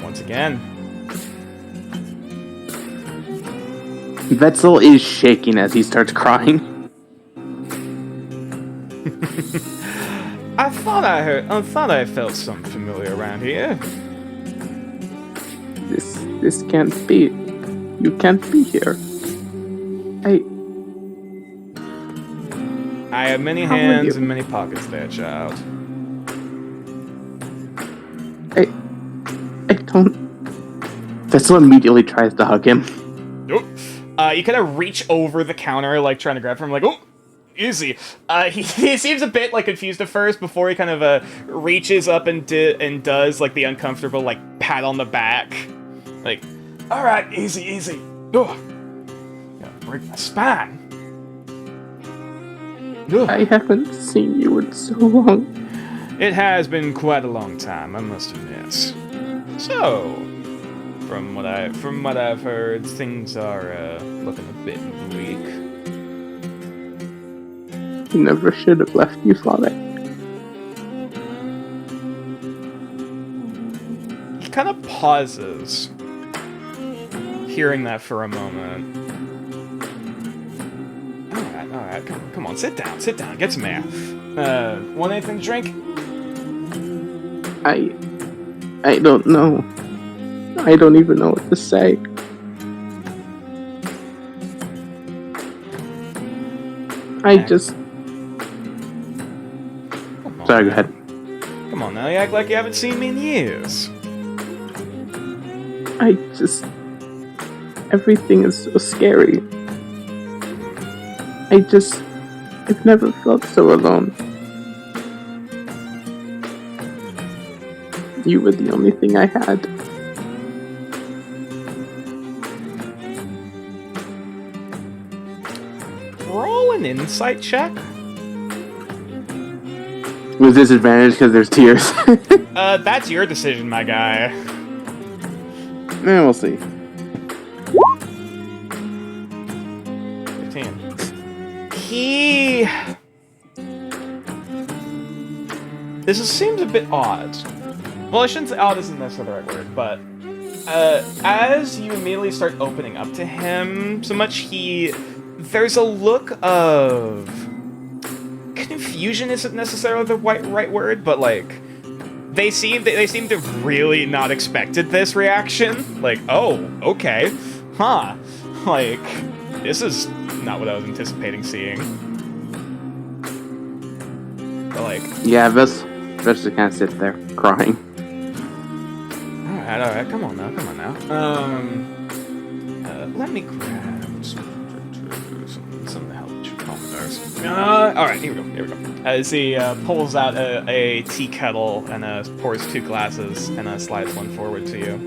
[SPEAKER 2] once again,
[SPEAKER 4] Vetzel is shaking as he starts crying.
[SPEAKER 2] I thought I felt something familiar around here.
[SPEAKER 4] This can't be. You can't be here.
[SPEAKER 2] I have many
[SPEAKER 4] How are
[SPEAKER 2] hands
[SPEAKER 4] you?
[SPEAKER 2] and many pockets there, child.
[SPEAKER 4] I don't. Vetzel immediately tries to hug him.
[SPEAKER 2] Nope. You kind of reach over the counter, like, trying to grab him, like, oh, easy. He seems a bit, like, confused at first before he kind of, reaches up and does, like, the uncomfortable, like, pat on the back. Like, alright, easy. Ugh. Gotta break my spine. Ugh.
[SPEAKER 4] I haven't seen you in so long.
[SPEAKER 2] It has been quite a long time, I must admit. So, from what I've heard, things are looking a bit bleak.
[SPEAKER 4] You never should have left you, father.
[SPEAKER 2] He kind of pauses, hearing that for a moment. All right, come on, sit down, get some air. Want anything to drink?
[SPEAKER 4] I don't know. I don't even know what to say. Sorry, go ahead.
[SPEAKER 2] Come on now, you act like you haven't seen me in years.
[SPEAKER 4] Everything is so scary. I've never felt so alone. You were the only thing I had.
[SPEAKER 2] Roll an insight check.
[SPEAKER 4] With disadvantage because there's tears.
[SPEAKER 2] That's your decision, my guy.
[SPEAKER 4] We'll see.
[SPEAKER 2] 15. This seems a bit odd. Well, I shouldn't say odd isn't necessarily the right word, but as you immediately start opening up to him so much, there's a look of confusion isn't necessarily the right word, but like they seem to really not expected this reaction. Like, oh, okay, huh? Like, this is not what I was anticipating seeing. But like,
[SPEAKER 4] Yeah, Vess just kind of sits there crying.
[SPEAKER 2] all right, come on now. Let me grab some help with your calmness. All right, here we go. As he pulls out a tea kettle and pours 2 glasses and slides one forward to you.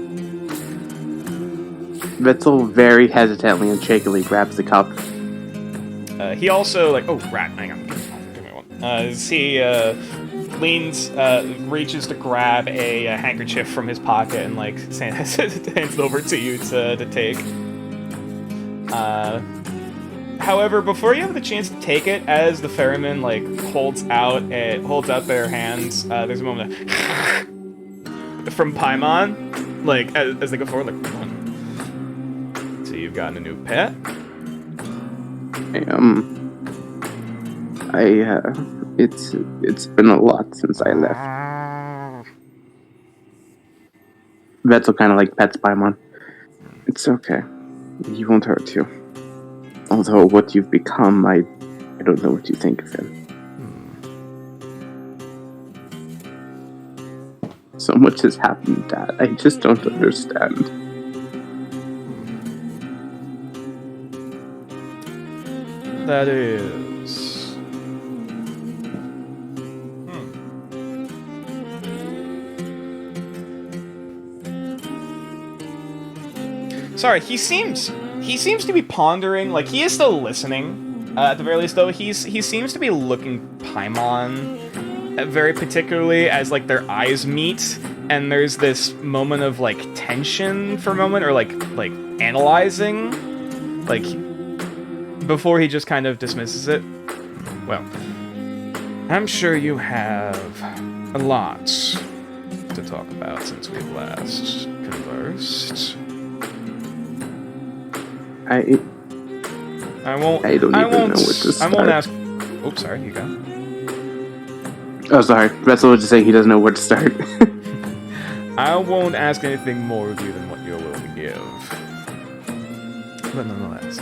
[SPEAKER 4] Vetzel very hesitantly and shakily grabs the cup.
[SPEAKER 2] He also like, oh rat, hang on, give me one. As he reaches to grab a handkerchief from his pocket and like hands it over to you to take. However, before you have the chance to take it, as the ferryman like holds out their hands, there's a moment from Paimon, like as they go forward, like, so you've gotten a new pet.
[SPEAKER 4] It's been a lot since I left. Vetzel kind of like pets Paimon. It's okay. He won't hurt you. Although what you've become, I don't know what you think of him. So much has happened, Dad. I just don't understand.
[SPEAKER 2] That is. Sorry, he seems to be pondering. Like, he is still listening. At the very least, though, he seems to be looking Paimon very particularly as like their eyes meet, and there's this moment of like tension for a moment, or like analyzing, like before he just kind of dismisses it. Well, I'm sure you have a lot to talk about since we've last conversed.
[SPEAKER 4] I don't even know what to start.
[SPEAKER 2] I won't ask. Oops, sorry, you go.
[SPEAKER 4] Oh, sorry. Vetzel would just say he doesn't know where to start.
[SPEAKER 2] I won't ask anything more of you than what you're willing to give. But nonetheless.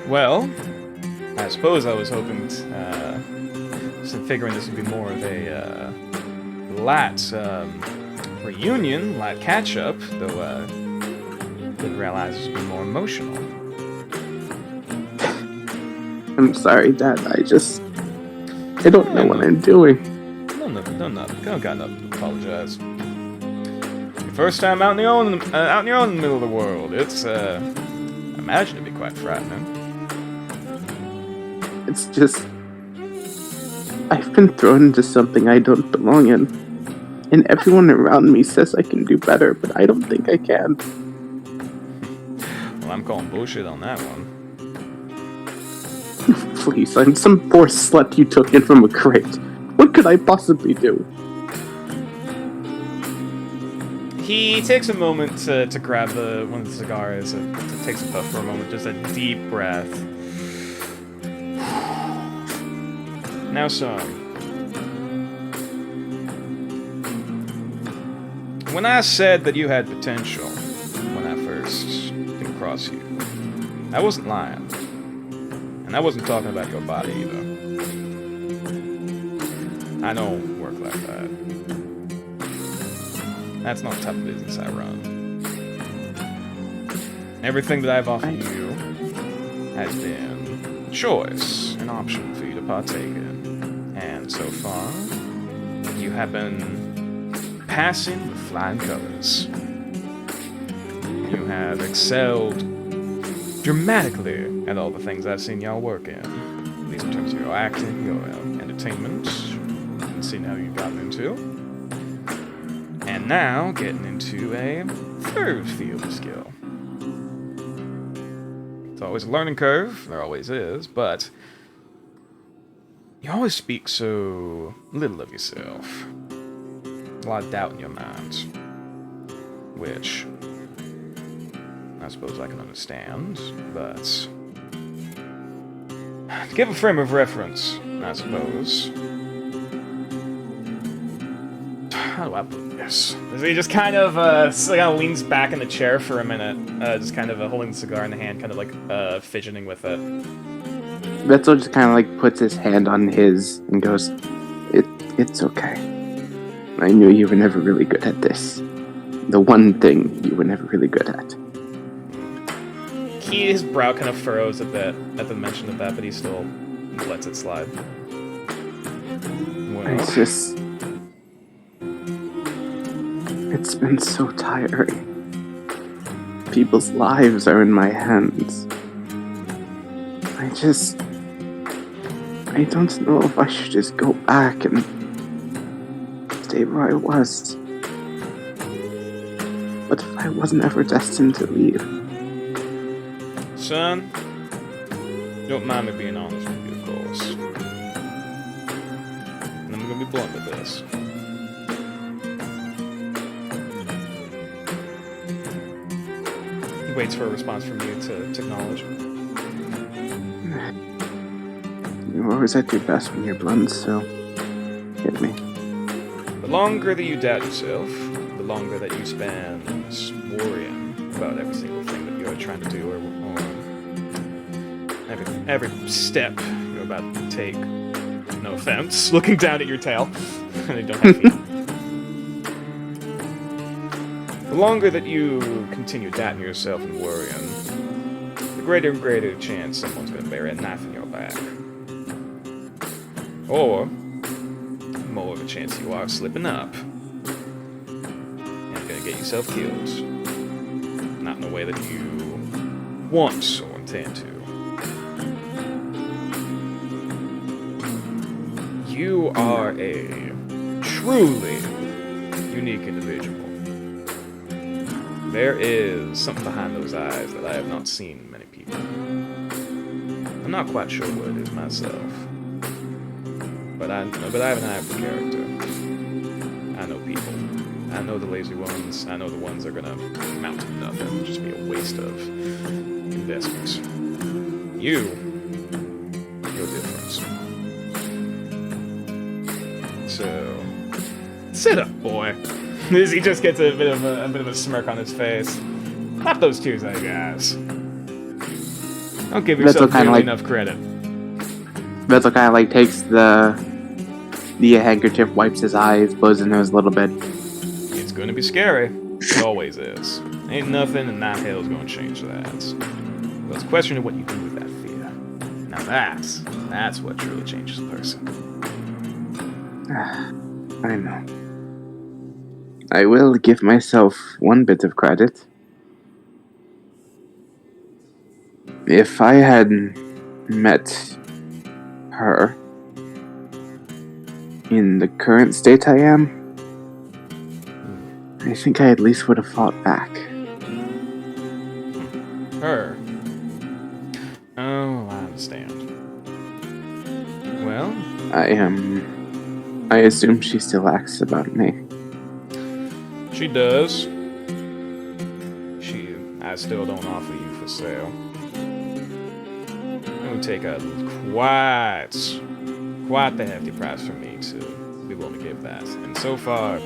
[SPEAKER 2] Well, I suppose I was hoping, figuring this would be more of a lat reunion, lat catch-up, though didn't realize this would be more emotional.
[SPEAKER 4] I'm sorry, Dad. I don't know what I'm doing.
[SPEAKER 2] No, nothing. Don't got nothing to apologize. Your first time out in your own in the middle of the world. It's I imagine it'd be quite frightening.
[SPEAKER 4] It's just I've been thrown into something I don't belong in. And everyone around me says I can do better, but I don't think I can.
[SPEAKER 2] Well, I'm calling bullshit on that one.
[SPEAKER 4] Please, I'm some poor slut you took in from a crate. What could I possibly do?
[SPEAKER 2] He takes a moment to grab one of the cigars. It takes a puff for a moment, just a deep breath. Now, son. When I said that you had potential when I first came across you, I wasn't lying. And I wasn't talking about your body either. I don't work like that. That's not the type of business I run. Everything that I've offered you has been a choice, an option for you to partake in. And so far, You have been passing with flying colors. You have excelled dramatically at all the things I've seen y'all work in. At least in terms of your acting, your entertainment, and seeing how you've gotten into. And now, getting into a third field of skill. It's always a learning curve, there always is, but you always speak so little of yourself. A lot of doubt in your mind. Which I suppose I can understand, but to give a frame of reference, I suppose. How do I put this? He just kind of leans back in the chair for a minute, just kind of holding the cigar in the hand, kind of like fidgeting with it.
[SPEAKER 4] Vetzel just kind of like puts his hand on his and goes, "It's okay. I knew you were never really good at this. The one thing you were never really good at."
[SPEAKER 2] His brow kind of furrows a bit at the mention of that, but he still lets it slide. Well,
[SPEAKER 4] It's been so tiring. People's lives are in my hands. I don't know if I should just go back and stay where I was. What if I wasn't ever destined to leave?
[SPEAKER 2] son, don't mind me being honest with you, of course. And I'm gonna be blunt with this. He waits for a response from you to acknowledge.
[SPEAKER 4] You always at your best when you're blunt, so hit me.
[SPEAKER 2] The longer that you doubt yourself, the longer that you spend worrying about every single thing that you're trying to do, or every step you're about to take. No offense, looking down at your tail. They don't have feet. The longer that you continue doubting yourself and worrying, the greater and greater chance someone's going to bury a knife in your back. Or, more of a chance you are slipping up and going to get yourself killed. Not in a way that you want or intend to. You are a truly unique individual. There is something behind those eyes that I have not seen in many people. I'm not quite sure what it is myself. But I have an eye for character. I know people. I know the lazy ones. I know the ones that are gonna amount to nothing. Just be a waste of investments. You're different. So, sit up, boy. He just gets a bit of a smirk on his face. Pop those tears out, guys. Don't give yourself nearly enough credit.
[SPEAKER 4] Vetzel kind of like takes the handkerchief, wipes his eyes, blows his nose a little bit.
[SPEAKER 2] It's gonna be scary. It always is. Ain't nothing in 9 hell's gonna change that. But it's a question of what you do with that fear. Now that's what truly changes a person.
[SPEAKER 4] I know. I will give myself one bit of credit. If I had met her in the current state I am, I think I at least would have fought back.
[SPEAKER 2] Her? Oh, I understand. Well?
[SPEAKER 4] I assume she still asks about me.
[SPEAKER 2] She does. I still don't offer you for sale. It would take a quite the hefty price for me to be willing to give that. And so far, I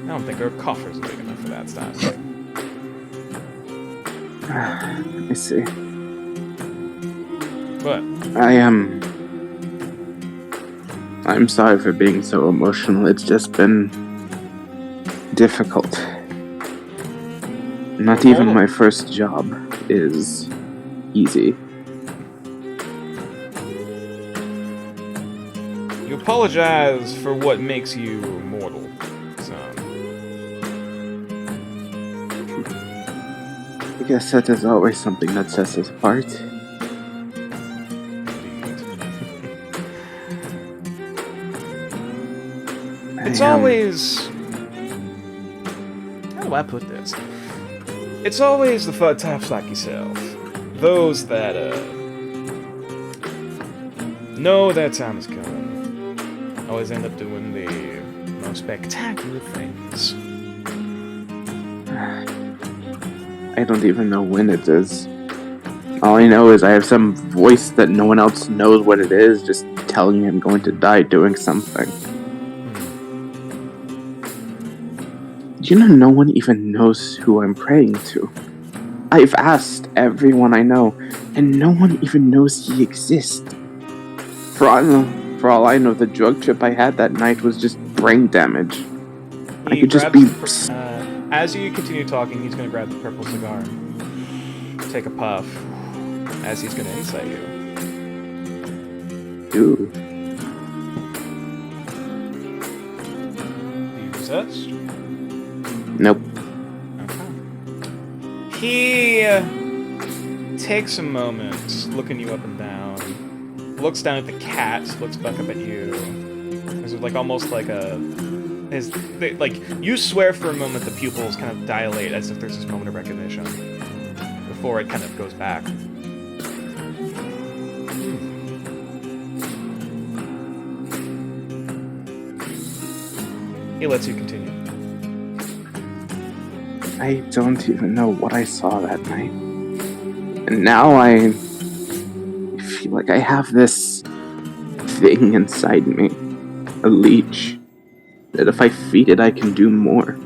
[SPEAKER 2] don't think her coffers are big enough for that stuff.
[SPEAKER 4] I see.
[SPEAKER 2] But
[SPEAKER 4] I'm sorry for being so emotional. It's just been difficult. Not even my first job is easy.
[SPEAKER 2] You apologize for what makes you mortal, son.
[SPEAKER 4] I guess that is always something that sets us apart.
[SPEAKER 2] It's always... How do I put this? It's always the fun types like yourself. Those that, know their time is coming. Always end up doing the most spectacular things.
[SPEAKER 4] I don't even know when it is. All I know is I have some voice that no one else knows what it is, just telling me I'm going to die doing something. You know, no one even knows who I'm praying to. I've asked everyone I know, and no one even knows he exists. For all I know, the drug trip I had that night was just brain damage. I could just be...
[SPEAKER 2] As you continue talking, he's going to grab the purple cigar and take a puff as he's going to insight you.
[SPEAKER 4] Ooh.
[SPEAKER 2] Do you resist?
[SPEAKER 4] Nope.
[SPEAKER 2] Okay. He takes a moment, looking you up and down, looks down at the cat, looks back up at you. There's like almost like a... you swear for a moment the pupils kind of dilate as if there's this moment of recognition before it kind of goes back. He lets you continue.
[SPEAKER 4] I don't even know what I saw that night. And now I feel like I have this thing inside me. A leech. That if I feed it, I can do more.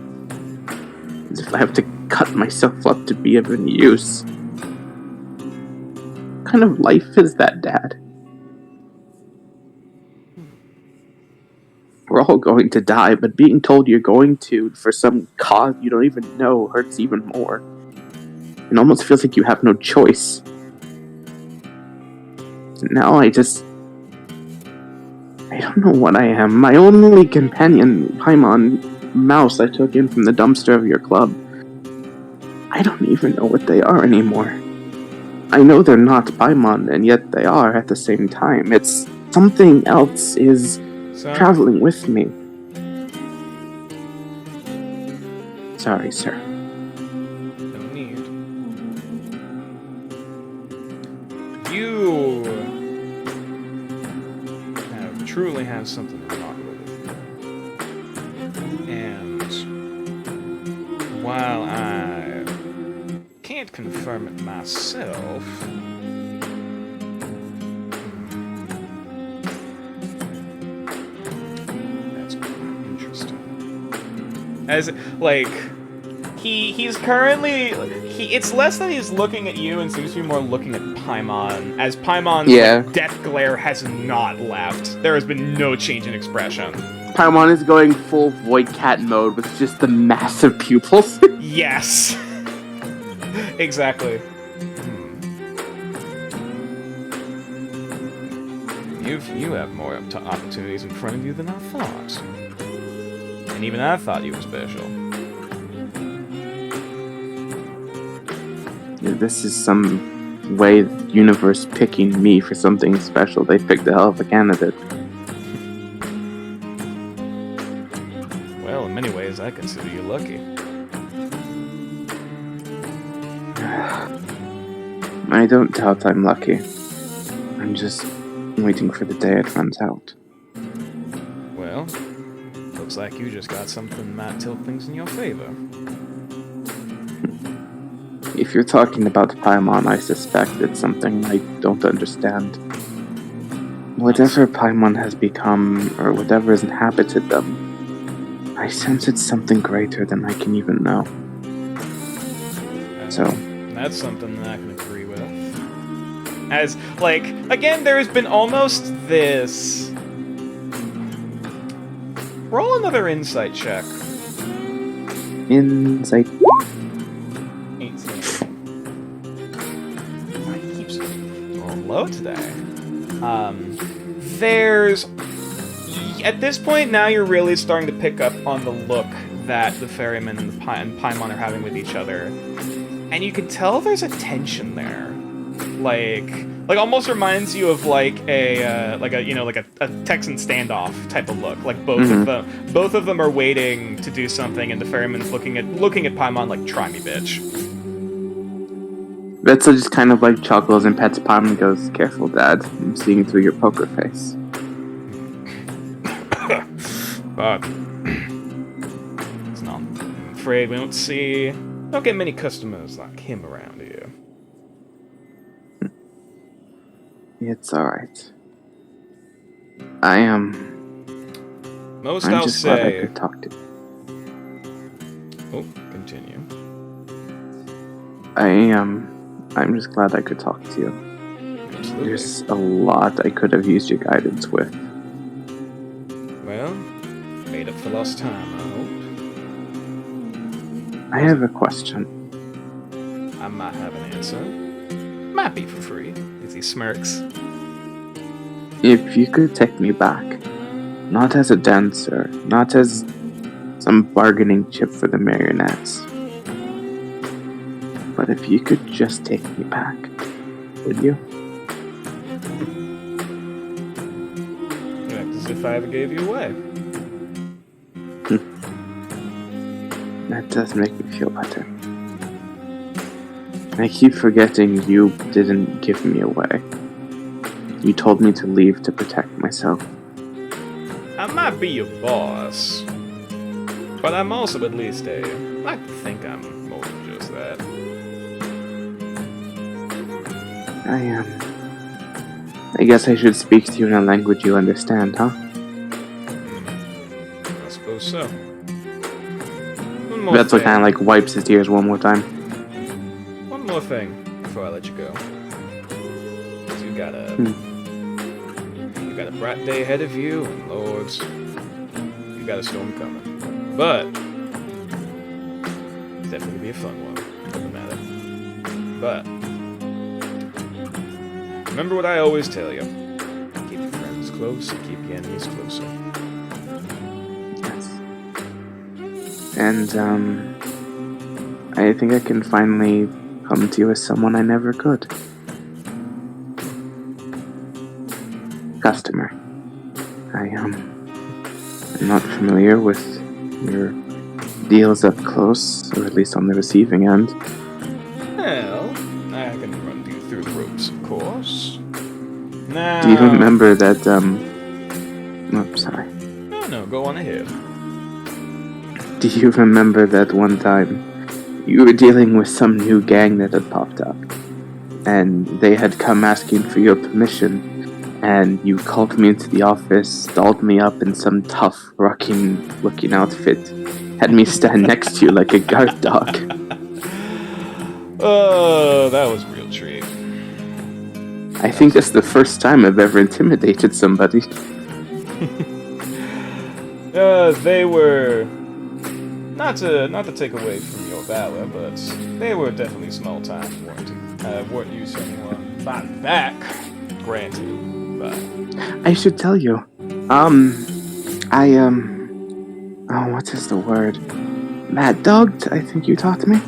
[SPEAKER 4] As if I have to cut myself up to be of any use. What kind of life is that, Dad? We're all going to die, but being told you're going to for some cause you don't even know hurts even more. It almost feels like you have no choice. Now I don't know what I am. My only companion, Paimon Mouse, I took in from the dumpster of your club. I don't even know what they are anymore. I know they're not Paimon, and yet they are at the same time. It's something else is traveling with me. Sorry, sir.
[SPEAKER 2] No need. You truly have something remarkable with you. And while I can't confirm it myself, that's interesting. As like he's currently it's less that he's looking at you and seems to be more looking at Paimon, as Paimon's like, death glare has not left. There has been no change in expression.
[SPEAKER 4] Paimon is going full void cat mode with just the massive pupils.
[SPEAKER 2] Yes. Exactly. You have more opportunities in front of you than I thought. And even I thought you were special.
[SPEAKER 4] This is some way the universe picking me for something special. They picked a hell of a candidate.
[SPEAKER 2] Well, in many ways, I consider you lucky.
[SPEAKER 4] I don't doubt I'm lucky. I'm just waiting for the day it runs out.
[SPEAKER 2] Well, looks like you just got something that might tilt things in your favor.
[SPEAKER 4] If you're talking about Paimon, I suspect it's something I don't understand. Whatever Paimon has become, or whatever has inhabited them, I sense it's something greater than I can even know. So...
[SPEAKER 2] that's something that I can agree with. As, like, again, there's been almost this... Roll another insight check.
[SPEAKER 4] Insight.
[SPEAKER 2] 18. He keeps rolling low today. There's At this point, now you're really starting to pick up on the look that the ferryman and Paimon are having with each other, and you can tell there's a tension there, like almost reminds you of like a Texan standoff type of look. Like both of them are waiting to do something, and the ferryman's looking at Paimon like, try me, bitch.
[SPEAKER 4] Vetzel just kind of like chuckles and pets Paimon and goes, "Careful, Dad. I'm seeing through your poker face."
[SPEAKER 2] But it's not. I'm afraid we don't get many customers like him around here.
[SPEAKER 4] It's alright. I'm
[SPEAKER 2] I'll
[SPEAKER 4] just glad I
[SPEAKER 2] say.
[SPEAKER 4] could talk to you.
[SPEAKER 2] Oh, continue.
[SPEAKER 4] I'm just glad I could talk to you.
[SPEAKER 2] Absolutely.
[SPEAKER 4] There's a lot I could have used your guidance with.
[SPEAKER 2] Well, made up for lost time, I hope.
[SPEAKER 4] I have a question.
[SPEAKER 2] I might have an answer. Might be for free, as he smirks.
[SPEAKER 4] If you could take me back, not as a dancer, not as some bargaining chip for the marionettes, but if you could just take me back, would you?
[SPEAKER 2] You act as if I ever gave you away.
[SPEAKER 4] That does make me feel better. I keep forgetting you didn't give me away. You told me to leave to protect myself.
[SPEAKER 2] I might be your boss, but I'm also at least I like to think I'm more than just that.
[SPEAKER 4] I guess I should speak to you in a language you understand, huh?
[SPEAKER 2] I suppose so. One more
[SPEAKER 4] Vetzel
[SPEAKER 2] thing.
[SPEAKER 4] kind of like wipes his tears one more time.
[SPEAKER 2] One more thing before I let you go. 'Cause you got a bright day ahead of you, and lords, you got a storm coming. But it's definitely gonna be a fun one. Doesn't matter. But remember what I always tell you: keep your friends close and keep your enemies closer.
[SPEAKER 4] Yes. And, I think I can finally come to you as someone I never could. Customer. I'm not familiar with your deals up close, or at least on the receiving end.
[SPEAKER 2] Well, I can run you through the ropes, of course. Now,
[SPEAKER 4] Do you remember that, sorry.
[SPEAKER 2] No, go on ahead.
[SPEAKER 4] Do you remember that one time you were dealing with some new gang that had popped up, and they had come asking for your permission, and you called me into the office, dolled me up in some tough, rocking-looking outfit, had me stand next to you like a guard dog?
[SPEAKER 2] Oh, that was a real treat.
[SPEAKER 4] I think that's the first time I've ever intimidated somebody.
[SPEAKER 2] They were not to take away from your valor, but they were definitely small time. Weren't used to anyone fighting back. Granted, but
[SPEAKER 4] I should tell you. What is the word? Mad dogged, I think you taught me.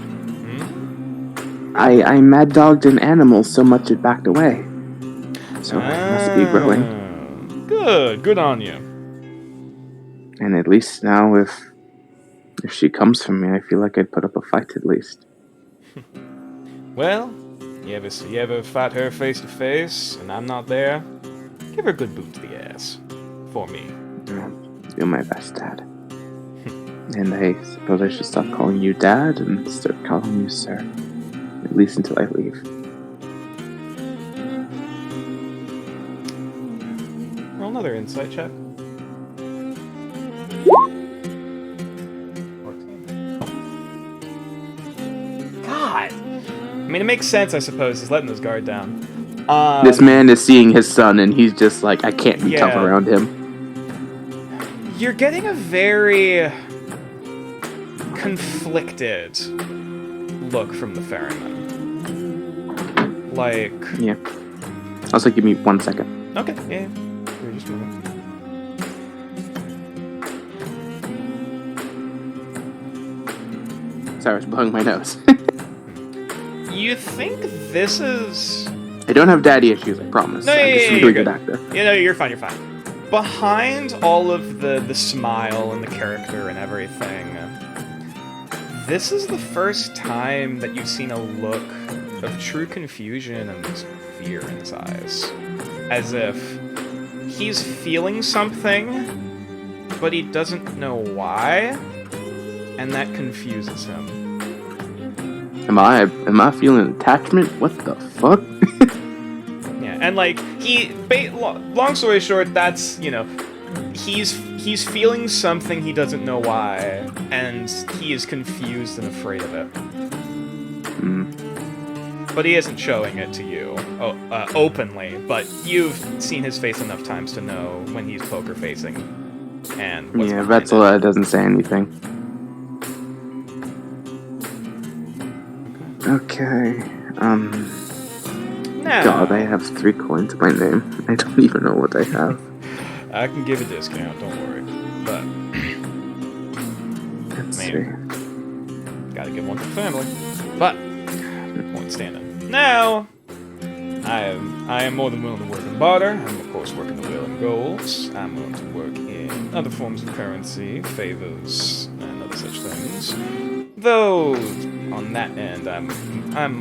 [SPEAKER 4] I mad dogged an animal so much it backed away. So I must be growing.
[SPEAKER 2] Good on you.
[SPEAKER 4] And at least now, if she comes for me, I feel like I'd put up a fight at least.
[SPEAKER 2] Well, you ever fight her face to face, and I'm not there? Give her a good boot to the ass. For me.
[SPEAKER 4] I'll do my best, Dad. And I suppose I should stop calling you Dad and start calling you Sir. At least until I leave.
[SPEAKER 2] Roll another insight check. 14. God! I mean, it makes sense, I suppose. He's letting his guard down.
[SPEAKER 4] This man is seeing his son, and he's just like, I can't be tough around him.
[SPEAKER 2] You're getting a very conflicted look from the ferryman. Like...
[SPEAKER 4] Yeah. Also, give me 1 second.
[SPEAKER 2] Okay, yeah. We're just moving.
[SPEAKER 4] Sorry, I was blowing my nose.
[SPEAKER 2] You think this is...
[SPEAKER 4] I don't have daddy issues, I promise.
[SPEAKER 2] No,
[SPEAKER 4] I'm
[SPEAKER 2] yeah,
[SPEAKER 4] just
[SPEAKER 2] yeah,
[SPEAKER 4] a
[SPEAKER 2] you're
[SPEAKER 4] really
[SPEAKER 2] good.
[SPEAKER 4] good actor.
[SPEAKER 2] You know, you're fine, you're fine. Behind all of the smile and the character and everything, this is the first time that you've seen a look of true confusion and fear in his eyes. As if he's feeling something, but he doesn't know why, and that confuses him.
[SPEAKER 4] Am I feeling attachment? What the fuck?
[SPEAKER 2] Yeah, and like long story short, that's, you know, he's feeling something he doesn't know why, and he is confused and afraid of it. But he isn't showing it to you openly. But you've seen his face enough times to know when he's poker facing. And what's
[SPEAKER 4] Yeah,
[SPEAKER 2] behind
[SPEAKER 4] Vetzel
[SPEAKER 2] it.
[SPEAKER 4] doesn't say anything. Okay.
[SPEAKER 2] Now,
[SPEAKER 4] God, I have 3 coins to my name. I don't even know what I have.
[SPEAKER 2] I can give a discount, don't worry. But
[SPEAKER 4] Let's
[SPEAKER 2] Man.
[SPEAKER 4] see.
[SPEAKER 2] gotta give one for family. But point standing. Now, I am more than willing to work in barter. I'm of course working the wheel in golds. I'm willing to work in other forms of currency, favors, and other such things. Though on that end, I'm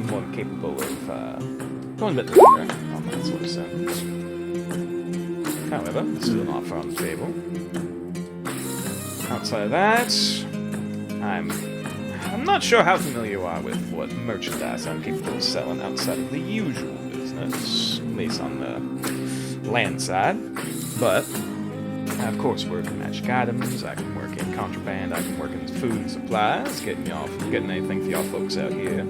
[SPEAKER 2] more than capable of going a bit longer on that sort of sense. However, this is an offer on the table. Outside of that, I'm not sure how familiar you are with what merchandise I'm capable of selling outside of the usual business, at least on the land side. But I, of course, work in magic items. I can work in contraband. I can work in food and supplies, getting anything for y'all folks out here.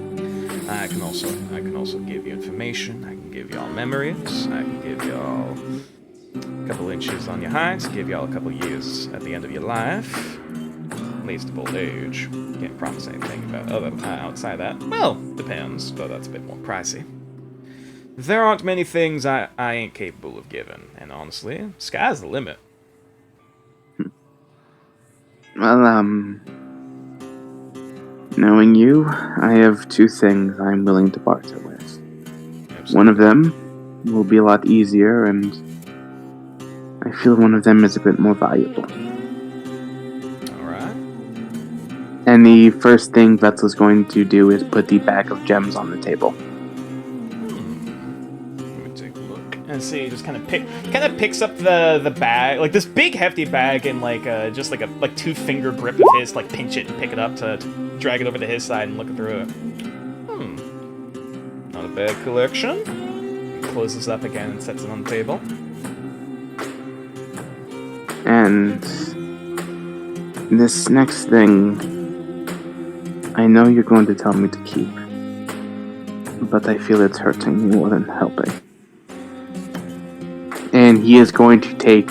[SPEAKER 2] I can also give you information. I can give y'all memories. I can give y'all a couple inches on your height. Give y'all a couple years at the end of your life. Least of old age. Can't promise anything about outside that. Well, depends, though that's a bit more pricey. There aren't many things I ain't capable of giving, and honestly, sky's the limit.
[SPEAKER 4] Well, knowing you, I have 2 things I'm willing to barter with. One of them will be a lot easier, and I feel one of them is a bit more valuable.
[SPEAKER 2] Alright.
[SPEAKER 4] And the first thing Vetzel's going to do is put the bag of gems on the table.
[SPEAKER 2] Let me take a look. And see, just kind of picks up the bag, like this big hefty bag, in just like a 2-finger grip of his, like pinch it and pick it up to drag it over to his side and look through it. Not a bad collection. He closes up again and sets it on the table.
[SPEAKER 4] And this next thing, I know you're going to tell me to keep, but I feel it's hurting me more than helping. And he is going to take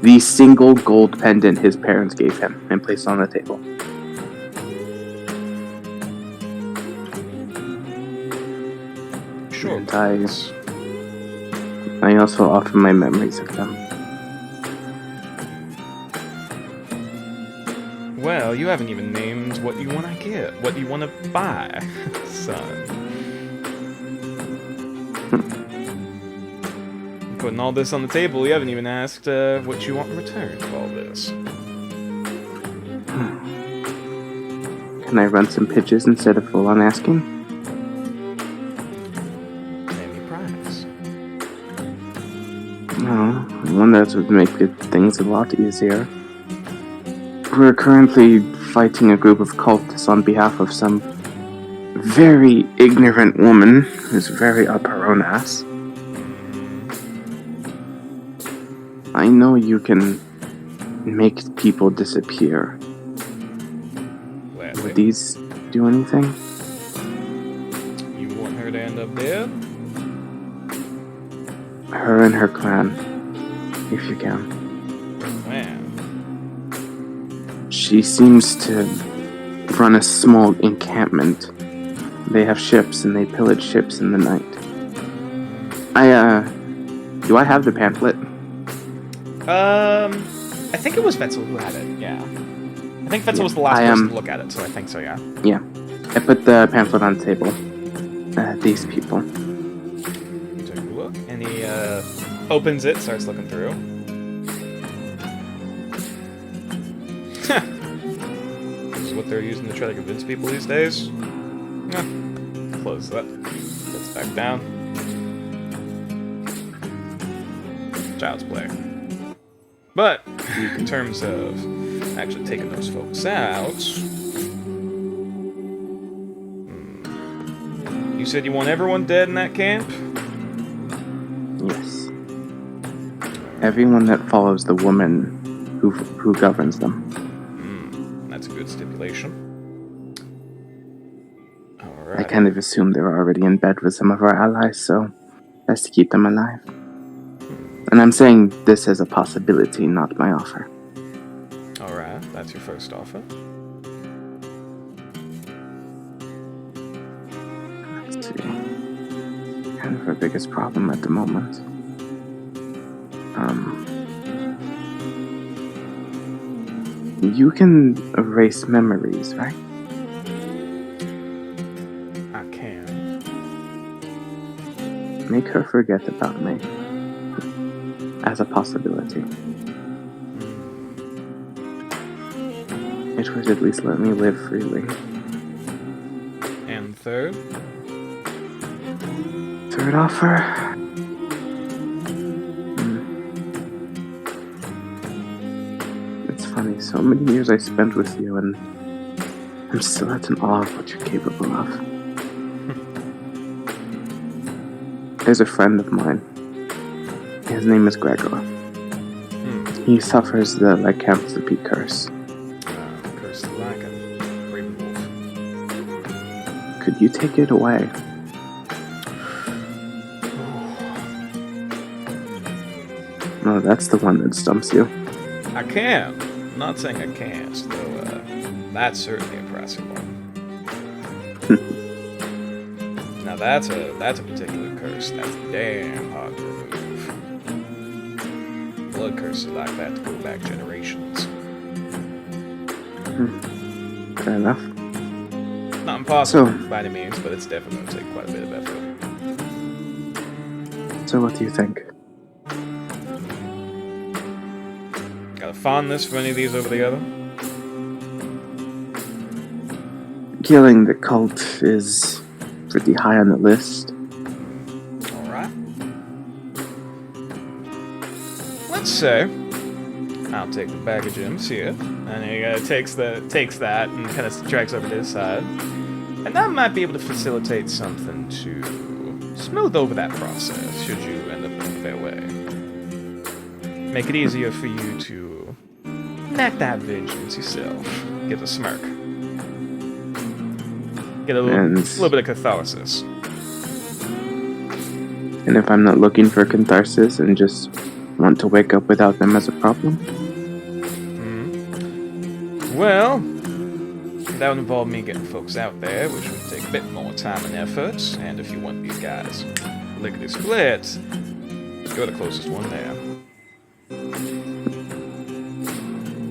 [SPEAKER 4] the single gold pendant his parents gave him and place it on the table.
[SPEAKER 2] Sure.
[SPEAKER 4] And I also offer my memories of them.
[SPEAKER 2] Well, you haven't even named what you want to get, what you want to buy, son. Putting all this on the table, you haven't even asked what you want in return for all this.
[SPEAKER 4] Can I run some pitches instead of full on asking?
[SPEAKER 2] Name your price.
[SPEAKER 4] No, one that would make things a lot easier. We're currently fighting a group of cultists on behalf of some very ignorant woman who's very up her own ass. I know you can make people disappear. Would these do anything?
[SPEAKER 2] You want her to end up dead?
[SPEAKER 4] Her and her clan, if you can.
[SPEAKER 2] Man.
[SPEAKER 4] She seems to run a small encampment. They have ships and they pillage ships in the night. Do I have the pamphlet?
[SPEAKER 2] I think it was Vetzel who had it, yeah. I think Fetzel was the last
[SPEAKER 4] I,
[SPEAKER 2] person to look at it, so I think so, yeah.
[SPEAKER 4] Yeah. I put the pamphlet on the table. These people.
[SPEAKER 2] Take a look, and he opens it, starts looking through. This is what they're using to try to convince people these days. Yeah. Close that. Puts back down. Child's play. But in terms of actually taking those folks out, you said you want everyone dead in that camp?
[SPEAKER 4] Yes. Everyone that follows the woman who governs them.
[SPEAKER 2] That's a good stipulation.
[SPEAKER 4] I
[SPEAKER 2] Alright.
[SPEAKER 4] kind of assumed they were already in bed with some of our allies, so best to keep them alive. And I'm saying this as a possibility, not my offer.
[SPEAKER 2] Alright, that's your first offer.
[SPEAKER 4] Let's see. Kind of our biggest problem at the moment. You can erase memories, right?
[SPEAKER 2] I can.
[SPEAKER 4] Make her forget about me. As a possibility. It would at least let me live freely.
[SPEAKER 2] And third?
[SPEAKER 4] Third offer? It's funny, so many years I spent with you, and I'm still at an awe of what you're capable of. There's a friend of mine. His name is Gregor. He suffers the lycanthropy curse.
[SPEAKER 2] Curse the Lycan. Raven Wolf.
[SPEAKER 4] Could you take it away? No, that's the one that stumps you.
[SPEAKER 2] I can. I'm not saying I can't, though that's certainly a impressive one. Now that's a particular curse that's damn hard to remove. Blood curses like that to go back generations.
[SPEAKER 4] Fair enough.
[SPEAKER 2] Not impossible
[SPEAKER 4] So-
[SPEAKER 2] by any means, but it's definitely going to take quite a bit of effort.
[SPEAKER 4] So what do you think?
[SPEAKER 2] Got a fondness for any of these over the other?
[SPEAKER 4] Killing the cult is pretty high on the list.
[SPEAKER 2] Alright. Let's say I'll take the bag of gems here, and he takes that and kind of drags over to his side, and that might be able to facilitate something to smooth over that process should you end up going their way. Make it easier for you to enact that vengeance yourself. Get a smirk. Get a little bit of catharsis.
[SPEAKER 4] And if I'm not looking for catharsis and just want to wake up without them as a problem?
[SPEAKER 2] Well, that would involve me getting folks out there, which would take a bit more time and effort. And if you want these guys lickety split, you're the closest one there.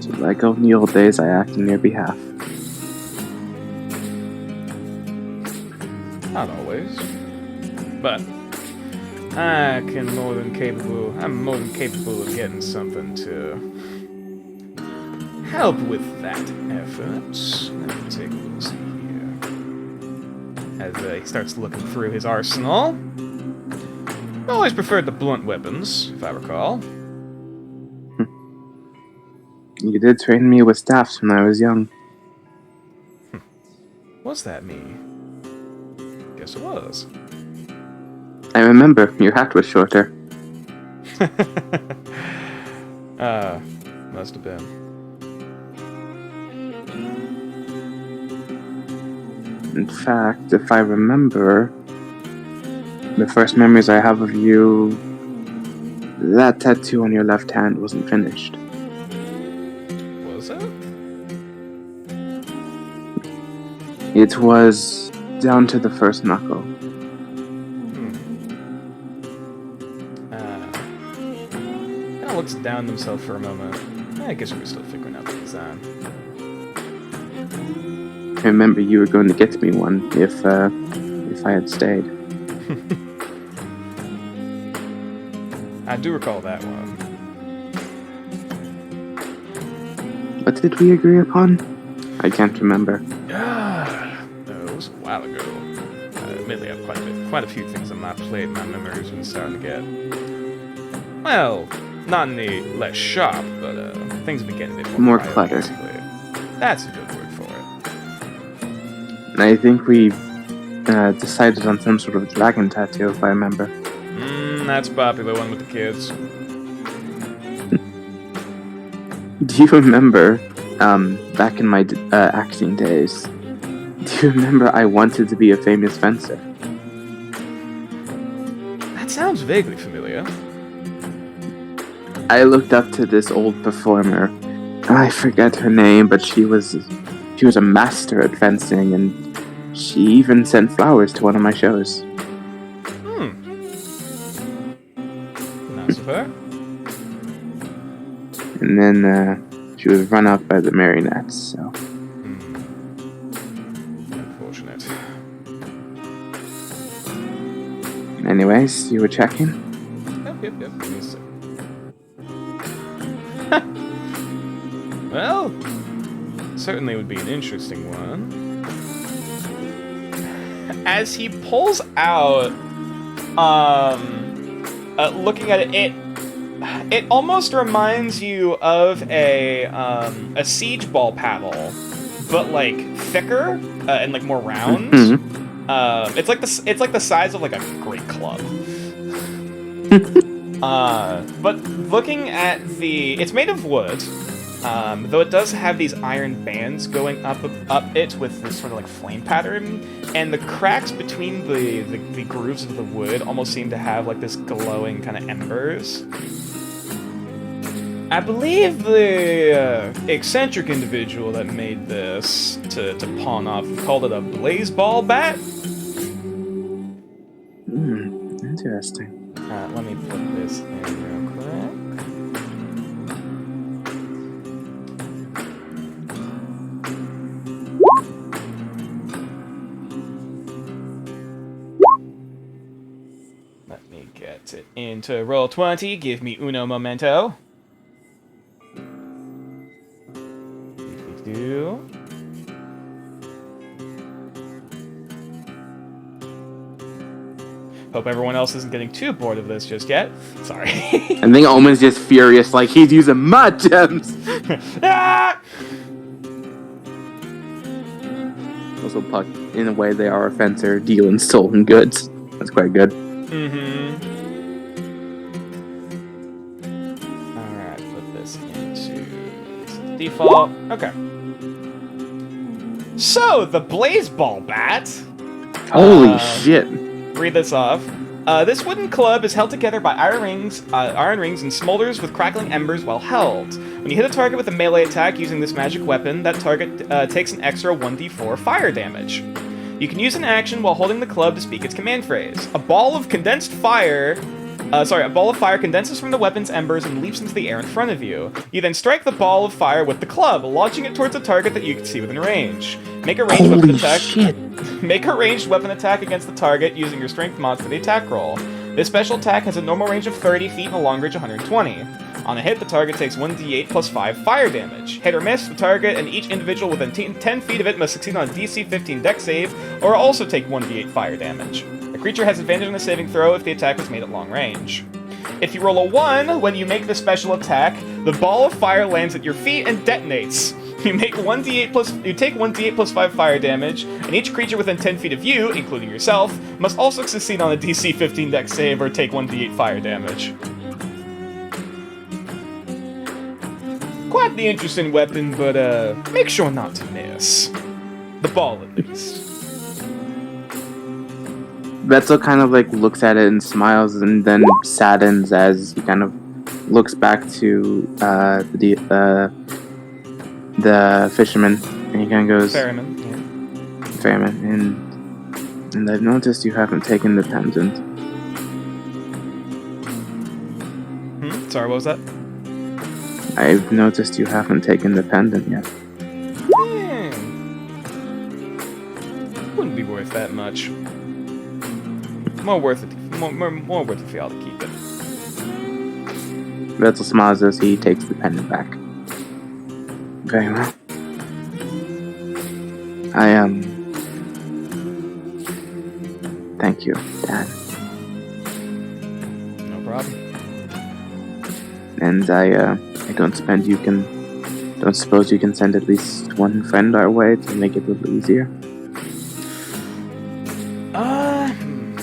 [SPEAKER 4] So like in the old days, I act on your behalf.
[SPEAKER 2] Not always, but I'm more than capable of getting something to help with that effort. Let me take a look see here. As he starts looking through his arsenal. I always preferred the blunt weapons, if I recall.
[SPEAKER 4] You did train me with staffs when I was young.
[SPEAKER 2] What's that me? Guess it was.
[SPEAKER 4] I remember, your hat was shorter.
[SPEAKER 2] Must have been.
[SPEAKER 4] In fact, if I remember, the first memories I have of you, that tattoo on your left hand wasn't finished.
[SPEAKER 2] Was it?
[SPEAKER 4] It was down to the first knuckle.
[SPEAKER 2] Kind of looks down himself for a moment. I guess we're still figuring out the design.
[SPEAKER 4] I remember you were going to get me one if I had stayed.
[SPEAKER 2] I do recall that one.
[SPEAKER 4] What did we agree upon? I can't remember.
[SPEAKER 2] No, it was a while ago. Admittedly, I have quite a few things on my plate. My memory's been starting to get, well, not any less sharp, but things have been getting a bit
[SPEAKER 4] More
[SPEAKER 2] quiet,
[SPEAKER 4] cluttered.
[SPEAKER 2] basically. That's a good word for it.
[SPEAKER 4] And I think we decided on some sort of dragon tattoo, if I remember.
[SPEAKER 2] That's a popular one with the kids.
[SPEAKER 4] Do you remember, back in my acting days, do you remember I wanted to be a famous fencer?
[SPEAKER 2] That sounds vaguely familiar.
[SPEAKER 4] I looked up to this old performer. I forget her name, but she was a master at fencing, and she even sent flowers to one of my shows.
[SPEAKER 2] Nice of her.
[SPEAKER 4] And then she was run out by the marionettes, so...
[SPEAKER 2] Unfortunate.
[SPEAKER 4] Anyways, you were checking?
[SPEAKER 2] Yep. Give me a sec. Well, certainly would be an interesting one. As he pulls out, looking at it, it almost reminds you of a siege ball paddle, but like thicker and like more round.
[SPEAKER 4] Mm-hmm.
[SPEAKER 2] It's like the size of like a great club. But looking at it's made of wood. Though it does have these iron bands going up it with this sort of like flame pattern, and the cracks between the grooves of the wood almost seem to have like this glowing kind of embers. I believe the eccentric individual that made this to pawn off called it a blaze ball bat.
[SPEAKER 4] Interesting.
[SPEAKER 2] Let me put this in real quick. Let me get it into Roll20. Give me uno momento. Do. Hope everyone else isn't getting too bored of this just yet. Sorry.
[SPEAKER 4] I think Omen's just furious, like he's using my gems!
[SPEAKER 2] Ah!
[SPEAKER 4] Also, Puck, in a way, they are a fencer dealing stolen goods. That's quite good.
[SPEAKER 2] Alright, put this into default. Okay. So, the Blaze Ball Bat.
[SPEAKER 4] Holy shit.
[SPEAKER 2] Read this off. This wooden club is held together by iron rings and smolders with crackling embers while held. When you hit a target with a melee attack using this magic weapon, that target takes an extra 1d4 fire damage. You can use an action while holding the club to speak its command phrase. A ball of fire condenses from the weapon's embers and leaps into the air in front of you. You then strike the ball of fire with the club, launching it towards a target that you can see within range. Make a ranged weapon attack.
[SPEAKER 4] Shit.
[SPEAKER 2] Make a ranged weapon attack against the target using your strength mods for the attack roll. This special attack has a normal range of 30 feet and a long range of 120. On a hit, the target takes 1d8 plus 5 fire damage. Hit or miss, the target and each individual within 10 feet of it must succeed on a DC 15 dex save, or also take 1d8 fire damage. The creature has advantage on a saving throw if the attack was made at long range. If you roll a 1 when you make the special attack, the ball of fire lands at your feet and detonates. You take 1d8 plus 5 fire damage, and each creature within 10 feet of you, including yourself, must also succeed on a DC 15 dex save or take 1d8 fire damage. Quite the interesting weapon, but make sure not to miss. The ball, at least.
[SPEAKER 4] Betzel kind of like looks at it and smiles, and then saddens as he kind of looks back to the fisherman, and he kind of goes,
[SPEAKER 2] Ferryman, yeah.
[SPEAKER 4] Ferryman, and I've noticed you haven't taken the pendant.
[SPEAKER 2] Sorry, what was that?
[SPEAKER 4] I've noticed you haven't taken the pendant yet.
[SPEAKER 2] worth that much. More worth it. More worth it for y'all to keep it.
[SPEAKER 4] Vettel smiles as he takes the pendant back. Very well. Thank you, Dad.
[SPEAKER 2] No problem.
[SPEAKER 4] And I don't suppose you can send at least one friend our way to make it a little easier.
[SPEAKER 2] I'm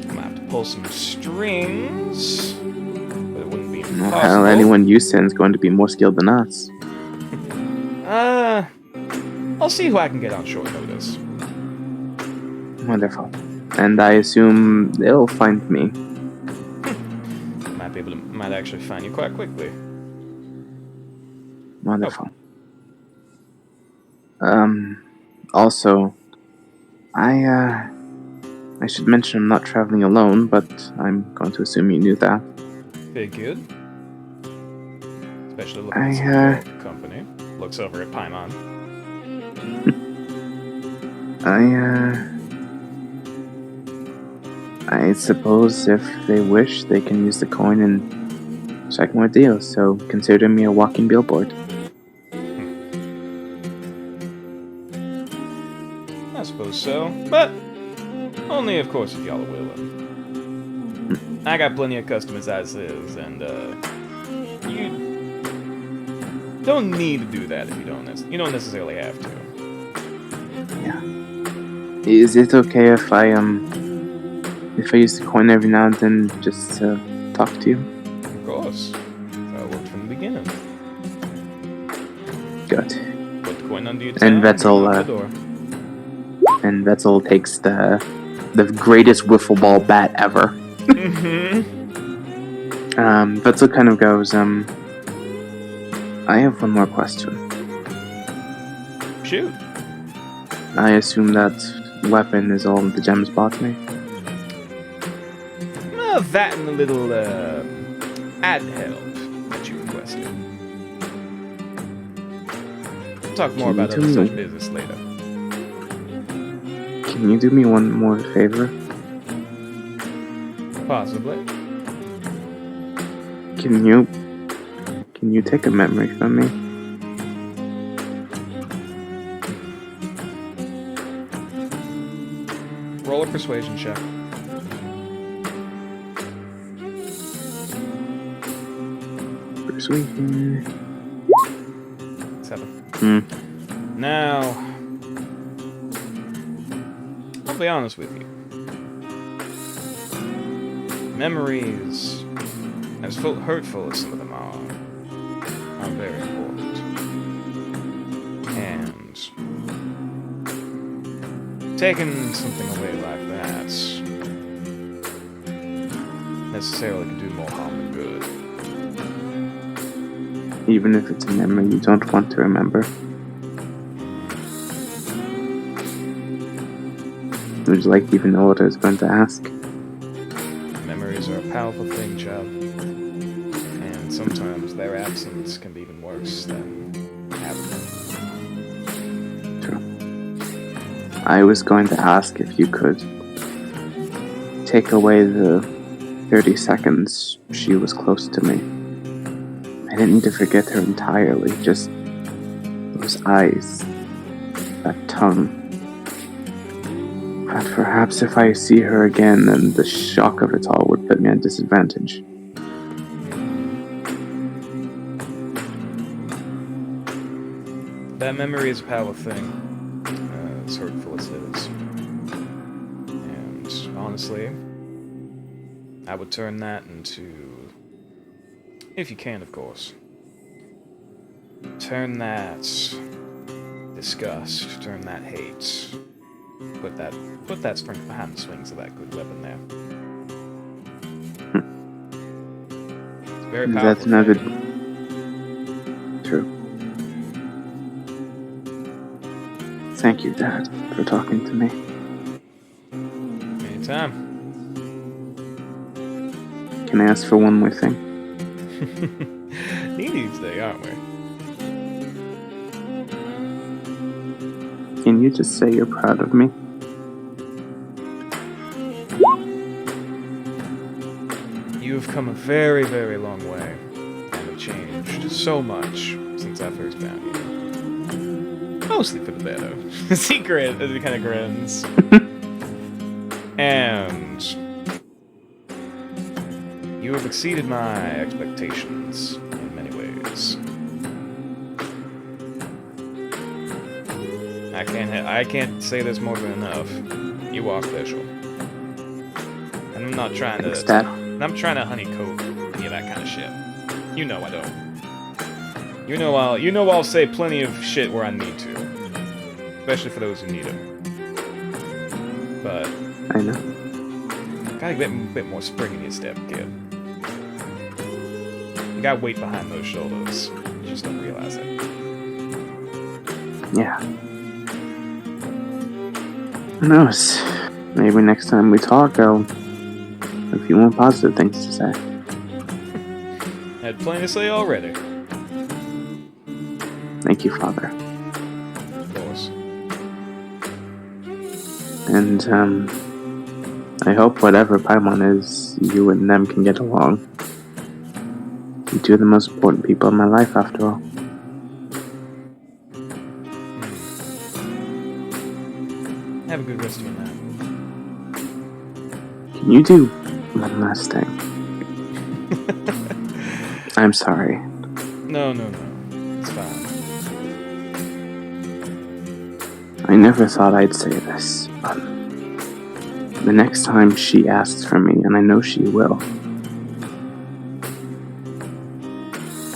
[SPEAKER 2] gonna have to pull some strings, but it wouldn't be impossible.
[SPEAKER 4] Well, anyone you send is going to be more skilled than us.
[SPEAKER 2] I'll see who I can get on short notice.
[SPEAKER 4] Wonderful. And I assume they'll find me.
[SPEAKER 2] Might actually find you quite quickly.
[SPEAKER 4] Wonderful. Also, I should mention I'm not traveling alone, but I'm going to assume you knew that.
[SPEAKER 2] Very good. Especially looking at some company. Looks over at Paimon.
[SPEAKER 4] I suppose if they wish, they can use the coin and strike more deals, so consider me a walking billboard.
[SPEAKER 2] I suppose so, but only, of course, if y'all are willing. I got plenty of customers as is, and you don't need to do that if you don't necessarily have to.
[SPEAKER 4] Yeah. Is it okay if I use the coin every now and then just to talk to you?
[SPEAKER 2] Of course. That worked from the beginning.
[SPEAKER 4] Good.
[SPEAKER 2] Put the coin under your
[SPEAKER 4] And
[SPEAKER 2] tongue,
[SPEAKER 4] Vettel,
[SPEAKER 2] open the door.
[SPEAKER 4] And Vettel takes the greatest wiffle ball bat ever. Vettel kind of goes, I have one more question.
[SPEAKER 2] Shoot.
[SPEAKER 4] I assume that weapon is all the gems bought me?
[SPEAKER 2] Well, that and a little, ad help that you requested. We'll talk more about other such business later.
[SPEAKER 4] Can you do me one more favor?
[SPEAKER 2] Possibly.
[SPEAKER 4] Can you take a memory from me?
[SPEAKER 2] Roll a persuasion check.
[SPEAKER 4] Persuasion.
[SPEAKER 2] 7. Now, I'll be honest with you. Memories, as hurtful as some of them are very important. And taking something away like that necessarily can do more harm than good.
[SPEAKER 4] Even if it's a memory you don't want to remember. Would you like to even know what I was going to ask?
[SPEAKER 2] Memories are a powerful thing, child. And sometimes their absence can be even worse than having them.
[SPEAKER 4] True. I was going to ask if you could take away the 30 seconds she was close to me. I didn't need to forget her entirely, just those eyes, that tongue. But perhaps if I see her again, then the shock of it all would put me at disadvantage.
[SPEAKER 2] That memory is a powerful thing, as hurtful as it is. And honestly, I would turn that into, if you can, of course, turn that disgust, turn that hate, put that strength behind the swings of that good weapon there. It's very powerful.
[SPEAKER 4] That's another... True. Thank you, Dad, for talking to me.
[SPEAKER 2] Anytime.
[SPEAKER 4] Can I ask for one more thing?
[SPEAKER 2] Needy today, aren't we?
[SPEAKER 4] Can you just say you're proud of me?
[SPEAKER 2] You have come a very, very long way, and have changed so much since I first found you. Mostly for the better. He kind of grins. And you have exceeded my expectations in many ways. I can't say this more than enough. You are special. And I'm not trying to.
[SPEAKER 4] Thanks, Dad.
[SPEAKER 2] I'm trying to honeycoat any of that kind of shit. You know I don't. You know I'll say plenty of shit where I need to, especially for those who need it. But
[SPEAKER 4] I know.
[SPEAKER 2] gotta get a bit more spring in your step, kid. You got weight behind those shoulders. You just don't realize it.
[SPEAKER 4] Yeah. Who knows? Maybe next time we talk, I'll have a few more positive things to say.
[SPEAKER 2] Had plenty to say already.
[SPEAKER 4] Thank you, Father.
[SPEAKER 2] Of course.
[SPEAKER 4] And, I hope whatever Paimon is, you and them can get along. You two are the most important people in my life, after all.
[SPEAKER 2] Have a good rest of your night.
[SPEAKER 4] Can you do one last thing? I'm sorry.
[SPEAKER 2] No. It's fine.
[SPEAKER 4] I never thought I'd say this, but the next time she asks for me, and I know she will,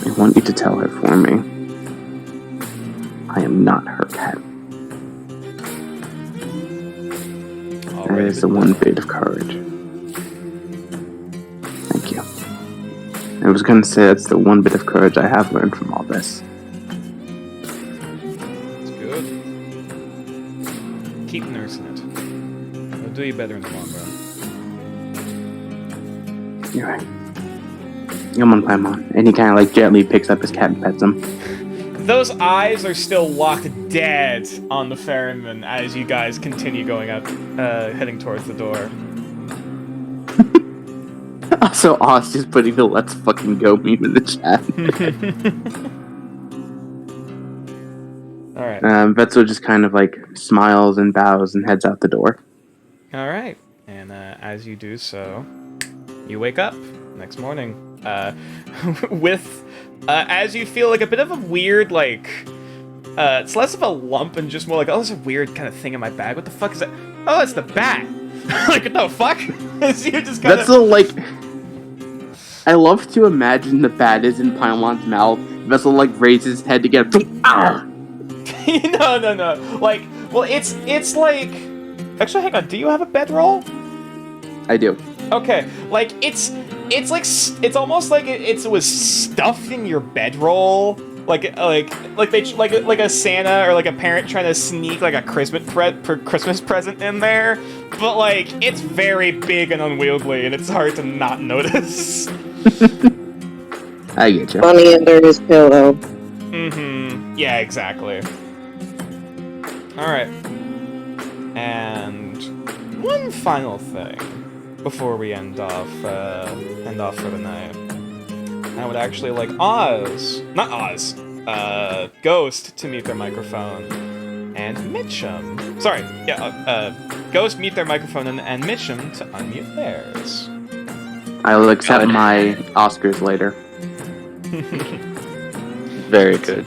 [SPEAKER 4] I want you to tell her for me. I am not her pet. That is the one bit of courage. Thank you. I was gonna say that's the one bit of courage I have learned from all this.
[SPEAKER 2] It's good. Keep nursing it. It'll do you better in the long run.
[SPEAKER 4] You're right. Come on, Paimon. And he kind of like gently picks up his cat and pets him.
[SPEAKER 2] Those eyes are still locked dead on the ferryman as you guys continue going up, heading towards the door.
[SPEAKER 4] Also, Oz just putting the "let's fucking go" meme in the chat.
[SPEAKER 2] Alright.
[SPEAKER 4] Vetzel just kind of like smiles and bows and heads out the door.
[SPEAKER 2] Alright. And as you do so, you wake up next morning. With, as you feel like a bit of a weird, like, it's less of a lump and just more like, oh, there's a weird kind of thing in my bag. What the fuck is that? Oh, it's the bat! Like, what the fuck? So you're just kind
[SPEAKER 4] Vetzel, like, I love to imagine the bat is in Paimon's mouth. Vetzel, like, raises his head to get
[SPEAKER 2] No. Like, well, it's like... Actually, hang on. Do you have a bedroll?
[SPEAKER 4] I do.
[SPEAKER 2] Okay. Like, it's like... It's almost like it was stuffed in your bedroll. Like a Santa or like a parent trying to sneak like a Christmas present in there. But, like, it's very big and unwieldy, and it's hard to not notice.
[SPEAKER 4] I get you.
[SPEAKER 7] Money under his pillow.
[SPEAKER 2] Mm-hmm. Yeah, exactly. Alright. And one final thing before we end off for the night. I would actually like Ghost to mute their microphone, and Mitchum. Sorry, Ghost mute their microphone and Mitchum to unmute theirs.
[SPEAKER 4] I will accept my Oscars later.
[SPEAKER 6] Very good.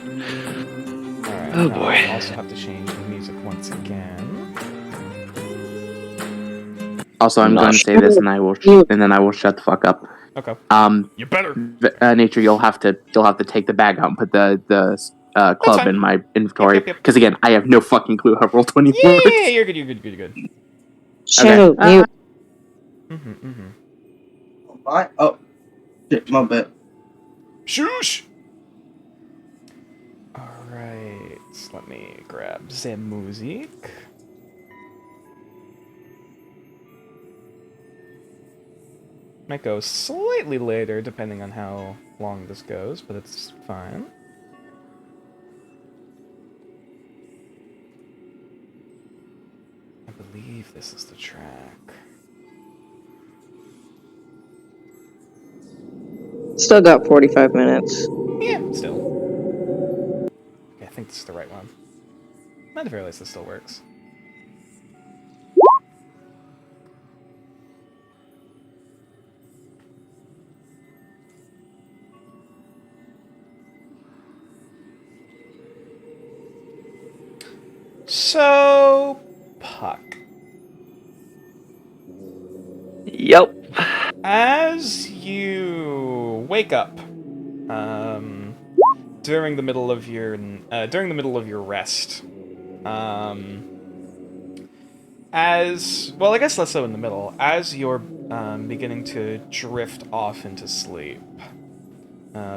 [SPEAKER 2] Alright,
[SPEAKER 6] Oh,
[SPEAKER 2] now
[SPEAKER 6] boy.
[SPEAKER 2] I also have to change the music once again.
[SPEAKER 4] Also, I'm
[SPEAKER 6] Not
[SPEAKER 4] going to say this, and then I will shut the fuck up.
[SPEAKER 2] Okay. You better.
[SPEAKER 4] Nature, you'll have to take the bag out and put the club
[SPEAKER 2] fine.
[SPEAKER 4] in my inventory.
[SPEAKER 2] Yep.
[SPEAKER 4] Because again, I have no fucking clue how roll 20
[SPEAKER 2] Yeah,
[SPEAKER 4] works.
[SPEAKER 2] you're good.
[SPEAKER 7] Shadow, mute.
[SPEAKER 2] Mm-hmm.
[SPEAKER 5] Oh, shit, my bad.
[SPEAKER 2] Shush! Alright, let me grab the music. Might go slightly later, depending on how long this goes, but it's fine. believe this is the track.
[SPEAKER 7] Still got 45 minutes.
[SPEAKER 2] Yeah, still. Okay, I think this is the right one. At the very least, this still works. So, Puck.
[SPEAKER 6] Yep.
[SPEAKER 2] As you wake up, during the middle of your rest, as well, I guess less so in the middle, as you're beginning to drift off into sleep,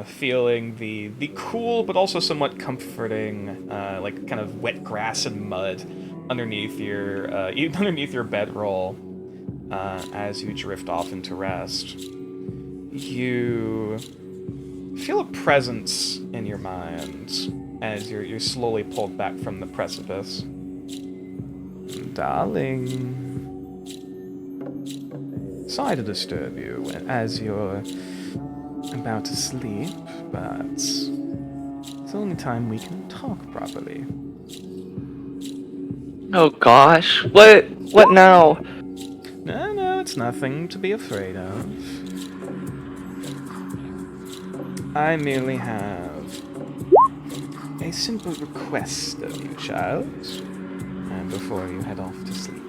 [SPEAKER 2] feeling the cool but also somewhat comforting, like kind of wet grass and mud underneath your bedroll. As you drift off into rest, you feel a presence in your mind as you're slowly pulled back from the precipice. Darling, sorry to disturb you as you're about to sleep, but it's the only time we can talk properly.
[SPEAKER 6] Oh gosh. What now?
[SPEAKER 2] No, it's nothing to be afraid of. I merely have a simple request of you, child, and before you head off to sleep.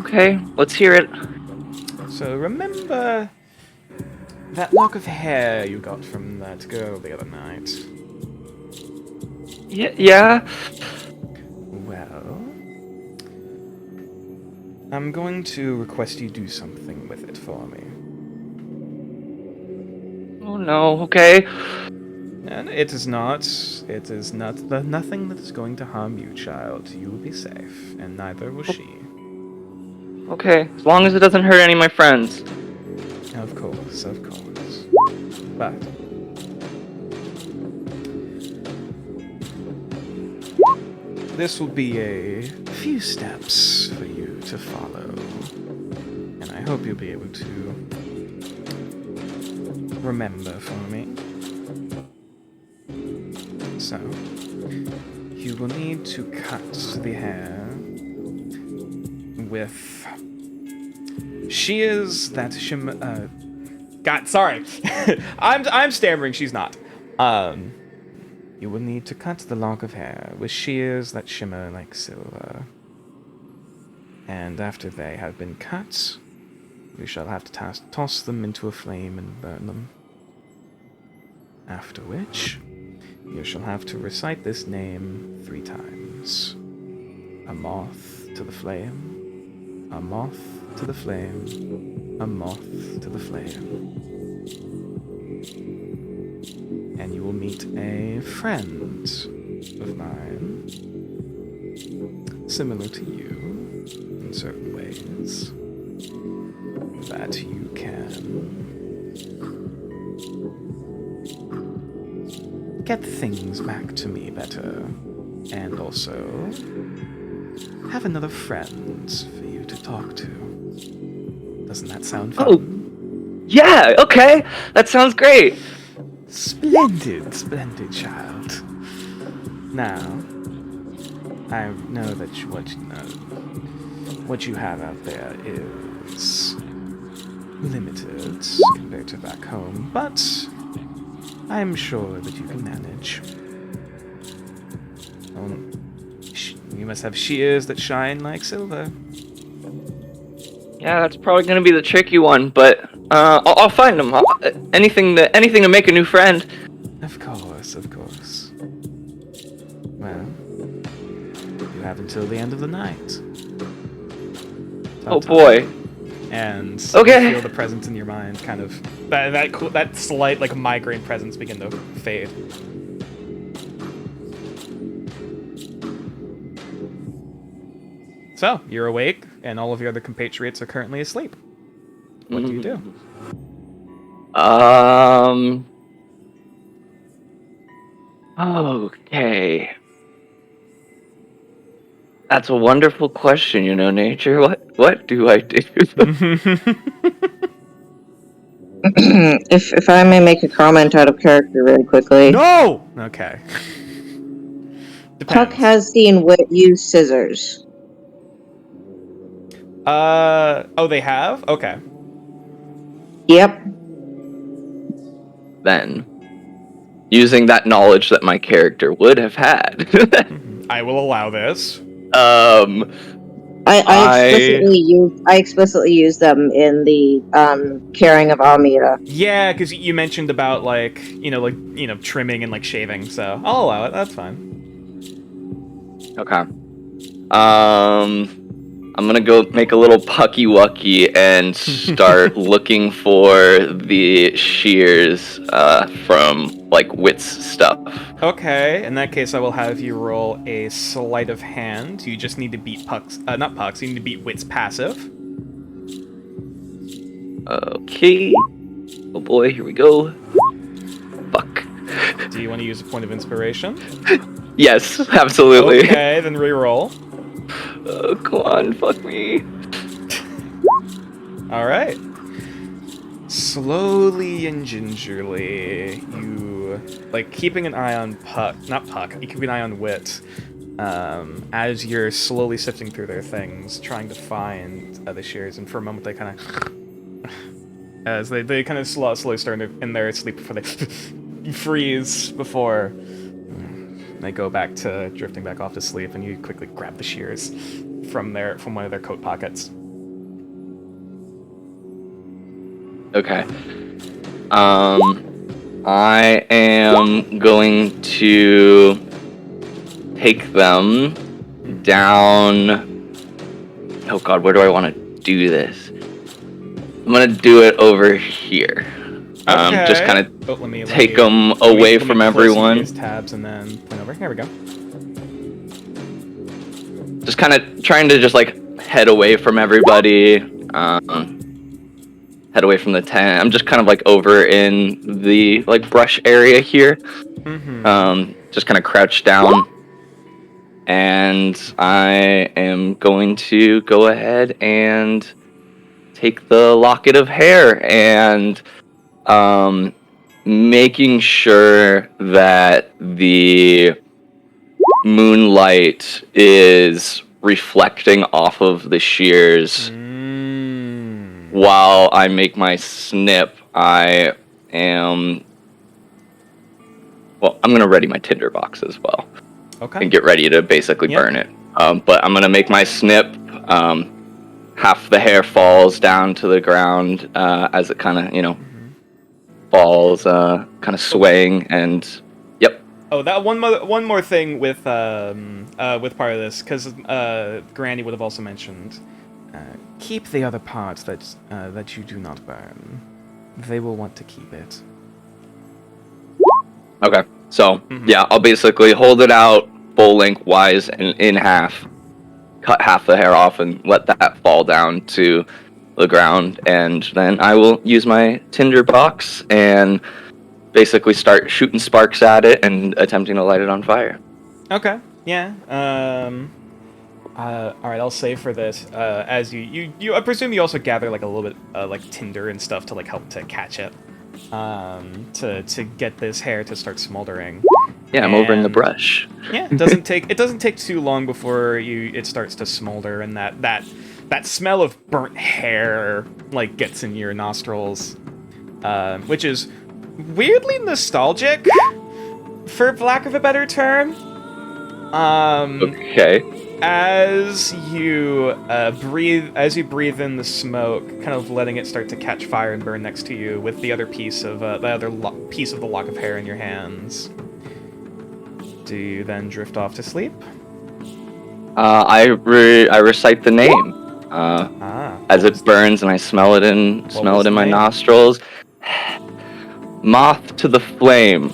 [SPEAKER 6] Okay, let's hear it.
[SPEAKER 2] So remember that lock of hair you got from that girl the other night?
[SPEAKER 6] Yeah.
[SPEAKER 2] Well, I'm going to request you do something with it for me.
[SPEAKER 6] Oh no. Okay.
[SPEAKER 2] And it is not nothing that is going to harm you, child. You will be safe, and neither will she.
[SPEAKER 6] Okay. As long as it doesn't hurt any of my friends.
[SPEAKER 2] Of course. But this will be a few steps for you to follow, and I hope you'll be able to remember for me. So, you will need to cut the hair with shears that shimmer. God, sorry, I'm stammering. She's not. You will need to cut the lock of hair with shears that shimmer like silver. And after they have been cut, we shall have to toss them into a flame and burn them. After which, you shall have to recite this name 3 times. A moth to the flame, a moth to the flame, a moth to the flame. And you will meet a friend of mine, similar to you in certain ways, that you can get things back to me better, and also have another friend for you to talk to. Doesn't that sound fun?
[SPEAKER 6] Oh, yeah. Okay. That sounds great.
[SPEAKER 2] Splendid, child. Now, I know that what you have out there is limited compared to back home, but I'm sure that you can manage. You must have shears that shine like silver.
[SPEAKER 6] Yeah, that's probably gonna be the tricky one, but I'll find them. Anything to make a new friend.
[SPEAKER 2] Of course. Well, you have until the end of the night.
[SPEAKER 6] Oh boy.
[SPEAKER 2] And
[SPEAKER 6] Okay.
[SPEAKER 2] you feel the presence in your mind, kind of that slight like migraine presence begin to fade. So you're awake, and all of your other compatriots are currently asleep. What do you do?
[SPEAKER 6] Okay. That's a wonderful question, nature. What do I do?
[SPEAKER 7] If I may make a comment out of character really quickly.
[SPEAKER 2] No! Okay.
[SPEAKER 7] Puck
[SPEAKER 2] Depends.
[SPEAKER 7] has seen Wit use scissors.
[SPEAKER 2] Oh, they have? Okay.
[SPEAKER 7] Yep.
[SPEAKER 6] Then, using that knowledge that my character would have had,
[SPEAKER 2] I will allow this.
[SPEAKER 7] I explicitly use them in the caring of Almira.
[SPEAKER 2] Yeah, because you mentioned about, trimming and, shaving, so I'll allow it. That's fine.
[SPEAKER 6] okay. I'm gonna go make a little pucky wucky and start looking for the shears from Wit's stuff.
[SPEAKER 2] Okay, in that case, I will have you roll a sleight of hand. You just need to beat Puck's, not Puck's, you need to beat Wit's passive.
[SPEAKER 6] Okay. Oh boy, here we go. Fuck.
[SPEAKER 2] Do you want to use a point of inspiration?
[SPEAKER 6] Yes, absolutely.
[SPEAKER 2] Okay, then reroll.
[SPEAKER 6] Oh, come on, fuck me.
[SPEAKER 2] Alright. Slowly and gingerly, you, keeping an eye on you keep an eye on Wit, as you're slowly sifting through their things, trying to find the shears, and for a moment they kind of, as they kind of slowly start in their sleep before they freeze before they go back to drifting back off to sleep, and you quickly grab the shears from one of their coat pockets.
[SPEAKER 6] Okay. I am going to take them down. Oh god, where do I want to do this? I'm gonna do it over here. Just kind of
[SPEAKER 2] let me
[SPEAKER 6] take them away from everyone.
[SPEAKER 2] Use tabs and then point over. Here we go.
[SPEAKER 6] Just kind of trying to just head away from everybody. Head away from the tent. I'm just kind of over in the brush area here.
[SPEAKER 2] Mm-hmm.
[SPEAKER 6] Just kind of crouched down. And I am going to go ahead and take the locket of hair and making sure that the moonlight is reflecting off of the shears. While I make my snip, I'm going to ready my tinderbox as well.
[SPEAKER 2] Okay.
[SPEAKER 6] And get ready to basically burn it. But I'm going to make my snip. Half the hair falls down to the ground as it kind of, falls, kind of swaying, and yep.
[SPEAKER 2] Oh, that one more thing with part of this, because Granny would have also mentioned. Keep the other parts that you do not burn. They will want to keep it.
[SPEAKER 6] Okay, so yeah, I'll basically hold it out full lengthwise and in half, cut half the hair off, and let that fall down to the ground, and then I will use my tinderbox and basically start shooting sparks at it and attempting to light it on fire.
[SPEAKER 2] Okay. Yeah. All right. I'll say for this, as you I presume you also gather a little bit tinder and stuff to help to catch it, to get this hair to start smoldering.
[SPEAKER 6] Yeah, I'm over in the brush.
[SPEAKER 2] Yeah, it doesn't take too long before it starts to smolder, and that smell of burnt hair gets in your nostrils, which is weirdly nostalgic, for lack of a better term.
[SPEAKER 6] Okay.
[SPEAKER 2] As you breathe in the smoke, kind of letting it start to catch fire and burn next to you, with the other piece of piece of the lock of hair in your hands. Do you then drift off to sleep?
[SPEAKER 6] I recite the name as it burns, and I smell it in my nostrils. Moth to the flame,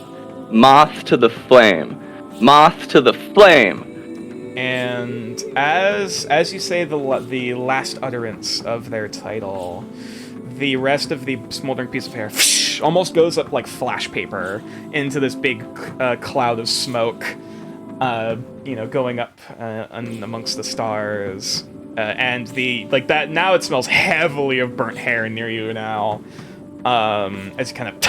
[SPEAKER 6] moth to the flame, moth to the flame.
[SPEAKER 2] And as you say the last utterance of their title, the rest of the smoldering piece of hair almost goes up like flash paper into this big cloud of smoke. going up amongst the stars, and that now it smells heavily of burnt hair near you now. As you kind of,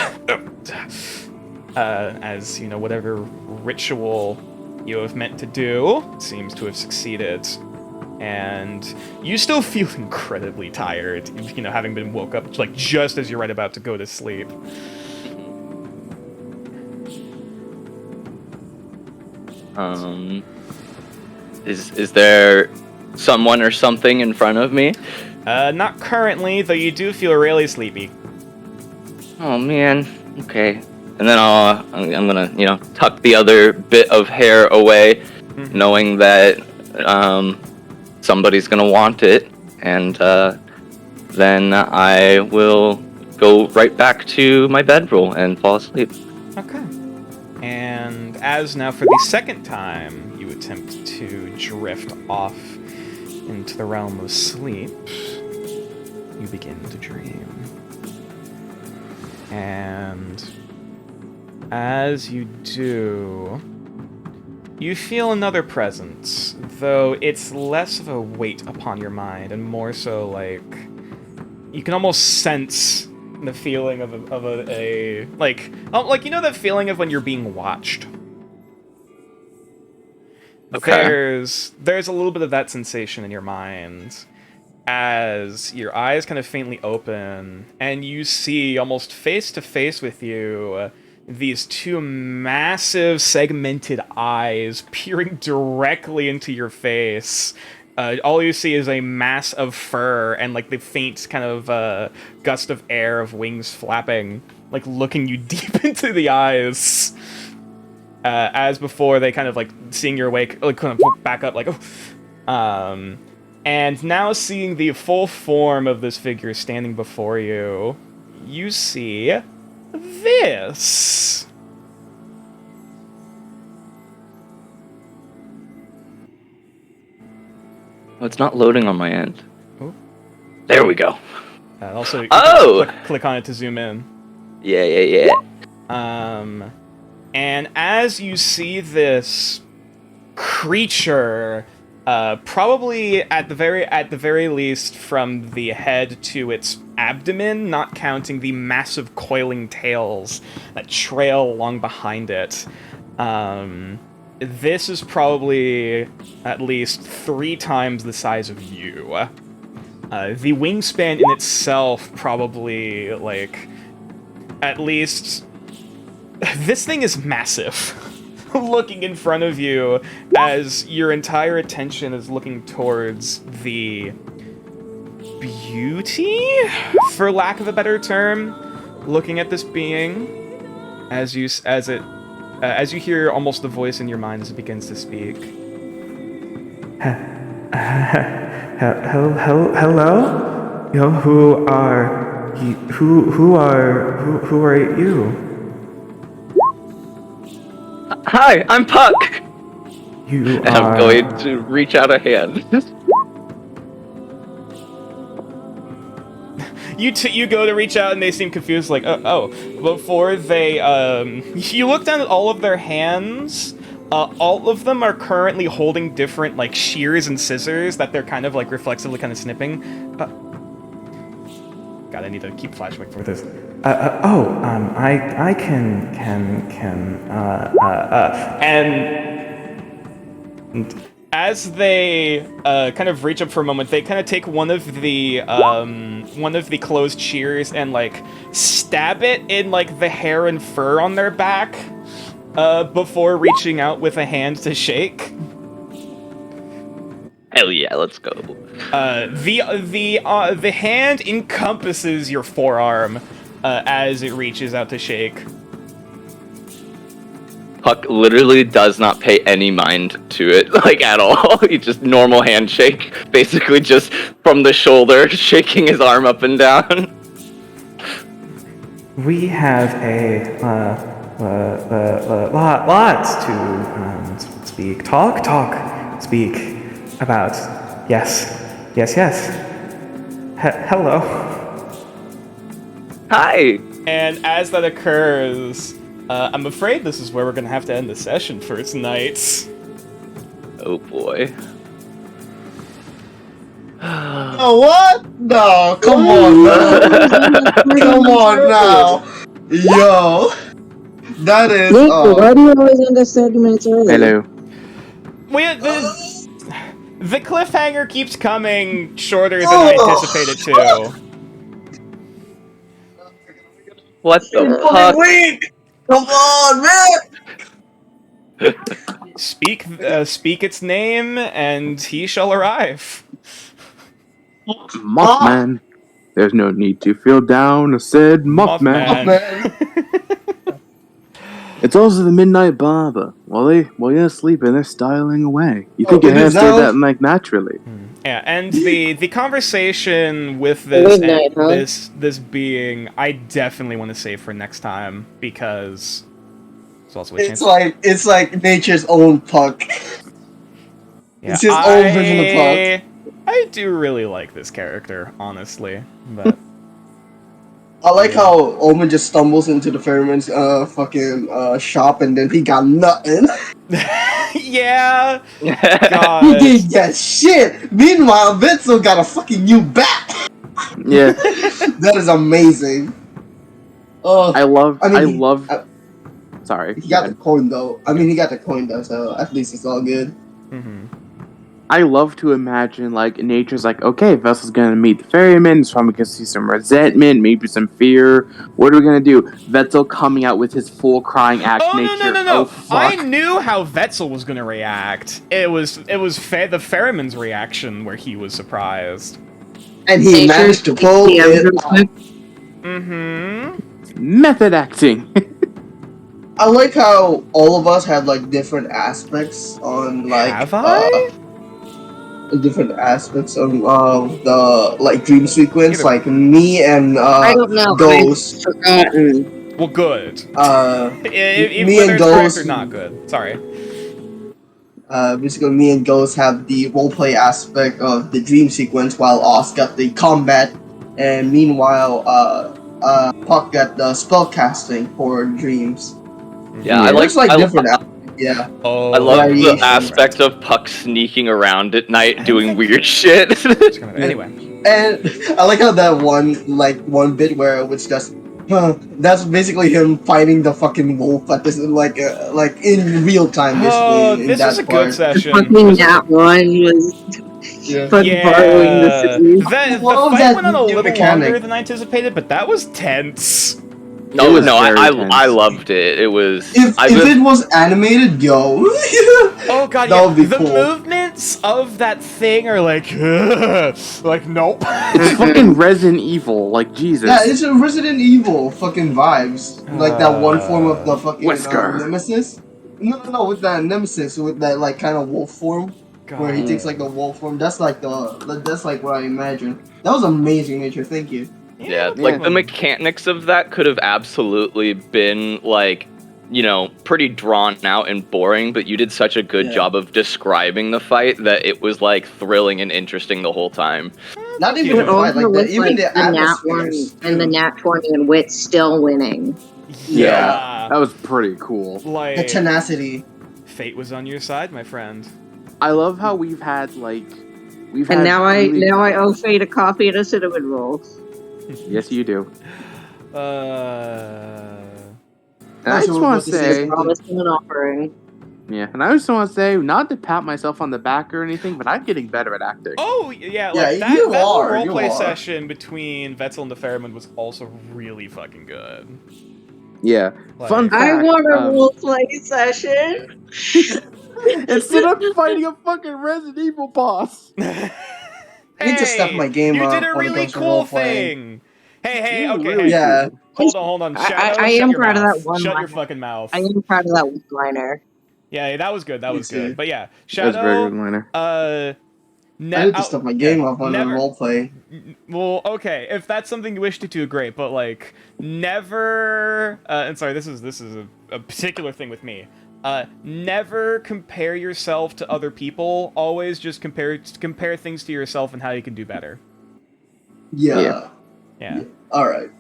[SPEAKER 2] as whatever ritual you have meant to do seems to have succeeded, and you still feel incredibly tired, having been woke up just as you're right about to go to sleep.
[SPEAKER 6] Is there someone or something in front of me?
[SPEAKER 2] Not currently, though you do feel really sleepy.
[SPEAKER 6] Oh man. Okay. And then I'm gonna tuck the other bit of hair away, knowing that somebody's gonna want it, and then I will go right back to my bedroll and fall asleep.
[SPEAKER 2] Okay. And as now for the second time you attempt to drift off into the realm of sleep, you begin to dream. And as you do, you feel another presence, though it's less of a weight upon your mind and more so like you can almost sense the feeling of that feeling of when you're being watched.
[SPEAKER 6] Okay.
[SPEAKER 2] There's a little bit of that sensation in your mind as your eyes kind of faintly open and you see almost face to face with you these two massive segmented eyes peering directly into your face. All you see is a mass of fur and the faint kind of gust of air of wings flapping, looking you deep into the eyes. As before, they kind of seeing you're awake, kind of back up, and now seeing the full form of this figure standing before you, you see this.
[SPEAKER 6] Oh, it's not loading on my end.
[SPEAKER 2] Oh.
[SPEAKER 6] There we go.
[SPEAKER 2] Also, you
[SPEAKER 6] Oh!
[SPEAKER 2] can click on it to zoom in.
[SPEAKER 6] Yeah.
[SPEAKER 2] And as you see this creature, probably at the very least from the head to its abdomen, not counting the massive coiling tails that trail along behind it, this is probably at least 3 times the size of you. The wingspan in itself probably at least. This thing is massive. Looking in front of you as your entire attention is looking towards the beauty, for lack of a better term, looking at this being as you hear almost the voice in your mind as it begins to speak. Hello? Who are you?
[SPEAKER 6] Hi, I'm Puck.
[SPEAKER 2] You
[SPEAKER 6] And I'm going to reach out a hand.
[SPEAKER 2] You go to reach out and they seem confused, before they, you look down at all of their hands, all of them are currently holding different, shears and scissors that they're kind of, reflexively kind of snipping. God, I need to keep flashback for this. I can, and as they kind of reach up for a moment, they kind of take one of the closed shears and stab it in the hair and fur on their back before reaching out with a hand to shake.
[SPEAKER 6] Hell yeah, let's go.
[SPEAKER 2] The hand encompasses your forearm as it reaches out to shake.
[SPEAKER 6] Puck literally does not pay any mind to it, at all. He just normal handshake, basically just from the shoulder, shaking his arm up and down.
[SPEAKER 2] We have lots to speak speak about. Yes. Hello.
[SPEAKER 6] Hi.
[SPEAKER 2] And as that occurs, I'm afraid this is where we're gonna have to end the session for tonight.
[SPEAKER 6] Oh boy.
[SPEAKER 5] Oh, what? No, come on, man. Come on now. Yo. That is,
[SPEAKER 7] Nick, why do you always end us 30 minutes early?
[SPEAKER 4] Hello.
[SPEAKER 2] The cliffhanger keeps coming shorter than I anticipated to.
[SPEAKER 6] What the
[SPEAKER 5] fucking
[SPEAKER 6] fuck?
[SPEAKER 5] weak. Come on, man.
[SPEAKER 2] Speak its name, and he shall arrive.
[SPEAKER 4] Mothman. There's no need to feel down, I said Mothman.
[SPEAKER 2] Mothman.
[SPEAKER 4] It's also the Midnight Barber. While you're sleeping, they're styling away. You think
[SPEAKER 5] Oh,
[SPEAKER 4] your
[SPEAKER 5] it
[SPEAKER 4] hair
[SPEAKER 5] is
[SPEAKER 4] stays
[SPEAKER 5] now?
[SPEAKER 4] that like naturally.
[SPEAKER 2] Yeah, and the conversation with this
[SPEAKER 7] Midnight, huh?
[SPEAKER 2] this being, I definitely want to save for next time because it's also a chance.
[SPEAKER 5] It's like nature's own Puck.
[SPEAKER 2] Yeah,
[SPEAKER 5] it's his own version of Puck.
[SPEAKER 2] I do really like this character, honestly, but
[SPEAKER 5] I like how Omen just stumbles into the Ferryman's fucking shop and then he got nothing.
[SPEAKER 2] yeah,
[SPEAKER 5] He
[SPEAKER 2] God.
[SPEAKER 5] didn't get shit. Meanwhile, Vitzel got a fucking new bat.
[SPEAKER 4] Yeah.
[SPEAKER 5] That is amazing. Oh,
[SPEAKER 4] I love.
[SPEAKER 5] he
[SPEAKER 4] Sorry.
[SPEAKER 5] got the coin though. He got the coin though, so at least it's all good.
[SPEAKER 2] Mhm.
[SPEAKER 4] I love to imagine, like, nature's like, okay, Vessel's gonna meet the ferryman, it's probably gonna see some resentment, maybe some fear. What are we gonna do? Vetzel coming out with his full crying act.
[SPEAKER 2] Oh
[SPEAKER 4] nature.
[SPEAKER 2] no!
[SPEAKER 4] Oh, fuck.
[SPEAKER 2] I knew how Vetzel was gonna react. It was the ferryman's reaction where he was surprised.
[SPEAKER 5] And he managed to pull it off.
[SPEAKER 2] Mm-hmm.
[SPEAKER 4] Method acting.
[SPEAKER 5] I like how all of us had like different aspects on like
[SPEAKER 2] Have I?
[SPEAKER 5] different aspects of the like dream sequence.
[SPEAKER 2] Either-
[SPEAKER 5] Like me and
[SPEAKER 7] I don't know.
[SPEAKER 5] Ghost.
[SPEAKER 7] I've forgotten.
[SPEAKER 2] Well, good.
[SPEAKER 5] Me
[SPEAKER 2] Whether
[SPEAKER 5] and
[SPEAKER 2] it's correct
[SPEAKER 5] Ghost.
[SPEAKER 2] or not good. Sorry.
[SPEAKER 5] Basically, me and Ghost have the roleplay aspect of the dream sequence, while Oz got the combat, and meanwhile, Puck got the spell casting for dreams.
[SPEAKER 6] Yeah, I
[SPEAKER 5] There's
[SPEAKER 6] like
[SPEAKER 5] different. Yeah.
[SPEAKER 2] Oh,
[SPEAKER 6] I love the
[SPEAKER 5] variations.
[SPEAKER 6] aspect of Puck sneaking around at night doing weird shit.
[SPEAKER 2] It's kind of- anyway.
[SPEAKER 5] And I like how that one bit where it was just, that's basically him fighting the fucking wolf at this like in real time. Basically,
[SPEAKER 2] Oh,
[SPEAKER 5] in
[SPEAKER 2] this
[SPEAKER 5] that
[SPEAKER 2] is a
[SPEAKER 5] part.
[SPEAKER 2] good session.
[SPEAKER 7] Fucking that one was
[SPEAKER 5] Yeah.
[SPEAKER 7] fucking borrowing the city.
[SPEAKER 2] The
[SPEAKER 5] What was
[SPEAKER 2] fight
[SPEAKER 5] that
[SPEAKER 2] went on a
[SPEAKER 5] new
[SPEAKER 2] little
[SPEAKER 5] mechanic?
[SPEAKER 2] longer than I anticipated, but that was tense.
[SPEAKER 6] No,
[SPEAKER 4] It was
[SPEAKER 6] no,
[SPEAKER 4] very
[SPEAKER 6] I
[SPEAKER 4] tense.
[SPEAKER 6] loved it. It was.
[SPEAKER 5] If
[SPEAKER 6] I
[SPEAKER 5] it was animated, yo.
[SPEAKER 2] Oh god,
[SPEAKER 5] That
[SPEAKER 2] yeah.
[SPEAKER 5] would be
[SPEAKER 2] The
[SPEAKER 5] cool.
[SPEAKER 2] movements of that thing are like, like nope.
[SPEAKER 4] It's fucking Resident Evil, like, Jesus.
[SPEAKER 5] Yeah, it's a Resident Evil fucking vibes. Like that one form of the fucking
[SPEAKER 4] Wesker.
[SPEAKER 5] Nemesis. No, with that Nemesis, with that like kind of wolf form, where he
[SPEAKER 2] God.
[SPEAKER 5] takes like the wolf form. That's like what I imagine. That was amazing, Nature. Thank you.
[SPEAKER 6] Yeah, like the mechanics of that could have absolutely been like, you know, pretty drawn out and boring, but you did such a good
[SPEAKER 5] Yeah.
[SPEAKER 6] job of describing the fight that it was like thrilling and interesting the whole time.
[SPEAKER 5] Not even
[SPEAKER 2] But
[SPEAKER 5] the fight, like
[SPEAKER 7] with,
[SPEAKER 5] even the
[SPEAKER 7] the nat one
[SPEAKER 5] atmospheres.
[SPEAKER 7] and the nat 20 and Wit still winning.
[SPEAKER 2] Yeah.
[SPEAKER 4] That was pretty cool.
[SPEAKER 2] Like
[SPEAKER 5] The tenacity.
[SPEAKER 2] fate was on your side, my friend.
[SPEAKER 4] I love how we've had, like...
[SPEAKER 7] And
[SPEAKER 4] had
[SPEAKER 7] now
[SPEAKER 4] really-
[SPEAKER 7] I owe Fate a coffee and a cinnamon roll.
[SPEAKER 4] Yes, you do.
[SPEAKER 2] Uh.
[SPEAKER 4] And I
[SPEAKER 5] Also,
[SPEAKER 4] just
[SPEAKER 5] we're
[SPEAKER 4] want
[SPEAKER 5] about
[SPEAKER 4] to
[SPEAKER 5] to
[SPEAKER 4] say...
[SPEAKER 5] say-
[SPEAKER 7] Promise and an offering.
[SPEAKER 4] Yeah, and I just want to say, not to pat myself on the back or anything, but I'm getting better at acting.
[SPEAKER 2] Oh yeah,
[SPEAKER 5] Yeah,
[SPEAKER 2] like that,
[SPEAKER 5] you
[SPEAKER 2] that
[SPEAKER 5] are,
[SPEAKER 2] little
[SPEAKER 5] you
[SPEAKER 2] roleplay
[SPEAKER 5] are.
[SPEAKER 2] session between Vetzel and the Ferryman was also really fucking good.
[SPEAKER 4] Yeah.
[SPEAKER 2] Like-
[SPEAKER 4] Fun fact.
[SPEAKER 7] I want a
[SPEAKER 4] um,
[SPEAKER 7] roleplay session.
[SPEAKER 4] Instead of fighting a fucking Resident Evil boss.
[SPEAKER 5] I need to step my game
[SPEAKER 2] You
[SPEAKER 5] up
[SPEAKER 2] did a
[SPEAKER 5] when it
[SPEAKER 2] really
[SPEAKER 5] comes to
[SPEAKER 2] cool
[SPEAKER 5] role-playing.
[SPEAKER 2] thing. Hey,
[SPEAKER 4] You
[SPEAKER 2] okay,
[SPEAKER 4] really
[SPEAKER 2] hey.
[SPEAKER 5] Yeah.
[SPEAKER 2] Hold on.
[SPEAKER 7] I
[SPEAKER 2] Shadow,
[SPEAKER 7] am
[SPEAKER 2] shut your
[SPEAKER 7] proud of
[SPEAKER 2] mouth.
[SPEAKER 7] that one
[SPEAKER 2] Shut your
[SPEAKER 7] line.
[SPEAKER 2] fucking mouth.
[SPEAKER 7] I am proud of that one liner.
[SPEAKER 2] Yeah, that was good. That
[SPEAKER 5] Me
[SPEAKER 2] was
[SPEAKER 5] too.
[SPEAKER 2] good. But yeah,
[SPEAKER 4] That was a very good
[SPEAKER 2] Shadow.
[SPEAKER 4] liner.
[SPEAKER 5] I need to step my game up on the
[SPEAKER 2] never-
[SPEAKER 5] roleplay.
[SPEAKER 2] Well, okay, if that's something you wish to do, great. But like, never. And sorry, this is a particular thing with me. Never compare yourself to other people. Always just compare things to yourself and how you can do better.
[SPEAKER 5] Yeah.
[SPEAKER 4] Yeah.
[SPEAKER 2] Yeah.
[SPEAKER 5] All right.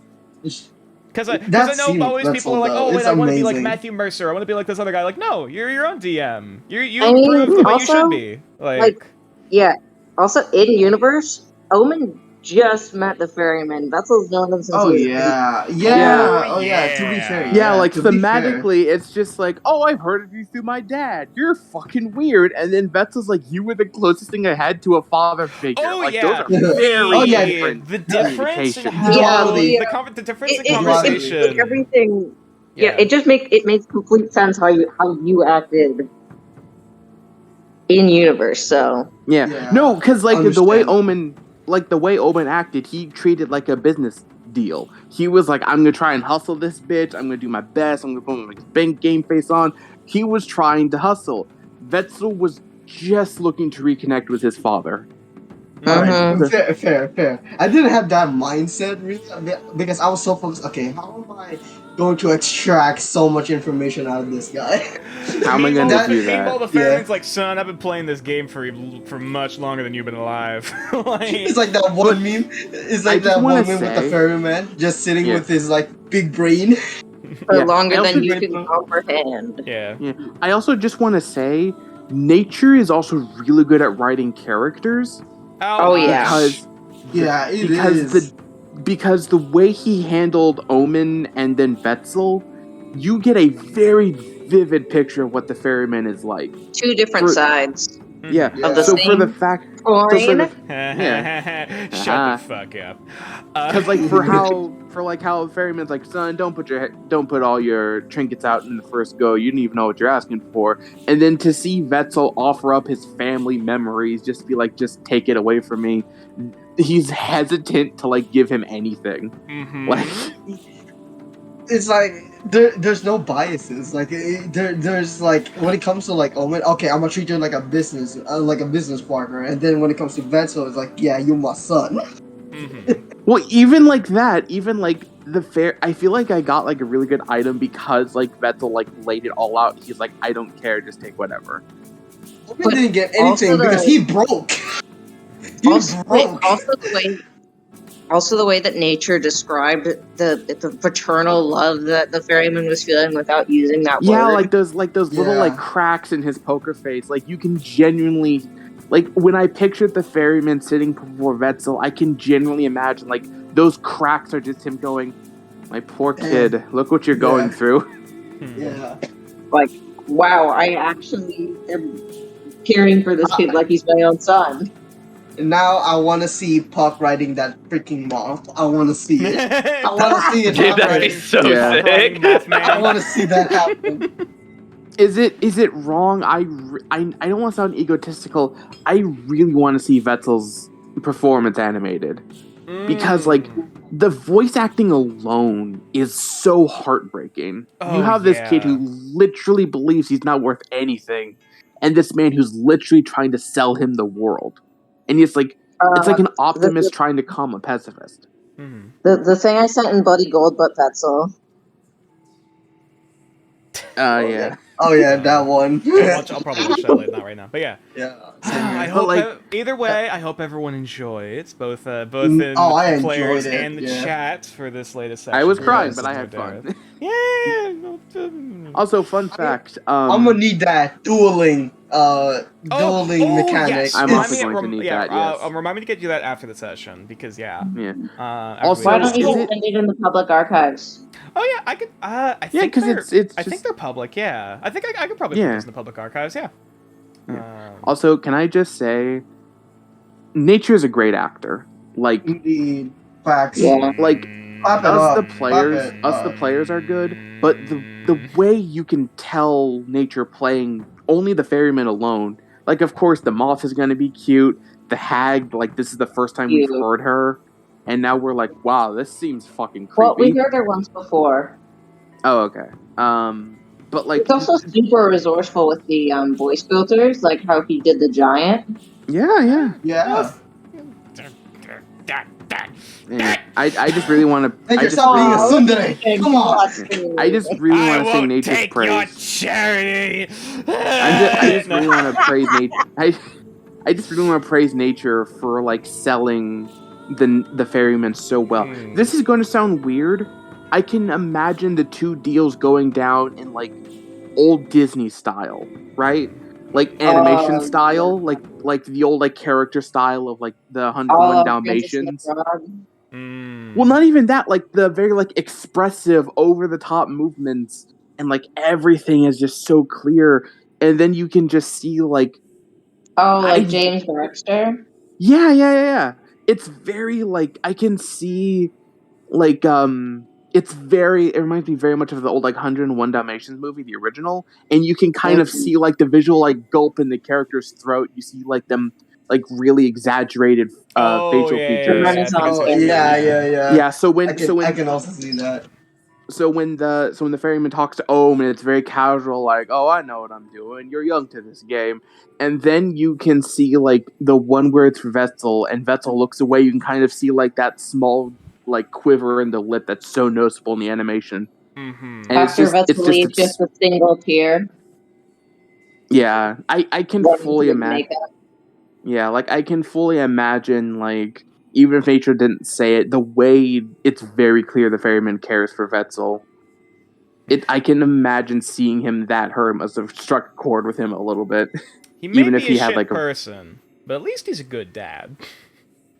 [SPEAKER 2] Because I
[SPEAKER 5] That
[SPEAKER 2] know
[SPEAKER 5] scene
[SPEAKER 2] always
[SPEAKER 5] with
[SPEAKER 2] people are like,
[SPEAKER 5] Wetzel,
[SPEAKER 2] oh,
[SPEAKER 5] though,
[SPEAKER 2] wait,
[SPEAKER 5] it's
[SPEAKER 2] I want to be like
[SPEAKER 5] amazing.
[SPEAKER 2] Matthew Mercer. I want to be like this other guy. Like, no, you're your own DM. You
[SPEAKER 7] I mean,
[SPEAKER 2] proved what you should
[SPEAKER 7] also,
[SPEAKER 2] be.
[SPEAKER 7] like, yeah. Also, in universe, Omen just met the ferryman. Vetsel's known him since
[SPEAKER 5] Oh
[SPEAKER 7] he was
[SPEAKER 5] yeah,
[SPEAKER 4] Yeah.
[SPEAKER 5] oh yeah. To be fair,
[SPEAKER 2] Yeah.
[SPEAKER 4] Yeah, like
[SPEAKER 5] to be fair.
[SPEAKER 4] thematically, it's just like, oh, I've heard of you through my dad. You're fucking weird. And then Vetzel's like, you were the closest thing I had to a father figure.
[SPEAKER 2] Oh,
[SPEAKER 4] like,
[SPEAKER 2] yeah.
[SPEAKER 4] those are very
[SPEAKER 5] Oh, yeah.
[SPEAKER 4] different
[SPEAKER 2] The difference in
[SPEAKER 4] communications.
[SPEAKER 2] how
[SPEAKER 5] Duality.
[SPEAKER 2] the difference in
[SPEAKER 7] It
[SPEAKER 2] conversation.
[SPEAKER 7] makes everything. Yeah, it makes complete sense how you acted in universe. So
[SPEAKER 4] Yeah.
[SPEAKER 5] Yeah,
[SPEAKER 4] No, because like the way
[SPEAKER 5] understandable.
[SPEAKER 4] Omen acted, he treated like a business deal. He was like, I'm gonna try and hustle this bitch. I'm gonna do my best. I'm gonna put my bank game face on. He was trying to hustle. Vetzel was just looking to reconnect with his father.
[SPEAKER 7] Mhm.
[SPEAKER 5] Fair. I didn't have that mindset really because I was so focused. Okay, how am I going to extract so much information out of this guy?
[SPEAKER 4] How am I gonna
[SPEAKER 2] Meanwhile,
[SPEAKER 4] do
[SPEAKER 2] Meanwhile,
[SPEAKER 4] that?
[SPEAKER 2] the ferryman's like, son, I've been playing this game for much longer than you've been alive.
[SPEAKER 5] It's like that one meme. It's like
[SPEAKER 4] I just
[SPEAKER 5] that
[SPEAKER 4] wanna
[SPEAKER 5] one meme with the
[SPEAKER 4] say-
[SPEAKER 5] ferryman just sitting
[SPEAKER 4] Yeah.
[SPEAKER 5] with his like big brain.
[SPEAKER 7] for
[SPEAKER 4] Yeah,
[SPEAKER 7] longer
[SPEAKER 4] I also
[SPEAKER 7] than you
[SPEAKER 5] did-
[SPEAKER 7] can comprehend.
[SPEAKER 2] yeah.
[SPEAKER 4] I also just want to say, Nature is also really good at writing characters
[SPEAKER 7] Oh, yeah.
[SPEAKER 4] because
[SPEAKER 5] Yeah, it
[SPEAKER 4] because
[SPEAKER 5] is.
[SPEAKER 4] because the way he handled Omen and then Vetzel, you get a very vivid picture of what the ferryman is like.
[SPEAKER 7] Two different
[SPEAKER 4] For-
[SPEAKER 7] sides
[SPEAKER 4] Yeah.
[SPEAKER 7] of the
[SPEAKER 4] So for the
[SPEAKER 7] same
[SPEAKER 4] fact,
[SPEAKER 7] coin.
[SPEAKER 2] Shut the fuck up.
[SPEAKER 4] because like for how ferryman's like, son, don't put all your trinkets out in the first go. You didn't even know what you're asking for. And then to see Vetzel offer up his family memories, just be like, just take it away from me. He's hesitant to like give him anything.
[SPEAKER 2] Mhm.
[SPEAKER 4] Like,
[SPEAKER 5] It's like there's no biases. Like there's like when it comes to like Omen, okay, I'm gonna treat you like a business partner, and then when it comes to Vetzel, it's like, yeah, you're my son.
[SPEAKER 2] Mhm.
[SPEAKER 4] well, even like that, even like I feel like I got like a really good item because like Vetzel like laid it all out. He's like, I don't care, just take whatever.
[SPEAKER 5] Omen
[SPEAKER 7] But
[SPEAKER 5] didn't get
[SPEAKER 7] also
[SPEAKER 5] anything
[SPEAKER 7] the-
[SPEAKER 5] because he broke. He broke.
[SPEAKER 7] Also the way that Nature described the paternal love that the ferryman was feeling without using that
[SPEAKER 4] Yeah,
[SPEAKER 7] word.
[SPEAKER 4] like those little
[SPEAKER 5] Yeah.
[SPEAKER 4] like cracks in his poker face. Like you can genuinely, like when I pictured the ferryman sitting before Vetzel, I can genuinely imagine like those cracks are just him going, "My poor kid, look what you're going
[SPEAKER 5] Yeah.
[SPEAKER 4] through."
[SPEAKER 5] Yeah.
[SPEAKER 7] Wow, I actually am caring for this kid like he's my own son.
[SPEAKER 5] And now I want to see Puck riding that freaking moth. I want to see it. I want to see it
[SPEAKER 6] Dude, that'd be
[SPEAKER 5] happen.
[SPEAKER 6] so
[SPEAKER 4] Yeah.
[SPEAKER 6] sick.
[SPEAKER 5] I want to see that happen.
[SPEAKER 4] Is it wrong? I don't want to sound egotistical. I really want to see Vetzel's performance animated because like the voice acting alone is so heartbreaking.
[SPEAKER 2] Oh,
[SPEAKER 4] You have this kid
[SPEAKER 2] yeah.
[SPEAKER 4] who literally believes he's not worth anything, and this man who's literally trying to sell him the world. And it's like an optimist trying to calm a pessimist.
[SPEAKER 2] Mhm.
[SPEAKER 7] The thing I sent in Buddy Gold, but Vetzel.
[SPEAKER 4] Yeah.
[SPEAKER 5] Oh yeah, that one.
[SPEAKER 2] I'll probably watch that later, not right now. But yeah.
[SPEAKER 5] Yeah.
[SPEAKER 2] I
[SPEAKER 4] But,
[SPEAKER 2] hope
[SPEAKER 4] like-
[SPEAKER 2] either way, I hope everyone enjoys both in
[SPEAKER 5] Oh, I
[SPEAKER 2] the players
[SPEAKER 5] enjoyed it,
[SPEAKER 2] and the
[SPEAKER 5] yeah.
[SPEAKER 2] chat for this latest session.
[SPEAKER 4] I was
[SPEAKER 5] Yeah,
[SPEAKER 4] crying,
[SPEAKER 5] it's
[SPEAKER 4] but I
[SPEAKER 2] no
[SPEAKER 4] had
[SPEAKER 2] doubt.
[SPEAKER 4] fun.
[SPEAKER 2] Yeah.
[SPEAKER 4] Also, fun fact.
[SPEAKER 5] I'm gonna need that dueling mechanic.
[SPEAKER 2] Yes.
[SPEAKER 4] I'm
[SPEAKER 2] Remind
[SPEAKER 4] also
[SPEAKER 2] me-
[SPEAKER 4] going to
[SPEAKER 2] rem-
[SPEAKER 4] need
[SPEAKER 2] yeah,
[SPEAKER 4] that, yes.
[SPEAKER 2] Remind me to get you that after the session because
[SPEAKER 4] Yeah.
[SPEAKER 2] after
[SPEAKER 4] Also,
[SPEAKER 7] Why
[SPEAKER 2] we-
[SPEAKER 7] don't you
[SPEAKER 4] Is it-
[SPEAKER 7] send it in the public archives?
[SPEAKER 2] Oh yeah, I could. I
[SPEAKER 4] Yeah,
[SPEAKER 2] think
[SPEAKER 4] because
[SPEAKER 2] they're-
[SPEAKER 4] it's
[SPEAKER 2] I
[SPEAKER 4] just.
[SPEAKER 2] think they're public. Yeah, I think I could probably
[SPEAKER 4] Yeah.
[SPEAKER 2] put those in the public archives. Yeah.
[SPEAKER 4] Also, can I just say, Nature's a great actor. Like
[SPEAKER 5] Indeed. Facts.
[SPEAKER 7] Yeah.
[SPEAKER 4] like,
[SPEAKER 5] Clap it
[SPEAKER 4] us
[SPEAKER 5] up.
[SPEAKER 4] the players,
[SPEAKER 5] Clap it
[SPEAKER 4] the
[SPEAKER 5] up.
[SPEAKER 4] players are good, but the way you can tell Nature playing only the ferryman alone. Like, of course, the moth is gonna be cute. The hag, like, this is the first time we've
[SPEAKER 7] Cute.
[SPEAKER 4] heard her, and now we're like, wow, this seems fucking creepy.
[SPEAKER 7] Well, we heard her once before.
[SPEAKER 4] Oh, okay. But like,
[SPEAKER 7] He's also super resourceful with the voice filters, like how he did the giant.
[SPEAKER 4] yeah.
[SPEAKER 5] Yeah.
[SPEAKER 4] Anyway, I just really want to.
[SPEAKER 5] Make
[SPEAKER 4] I just
[SPEAKER 5] yourself being a
[SPEAKER 4] really,
[SPEAKER 5] tsundere. Come on.
[SPEAKER 4] I just really want to sing Nature's praise.
[SPEAKER 2] charity.
[SPEAKER 4] I just really want to praise Nature. I just really want to praise Nature for like selling the ferryman so well.
[SPEAKER 2] Hmm.
[SPEAKER 4] This is going to sound weird. I can imagine the two deals going down in like old Disney style, right? Like animation style, like the old like character style of like the 101
[SPEAKER 3] Princess and the
[SPEAKER 4] Dalmatians.
[SPEAKER 3] Frog.
[SPEAKER 4] Well, not even that, like the very like expressive, over the top movements, and like everything is just so clear, and then you can just see like
[SPEAKER 3] Oh, like
[SPEAKER 4] I-
[SPEAKER 3] James Baxter.
[SPEAKER 4] yeah. It's very like I can see like it reminds me very much of the old like 101 Dalmatians movie, the original, and you can kind of see like the visual like gulp in the character's throat. You see like them like really exaggerated facial features.
[SPEAKER 3] Renaissance
[SPEAKER 5] Oh,
[SPEAKER 3] favorite.
[SPEAKER 5] yeah.
[SPEAKER 4] So when
[SPEAKER 5] I can also see that.
[SPEAKER 4] So when the ferryman talks to Omen, it's very casual, like, "Oh, I know what I'm doing. You're young to this game." And then you can see like the one where it's for Vetzel, and Vetzel looks away. You can kind of see like that small like quiver in the lip that's so noticeable in the animation. And
[SPEAKER 3] After Vetzel leaves, just a single tear.
[SPEAKER 4] Yeah, I can
[SPEAKER 3] Running
[SPEAKER 4] fully
[SPEAKER 3] through
[SPEAKER 4] imagine.
[SPEAKER 3] makeup.
[SPEAKER 4] Yeah, like I can fully imagine like. Even if Nature didn't say it, the way it's very clear the ferryman cares for Vetzel. I can imagine seeing him that hurt must have struck a chord with him a little bit.
[SPEAKER 2] He may
[SPEAKER 4] even
[SPEAKER 2] be
[SPEAKER 4] if he
[SPEAKER 2] a
[SPEAKER 4] had
[SPEAKER 2] shit
[SPEAKER 4] like a
[SPEAKER 2] person, but at least he's a good dad.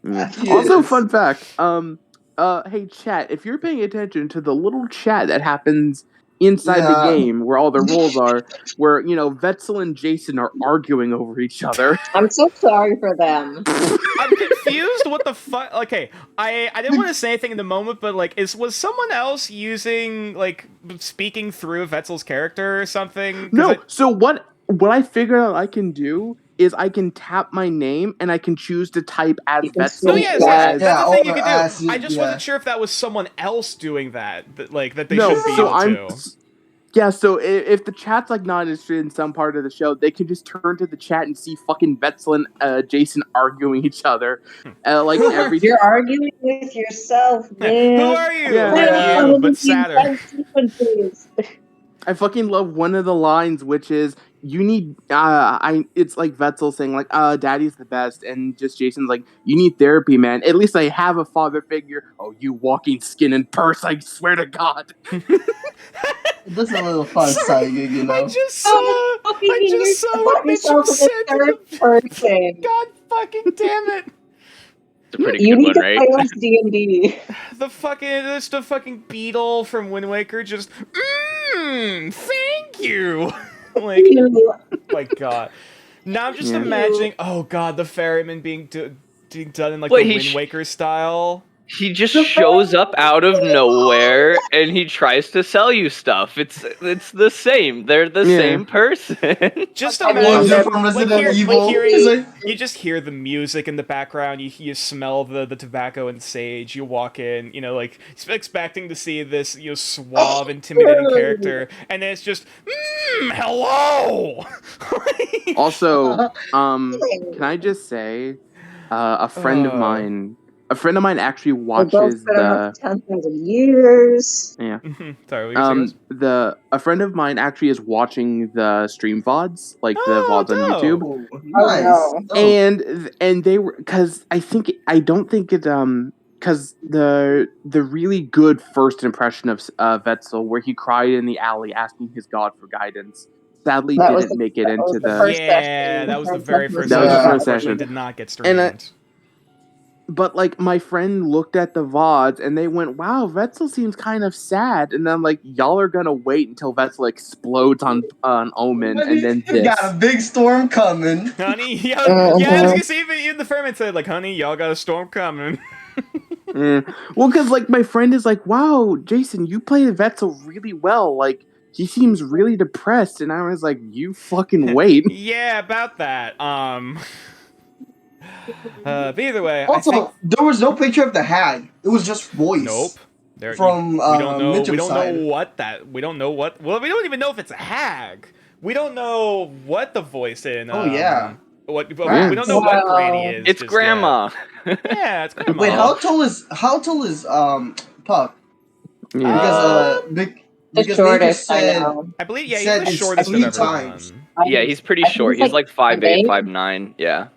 [SPEAKER 5] He
[SPEAKER 4] Also,
[SPEAKER 5] is.
[SPEAKER 4] fun fact. Hey chat, if you're paying attention to the little chat that happens inside the game where all the rules are, where Vetzel and Jason are arguing over each other.
[SPEAKER 3] I'm so sorry for them.
[SPEAKER 2] I'm confused. What the fuck? Okay, I didn't want to say anything in the moment, but like, was someone else speaking through Vetzel's character or something?
[SPEAKER 4] No. So what I figured out I can do is I can tap my name and I can choose to type as Vetzel.
[SPEAKER 2] No, yes,
[SPEAKER 3] Yeah.
[SPEAKER 2] that's the thing you
[SPEAKER 5] or
[SPEAKER 2] can
[SPEAKER 5] as
[SPEAKER 2] do.
[SPEAKER 5] you-
[SPEAKER 2] I just
[SPEAKER 5] yeah.
[SPEAKER 2] wasn't sure if that was someone else doing that they should be
[SPEAKER 4] so
[SPEAKER 2] able to.
[SPEAKER 4] Yeah, so if the chat's like not interested in some part of the show, they can just turn to the chat and see fucking Vetzel and Jason arguing each other. Like every
[SPEAKER 7] You're arguing with yourself, man.
[SPEAKER 2] Who are you?
[SPEAKER 4] Yeah.
[SPEAKER 2] Like you, but sadder.
[SPEAKER 4] I fucking love one of the lines, which is you need it's like Vetzel saying like daddy's the best, and just Jason's like, you need therapy, man. At least I have a father figure. Oh, you walking skin and purse, I swear to God.
[SPEAKER 5] This is a little fun side gig,
[SPEAKER 2] I just saw what Mitchell said to the
[SPEAKER 7] person.
[SPEAKER 2] God fucking damn it.
[SPEAKER 6] It's a pretty
[SPEAKER 7] You
[SPEAKER 6] good
[SPEAKER 7] need
[SPEAKER 6] one,
[SPEAKER 7] to
[SPEAKER 6] right?
[SPEAKER 7] play less D&D.
[SPEAKER 2] The fucking beetle from Wind Waker just thank you. Like, my God. Now I'm just
[SPEAKER 4] Yeah.
[SPEAKER 2] imagining, oh God, the ferryman being done in like
[SPEAKER 6] Wait,
[SPEAKER 2] the
[SPEAKER 6] he
[SPEAKER 2] Wind Waker style.
[SPEAKER 6] He just shows up out of nowhere and he tries to sell you stuff. It's the same. They're the
[SPEAKER 4] Yeah.
[SPEAKER 6] same person.
[SPEAKER 2] Just
[SPEAKER 5] Was
[SPEAKER 2] imagine,
[SPEAKER 5] it from Resident Evil?
[SPEAKER 2] you just hear the music in the background. You smell the tobacco and sage. You walk in, like expecting to see this suave, intimidating character, and then it's just hello.
[SPEAKER 4] Also, can I just say, a friend of mine actually watches the
[SPEAKER 7] 10,000 years.
[SPEAKER 4] yeah.
[SPEAKER 2] Sorry, what were you saying?
[SPEAKER 4] A friend of mine actually is watching the stream VODs, like the VODs on
[SPEAKER 2] dope.
[SPEAKER 4] YouTube.
[SPEAKER 5] Oh, nice.
[SPEAKER 7] no.
[SPEAKER 5] Oh.
[SPEAKER 4] And they were because I don't think it because the really good first impression of Vetzel where he cried in the alley asking his god for guidance sadly
[SPEAKER 7] That was
[SPEAKER 4] didn't
[SPEAKER 7] the-
[SPEAKER 4] make it
[SPEAKER 7] that was
[SPEAKER 4] into
[SPEAKER 7] the
[SPEAKER 4] the
[SPEAKER 7] first
[SPEAKER 2] Yeah, that was the very first
[SPEAKER 5] That was the
[SPEAKER 2] session.
[SPEAKER 5] first
[SPEAKER 2] Unfortunately,
[SPEAKER 4] session.
[SPEAKER 2] did not get
[SPEAKER 4] And
[SPEAKER 2] streamed.
[SPEAKER 4] but like my friend looked at the VODs and they went, "Wow, Vetzel seems kind of sad." And I'm like, "Y'all are gonna wait until Vetzel explodes on Omen and then
[SPEAKER 5] You
[SPEAKER 4] this."
[SPEAKER 5] got a big storm coming.
[SPEAKER 2] Honey, yeah, I was gonna say even the ferryman said like, "Honey, y'all got a storm coming."
[SPEAKER 4] Well, because like my friend is like, "Wow, Jason, you played Vetzel really well. Like he seems really depressed," and I was like, "You fucking wait."
[SPEAKER 2] Yeah, about that. But either way,
[SPEAKER 5] Also,
[SPEAKER 2] I think
[SPEAKER 5] there was no picture of the hag. It was just voice.
[SPEAKER 2] nope. There,
[SPEAKER 5] From,
[SPEAKER 2] we don't know.
[SPEAKER 5] Mitchum's
[SPEAKER 2] We don't
[SPEAKER 5] side.
[SPEAKER 2] know what that. We don't know what. Well, we don't even know if it's a hag. We don't know what the voice in.
[SPEAKER 5] Oh, yeah.
[SPEAKER 2] What? We
[SPEAKER 4] Yeah.
[SPEAKER 2] don't know what Granny is.
[SPEAKER 6] It's
[SPEAKER 2] just
[SPEAKER 6] Grandma.
[SPEAKER 2] yet. Yeah, it's Grandma.
[SPEAKER 5] Wait, how tall is Puck?
[SPEAKER 4] Yeah.
[SPEAKER 5] Because
[SPEAKER 3] The
[SPEAKER 5] because Baker
[SPEAKER 3] shortest I
[SPEAKER 5] said
[SPEAKER 3] know.
[SPEAKER 2] I believe he's
[SPEAKER 5] said
[SPEAKER 2] the
[SPEAKER 5] it's
[SPEAKER 2] shortest of
[SPEAKER 5] 3
[SPEAKER 2] everyone.
[SPEAKER 5] times.
[SPEAKER 6] Yeah, he's pretty
[SPEAKER 3] I think
[SPEAKER 6] short.
[SPEAKER 3] it's
[SPEAKER 6] He's like 5'8",
[SPEAKER 3] 5'8".
[SPEAKER 6] 5'9". Yeah.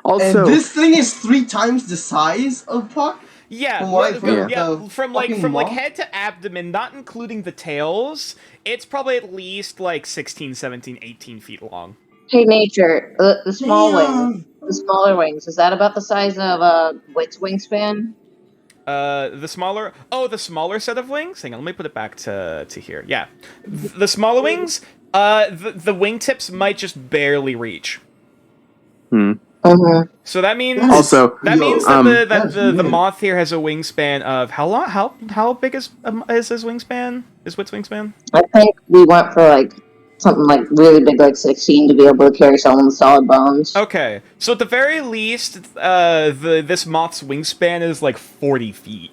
[SPEAKER 4] Also,
[SPEAKER 5] and this thing is 3 times the size of Puck.
[SPEAKER 2] Yeah,
[SPEAKER 5] From what I've heard,
[SPEAKER 2] yeah, from like
[SPEAKER 5] fucking moth-
[SPEAKER 2] head to abdomen, not including the tails, it's probably at least like 16, 17, 18 feet long.
[SPEAKER 3] Hey, nature, the small wings,
[SPEAKER 5] Damn.
[SPEAKER 3] the smaller wings, is that about the size of Wit's wingspan?
[SPEAKER 2] The smaller set of wings. Hang on, let me put it back to here. Yeah, the smaller wings. The wingtips might just barely reach.
[SPEAKER 3] Mm-hmm.
[SPEAKER 2] So that means
[SPEAKER 4] Also,
[SPEAKER 2] that means
[SPEAKER 5] yo,
[SPEAKER 2] that
[SPEAKER 5] that's
[SPEAKER 2] the
[SPEAKER 5] weird.
[SPEAKER 2] moth here has a wingspan of how long? How big is his wingspan? Is Wit's wingspan?
[SPEAKER 3] I think we went for like something like really big, like 16, to be able to carry someone with solid bones.
[SPEAKER 2] Okay, so at the very least, this moth's wingspan is like 40 feet.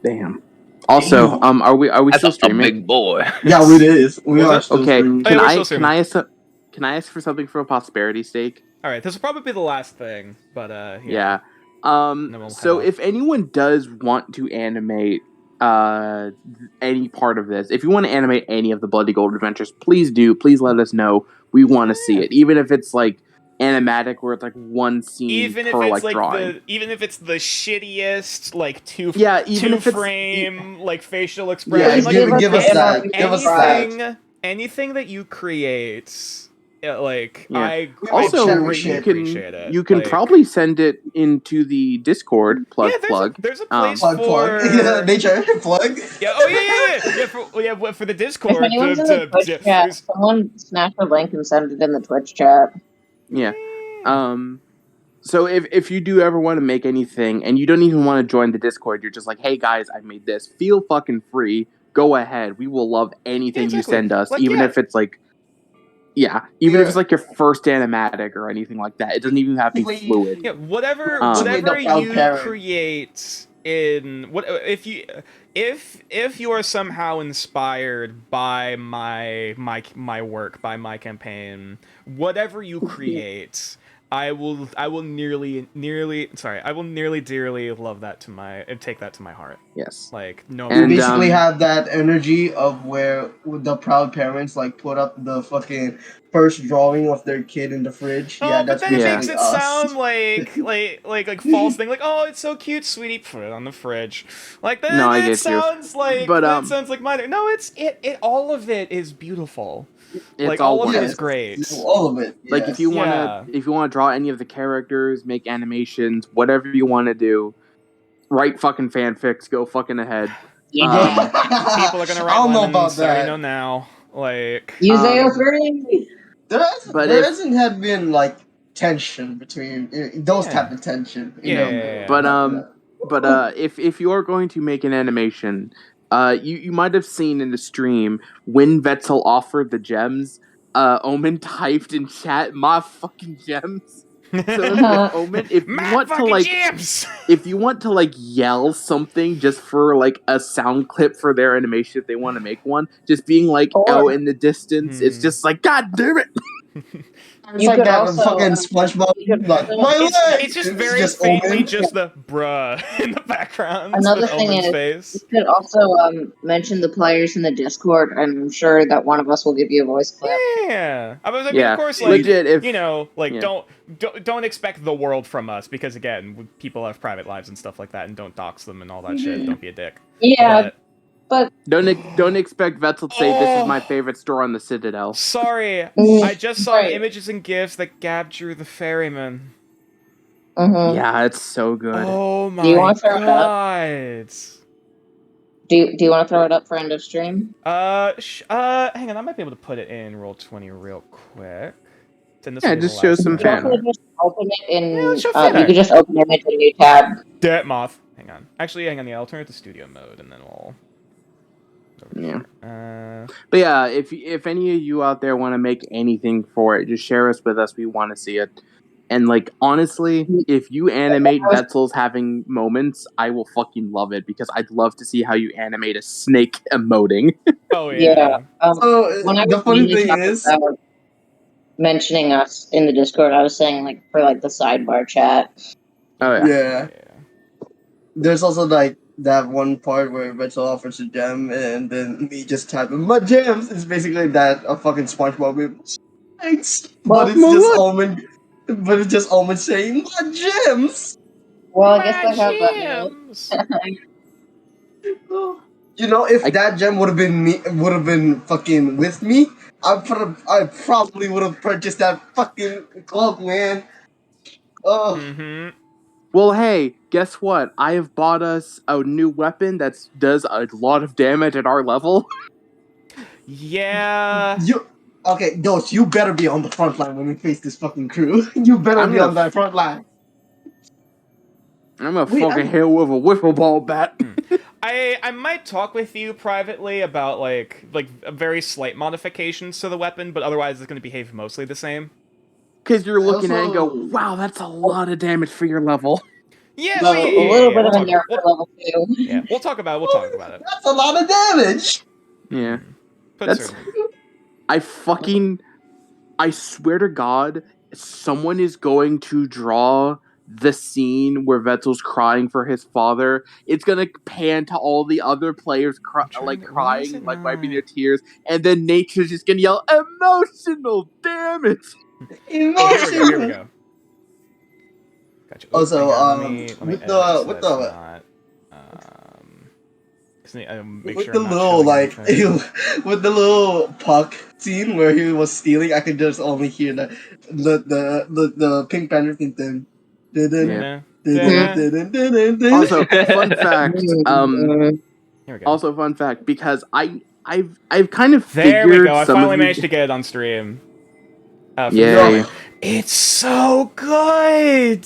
[SPEAKER 4] damn. Also, are we
[SPEAKER 6] That's
[SPEAKER 4] still
[SPEAKER 6] a
[SPEAKER 4] streaming?
[SPEAKER 6] big boy.
[SPEAKER 5] Yeah, it is. We are still
[SPEAKER 4] Okay,
[SPEAKER 5] streaming.
[SPEAKER 2] yeah, we're still
[SPEAKER 4] can I ask for something for posperity's sake?
[SPEAKER 2] All right, this will probably be the last thing, but
[SPEAKER 4] Yeah.
[SPEAKER 2] Then we'll
[SPEAKER 4] So
[SPEAKER 2] head off.
[SPEAKER 4] if anyone does want to animate any part of this, if you want to animate any of the Bloody Gold Adventures, please do. Please let us know. We want to see it, even if it's like animatic, where it's like one scene
[SPEAKER 2] even if
[SPEAKER 4] per
[SPEAKER 2] it's
[SPEAKER 4] like
[SPEAKER 2] like
[SPEAKER 4] drawing.
[SPEAKER 2] even if it's the shittiest like two
[SPEAKER 4] Yeah, even
[SPEAKER 2] two
[SPEAKER 4] if it's-
[SPEAKER 2] frame like facial
[SPEAKER 5] Yeah,
[SPEAKER 2] expression, like,
[SPEAKER 5] give us that. Give us that.
[SPEAKER 2] anything that you create, like
[SPEAKER 4] Yeah.
[SPEAKER 2] I
[SPEAKER 4] Also,
[SPEAKER 5] cherish
[SPEAKER 2] greatly
[SPEAKER 5] it.
[SPEAKER 2] appreciate it.
[SPEAKER 4] You can
[SPEAKER 2] Like,
[SPEAKER 4] probably send it into the Discord
[SPEAKER 2] there's
[SPEAKER 4] plug.
[SPEAKER 2] there's a place
[SPEAKER 5] Plug.
[SPEAKER 2] for
[SPEAKER 5] Yeah, nature plug.
[SPEAKER 2] yeah for the Discord.
[SPEAKER 3] If anyone's in the Twitch chat,
[SPEAKER 2] there's-
[SPEAKER 3] someone snap a link and send it in the Twitch chat.
[SPEAKER 4] Yeah. So if you do ever want to make anything and you don't even want to join the Discord, you're just like, hey guys, I made this. Feel fucking free. Go ahead. We will love anything you
[SPEAKER 2] exactly.
[SPEAKER 4] send us,
[SPEAKER 2] Like,
[SPEAKER 4] even
[SPEAKER 2] yeah.
[SPEAKER 4] if it's like, even if it's like your first animatic or anything like that. It doesn't even have to be fluid.
[SPEAKER 2] Yeah, whatever
[SPEAKER 4] Made
[SPEAKER 5] the proud
[SPEAKER 2] you
[SPEAKER 5] parent.
[SPEAKER 2] create in what if you are somehow inspired by my work, by my campaign, whatever you create, I will nearly dearly love that and take that to my heart.
[SPEAKER 4] Yes.
[SPEAKER 2] Like no
[SPEAKER 5] You
[SPEAKER 4] And,
[SPEAKER 5] basically
[SPEAKER 4] um,
[SPEAKER 5] have that energy of where the proud parents like put up the fucking first drawing of their kid in the fridge.
[SPEAKER 2] Oh,
[SPEAKER 5] Yeah,
[SPEAKER 2] but
[SPEAKER 5] that's
[SPEAKER 2] then it
[SPEAKER 4] Yeah.
[SPEAKER 2] makes
[SPEAKER 5] basically
[SPEAKER 2] it
[SPEAKER 5] us.
[SPEAKER 2] sound like false thing. Like, oh, it's so cute, sweetie. Put it on the fridge. Like that.
[SPEAKER 4] No, I
[SPEAKER 2] it
[SPEAKER 4] get you.
[SPEAKER 2] sounds like.
[SPEAKER 4] But,
[SPEAKER 2] that sounds like mine. No, it. All of it is beautiful.
[SPEAKER 4] It's
[SPEAKER 2] like
[SPEAKER 4] all
[SPEAKER 2] all of it
[SPEAKER 4] one.
[SPEAKER 2] is great.
[SPEAKER 5] All of it.
[SPEAKER 4] Like
[SPEAKER 5] yes.
[SPEAKER 4] if you wanna draw any of the characters, make animations, whatever you wanna do, write fucking fanfics, go fucking ahead.
[SPEAKER 3] Yeah.
[SPEAKER 2] People are gonna write
[SPEAKER 5] I don't know
[SPEAKER 2] lemons,
[SPEAKER 5] about
[SPEAKER 2] I already
[SPEAKER 5] that.
[SPEAKER 2] know now. Like.
[SPEAKER 3] Use
[SPEAKER 4] Um,
[SPEAKER 3] AO3!
[SPEAKER 4] But
[SPEAKER 5] there
[SPEAKER 4] if-
[SPEAKER 5] hasn't had been like tension between those
[SPEAKER 2] Yeah.
[SPEAKER 5] type of tension. You
[SPEAKER 2] Yeah,
[SPEAKER 5] know?
[SPEAKER 2] yeah, yeah.
[SPEAKER 4] But if you are going to make an animation, you might have seen in the stream when Vetzel offered the gems. Omen typed in chat, "My fucking gems." So Omen, if you
[SPEAKER 2] My
[SPEAKER 4] want to
[SPEAKER 2] fucking
[SPEAKER 4] like,
[SPEAKER 2] jams!
[SPEAKER 4] if you want to like yell something just for like a sound clip for their animation, if they want to make one, just being like
[SPEAKER 3] Or-
[SPEAKER 4] out in the distance, it's
[SPEAKER 2] Hmm.
[SPEAKER 4] just like, God damn it!
[SPEAKER 5] It's
[SPEAKER 3] You
[SPEAKER 5] like
[SPEAKER 3] could
[SPEAKER 5] that
[SPEAKER 3] also,
[SPEAKER 5] fucking SpongeBob.
[SPEAKER 3] you could
[SPEAKER 5] Like,
[SPEAKER 3] also-
[SPEAKER 5] my leg!
[SPEAKER 2] It's just very faintly
[SPEAKER 5] Omen.
[SPEAKER 2] just the bruh in the background.
[SPEAKER 3] Another
[SPEAKER 2] with
[SPEAKER 3] thing
[SPEAKER 2] Omen's
[SPEAKER 3] is-
[SPEAKER 2] face.
[SPEAKER 3] You could also mention the players in the Discord, and I'm sure that one of us will give you a voice clip.
[SPEAKER 2] Yeah, I was like,
[SPEAKER 4] Yeah,
[SPEAKER 2] of course, like
[SPEAKER 4] legit. If
[SPEAKER 2] you know, like
[SPEAKER 4] yeah.
[SPEAKER 2] don't expect the world from us because again, people have private lives and stuff like that, and don't dox them and all that shit. Don't be a dick.
[SPEAKER 3] Yeah,
[SPEAKER 2] But,
[SPEAKER 4] don't expect Vetzel to say this
[SPEAKER 2] Oh.
[SPEAKER 4] is my favorite store on the Citadel.
[SPEAKER 2] sorry,
[SPEAKER 3] Mm,
[SPEAKER 2] I just saw
[SPEAKER 3] right.
[SPEAKER 2] images and gifs that Gab drew the ferryman.
[SPEAKER 3] mhm.
[SPEAKER 4] Yeah, it's so good.
[SPEAKER 2] Oh my
[SPEAKER 3] you want to throw it up?
[SPEAKER 2] god.
[SPEAKER 3] Do you want to throw it up for end of stream?
[SPEAKER 2] Hang on, I might be able to put it in Roll20 real quick. And this
[SPEAKER 4] Yeah,
[SPEAKER 2] will be the
[SPEAKER 4] just show
[SPEAKER 2] last
[SPEAKER 4] some
[SPEAKER 3] You
[SPEAKER 2] thing.
[SPEAKER 3] could also just open it in.
[SPEAKER 2] Yeah, let's show
[SPEAKER 3] you
[SPEAKER 2] fan
[SPEAKER 3] could just open it into a new tab.
[SPEAKER 2] Dirt moth. Hang on. Actually, hang on. Yeah, I'll turn it to studio mode, and then we'll.
[SPEAKER 4] Yeah.
[SPEAKER 2] Uh,
[SPEAKER 4] But yeah, if any of you out there want to make anything for it, just share us with us. We want to see it. And like honestly, if you animate Vetzel's having moments, I will fucking love it because I'd love to see how you animate a snake emoting.
[SPEAKER 2] oh yeah.
[SPEAKER 3] Yeah.
[SPEAKER 5] So
[SPEAKER 3] When I
[SPEAKER 5] the
[SPEAKER 3] was
[SPEAKER 5] funny
[SPEAKER 3] mainly
[SPEAKER 5] thing
[SPEAKER 3] talking
[SPEAKER 5] is,
[SPEAKER 3] about mentioning us in the Discord, I was saying like for like the sidebar chat.
[SPEAKER 4] Oh yeah.
[SPEAKER 5] yeah, there's also like that one part where Rachel offers a gem and then me just typing my gems. It's basically that a fucking SpongeBob meme. Thanks,
[SPEAKER 3] Well,
[SPEAKER 5] but it's just Omen. But it's just Omen saying my gems.
[SPEAKER 3] Well, I guess I have that.
[SPEAKER 2] gems.
[SPEAKER 5] You know, if
[SPEAKER 4] I-
[SPEAKER 5] that gem would have been fucking with me, I probably would have purchased that fucking cloak, man. Oh,
[SPEAKER 2] Mm-hmm.
[SPEAKER 4] Well, hey, guess what? I have bought us a new weapon that does a lot of damage at our level.
[SPEAKER 2] Yeah.
[SPEAKER 5] you okay, Ghost? You better be on the front line when we face this fucking crew. You better
[SPEAKER 4] I'm
[SPEAKER 5] be
[SPEAKER 4] gonna
[SPEAKER 5] on that front line.
[SPEAKER 4] I'm gonna
[SPEAKER 5] Wait,
[SPEAKER 4] fucking hit with a wiffle ball bat.
[SPEAKER 2] I might talk with you privately about like very slight modifications to the weapon, but otherwise it's going to behave mostly the same.
[SPEAKER 4] Because you're looking at it and go,
[SPEAKER 5] Also-
[SPEAKER 4] wow, that's a lot of damage for your level.
[SPEAKER 2] Yeah,
[SPEAKER 5] No,
[SPEAKER 2] well, yeah,
[SPEAKER 5] a
[SPEAKER 2] yeah,
[SPEAKER 3] A little
[SPEAKER 2] yeah,
[SPEAKER 3] bit
[SPEAKER 2] we'll
[SPEAKER 3] of a
[SPEAKER 2] talk-
[SPEAKER 3] nerf
[SPEAKER 2] we'll-
[SPEAKER 3] level 2.
[SPEAKER 2] Yeah, we'll talk about it. We'll talk about it.
[SPEAKER 5] That's a lot of damage.
[SPEAKER 4] Yeah.
[SPEAKER 2] But
[SPEAKER 4] That's-
[SPEAKER 2] certainly.
[SPEAKER 4] I swear to God, someone is going to draw the scene where Vettel's crying for his father. It's gonna pan to all the other players
[SPEAKER 2] trying to- why is
[SPEAKER 4] crying,
[SPEAKER 2] it
[SPEAKER 4] like wiping
[SPEAKER 2] not?
[SPEAKER 4] their tears, and then Nature's just gonna yell, emotional damage!
[SPEAKER 2] Oh, here we go. Here we go. Gotcha. Ooh,
[SPEAKER 5] Also,
[SPEAKER 2] hang on, let me
[SPEAKER 5] with
[SPEAKER 2] edit
[SPEAKER 5] the-
[SPEAKER 2] so
[SPEAKER 5] with
[SPEAKER 2] that's
[SPEAKER 5] the-
[SPEAKER 2] not, make
[SPEAKER 5] With
[SPEAKER 2] sure
[SPEAKER 5] the
[SPEAKER 2] I'm not
[SPEAKER 5] little
[SPEAKER 2] showing
[SPEAKER 5] like
[SPEAKER 2] anything.
[SPEAKER 5] with the little puck scene where he was stealing, I could just only hear the Pink Panther thing. Dun, dun, dun,
[SPEAKER 2] Da-da,
[SPEAKER 5] dun,
[SPEAKER 2] da-da.
[SPEAKER 5] dun, dun, dun, dun.
[SPEAKER 4] Also, fun fact,
[SPEAKER 2] Here we go.
[SPEAKER 4] also fun fact, because I've kind of
[SPEAKER 2] There
[SPEAKER 4] figured
[SPEAKER 2] we go. I
[SPEAKER 4] some
[SPEAKER 2] finally
[SPEAKER 4] of you-
[SPEAKER 2] managed to get it on stream. From
[SPEAKER 4] Yay.
[SPEAKER 2] Zoe. It's so good.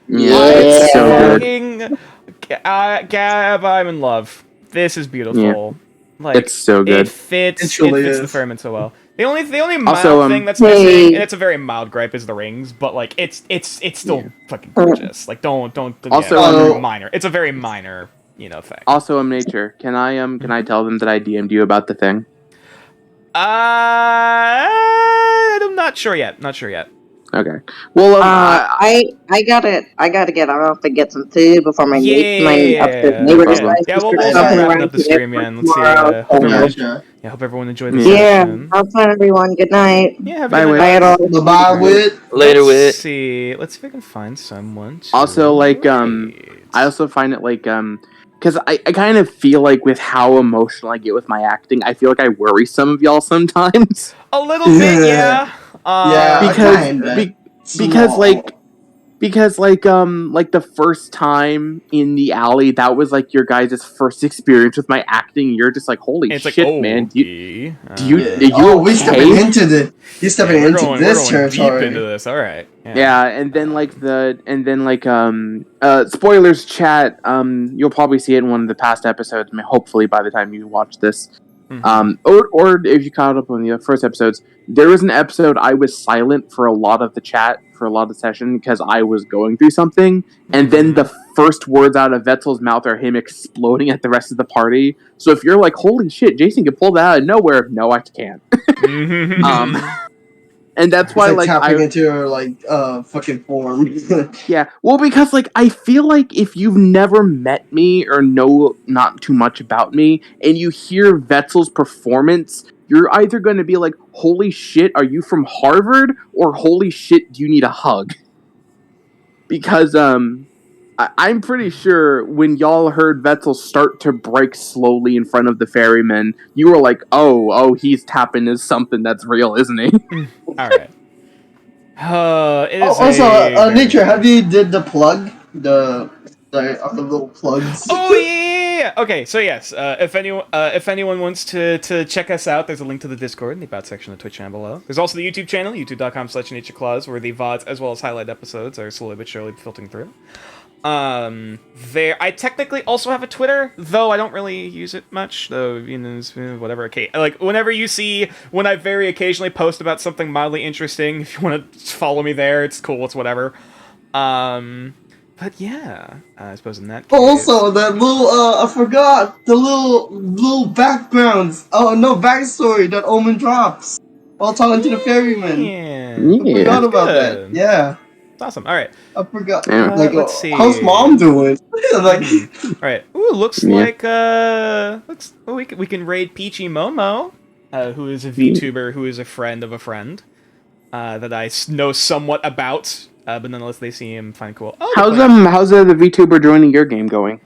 [SPEAKER 4] Yeah,
[SPEAKER 3] Yeah.
[SPEAKER 4] it's so good.
[SPEAKER 2] Fucking Gab, I'm in love. This is beautiful. Like
[SPEAKER 4] It's so
[SPEAKER 2] it
[SPEAKER 4] good.
[SPEAKER 2] fits.
[SPEAKER 5] It truly
[SPEAKER 2] fits the
[SPEAKER 5] is.
[SPEAKER 2] ferryman so well. The only mild
[SPEAKER 4] Also,
[SPEAKER 2] thing that's
[SPEAKER 3] Hey.
[SPEAKER 2] missing, and it's a very mild gripe, is the rings. But like it's still
[SPEAKER 4] Yeah.
[SPEAKER 2] fucking gorgeous. Like don't.
[SPEAKER 4] Also,
[SPEAKER 2] yeah, it's very
[SPEAKER 5] um,
[SPEAKER 2] minor. It's a very minor, thing.
[SPEAKER 4] Also, Nature, can I tell them that I DM'd you about the thing?
[SPEAKER 2] I'm not sure yet. Not sure yet.
[SPEAKER 4] Okay. Well,
[SPEAKER 7] I gotta get off and get some food before my
[SPEAKER 2] Yeah.
[SPEAKER 7] upstairs neighbors
[SPEAKER 4] Yeah.
[SPEAKER 7] guys
[SPEAKER 2] Yeah, we'll
[SPEAKER 7] start
[SPEAKER 2] start
[SPEAKER 7] jumping
[SPEAKER 2] wrapping
[SPEAKER 7] around
[SPEAKER 2] up the
[SPEAKER 7] here
[SPEAKER 2] stream, man. Let's see.
[SPEAKER 7] tomorrow.
[SPEAKER 2] Hope
[SPEAKER 5] Yeah,
[SPEAKER 2] everyone,
[SPEAKER 5] sure.
[SPEAKER 2] hope everyone enjoyed the
[SPEAKER 7] Yeah,
[SPEAKER 2] session.
[SPEAKER 7] have fun, everyone. Good night.
[SPEAKER 2] Yeah, have a
[SPEAKER 4] Bye,
[SPEAKER 2] good
[SPEAKER 4] Whit.
[SPEAKER 2] night.
[SPEAKER 7] Bye, all.
[SPEAKER 5] Bye, Wit.
[SPEAKER 6] Later,
[SPEAKER 2] Let's
[SPEAKER 6] Wit.
[SPEAKER 2] see. Let's see if I can find someone. To
[SPEAKER 4] Also, like,
[SPEAKER 2] rate.
[SPEAKER 4] I also find it like because I kind of feel like with how emotional I get with my acting, I feel like I worry some of y'all sometimes
[SPEAKER 2] a little bit, yeah.
[SPEAKER 5] Yeah,
[SPEAKER 4] because
[SPEAKER 5] kinda.
[SPEAKER 4] because
[SPEAKER 5] Small.
[SPEAKER 4] like the first time in the alley, that was like your guys' first experience with my acting. You're just like, holy
[SPEAKER 2] it's
[SPEAKER 4] shit,
[SPEAKER 2] like, oh,
[SPEAKER 4] man!
[SPEAKER 2] okay.
[SPEAKER 4] do you-
[SPEAKER 5] Yeah.
[SPEAKER 4] are you
[SPEAKER 5] Oh, we
[SPEAKER 4] okay?
[SPEAKER 5] stepping into the. You're stepping
[SPEAKER 2] we're
[SPEAKER 5] into
[SPEAKER 2] going,
[SPEAKER 5] this
[SPEAKER 2] we're going deep
[SPEAKER 5] territory.
[SPEAKER 2] into this. All right.
[SPEAKER 4] Yeah, and then spoilers chat. You'll probably see it in one of the past episodes. I mean, hopefully by the time you watch this.
[SPEAKER 2] Mhm.
[SPEAKER 4] Or if you caught up on the first episodes, there was an episode I was silent for a lot of the chat, for a lot of the session, because I was going through something, and then the first words out of Vettel's mouth are him exploding at the rest of the party. So if you're like, holy shit, Jason can pull that out of nowhere, no, I can't.
[SPEAKER 2] Mhm.
[SPEAKER 4] And that's
[SPEAKER 5] It's
[SPEAKER 4] why,
[SPEAKER 5] like tapping
[SPEAKER 4] I
[SPEAKER 5] into your fucking form.
[SPEAKER 4] yeah, well, because I feel like if you've never met me or know not too much about me, and you hear Vettel's performance, you're either going to be like, "Holy shit, are you from Harvard?" or "Holy shit, do you need a hug?" Because I'm pretty sure when y'all heard Vettel start to break slowly in front of the ferryman, you were like, "Oh, he's tapping into something that's real, isn't he?"
[SPEAKER 2] All right. It is
[SPEAKER 5] Also,
[SPEAKER 2] a
[SPEAKER 5] Nature, have you did the plug? The little plugs.
[SPEAKER 2] Oh yeah. Okay, so yes, if anyone wants to check us out, there's a link to the Discord in the About section of the Twitch channel below. There's also the YouTube channel, youtube.com/natureclaws, where the VODs as well as highlight episodes are slowly but surely filtering through. I technically also have a Twitter, though I don't really use it much, though, it's whatever. Okay, like, when I very occasionally post about something mildly interesting, if you want to follow me there, it's cool, it's whatever. But yeah, I suppose in that case...
[SPEAKER 5] Also, that little I forgot the little backgrounds. Oh no, backstory that Omen drops while talking to the ferryman.
[SPEAKER 2] Yeah.
[SPEAKER 5] I forgot about that.
[SPEAKER 2] good.
[SPEAKER 5] Yeah,
[SPEAKER 2] It's awesome. Alright.
[SPEAKER 5] I forgot.
[SPEAKER 4] Yeah.
[SPEAKER 2] Let's see.
[SPEAKER 5] How's mom doing? Like,
[SPEAKER 2] Alright. Ooh, looks
[SPEAKER 4] Yeah.
[SPEAKER 2] like, we can raid Peachy Momo, who is a VTuber who is a friend of a friend, that I know somewhat about. but nonetheless, they seem fine, cool. Oh,
[SPEAKER 4] How's the VTuber joining your game going?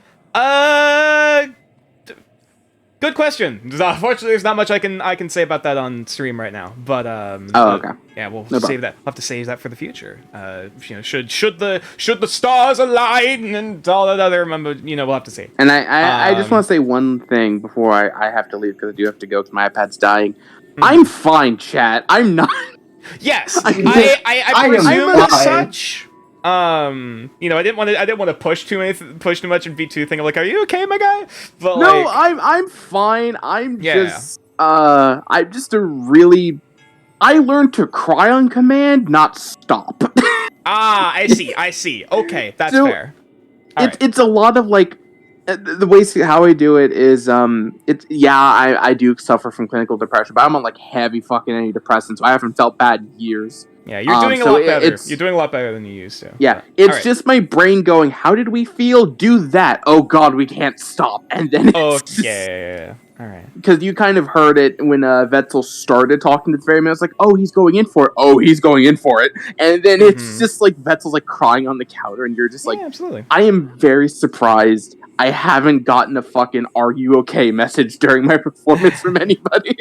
[SPEAKER 2] Good question. Unfortunately, there's not much I can say about that on stream right now. But
[SPEAKER 4] okay.
[SPEAKER 2] Yeah, we'll
[SPEAKER 4] No
[SPEAKER 2] save that. We'll have to save that for the future. Should the stars align and all that other, we'll have to see.
[SPEAKER 4] And I just want to say one thing before I have to leave because I do have to go because my iPad's dying. I'm fine, chat. I'm not.
[SPEAKER 2] Yes,
[SPEAKER 4] I
[SPEAKER 2] I
[SPEAKER 5] am
[SPEAKER 2] presume as
[SPEAKER 5] fine.
[SPEAKER 2] such. I didn't want to push too much in V2 thing. I'm like, are you okay, my guy? But
[SPEAKER 4] No,
[SPEAKER 2] like,
[SPEAKER 4] I'm fine. I'm
[SPEAKER 2] Yeah.
[SPEAKER 4] just I learned to cry on command, not stop.
[SPEAKER 2] I see. Okay, that's
[SPEAKER 4] So,
[SPEAKER 2] fair. All right.
[SPEAKER 4] It's a lot of like the ways how I do it is I do suffer from clinical depression, but I'm on like heavy fucking antidepressants, so I haven't felt bad in years.
[SPEAKER 2] Yeah, you're doing a
[SPEAKER 4] so
[SPEAKER 2] lot better.
[SPEAKER 4] it's-
[SPEAKER 2] You're doing a lot better than you used to.
[SPEAKER 4] Yeah,
[SPEAKER 2] But-
[SPEAKER 4] it's
[SPEAKER 2] alright.
[SPEAKER 4] just my brain going, how did we feel? Do that. Oh god, we can't stop. And then
[SPEAKER 2] Oh, yeah. All right.
[SPEAKER 4] because you kind of heard it when Vettel started talking to the ferryman. It's like, oh, he's going in for it. Oh, he's going in for it. And then it's
[SPEAKER 2] Mhm.
[SPEAKER 4] just like Vettel's like crying on the counter, and you're just like,
[SPEAKER 2] Yeah, absolutely.
[SPEAKER 4] I am very surprised I haven't gotten a fucking "Are you okay?" message during my performance from anybody.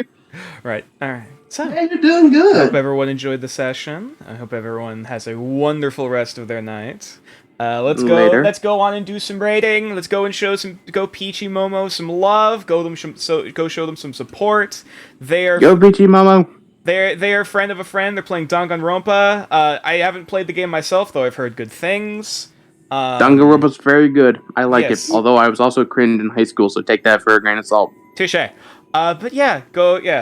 [SPEAKER 2] Right. All right. So,
[SPEAKER 5] Hey, you're doing
[SPEAKER 2] I hope
[SPEAKER 5] good.
[SPEAKER 2] everyone enjoyed the session. I hope everyone has a wonderful rest of their night. Let's go.
[SPEAKER 4] Later.
[SPEAKER 2] Let's go on and do some rating. Let's go and go Peachy Momo some love. Go show them some support. They're
[SPEAKER 4] Yo, BG Momo.
[SPEAKER 2] They're a friend of a friend. They're playing Danganronpa. I haven't played the game myself, though I've heard good things.
[SPEAKER 4] Danganronpa's very good. I like
[SPEAKER 2] yes.
[SPEAKER 4] it. Although I was also cringe in high school, so take that for a grain of salt.
[SPEAKER 2] Touche. But yeah,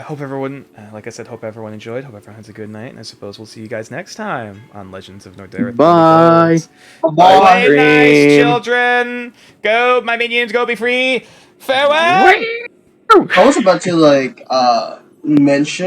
[SPEAKER 2] hope everyone, like I said, hope everyone enjoyed. Hope everyone has a good night. And I suppose we'll see you guys next time on Legends of Nordaeron.
[SPEAKER 4] Bye.
[SPEAKER 2] Play nice, children. Go, my minions, go be free. Farewell.
[SPEAKER 5] I was about to mention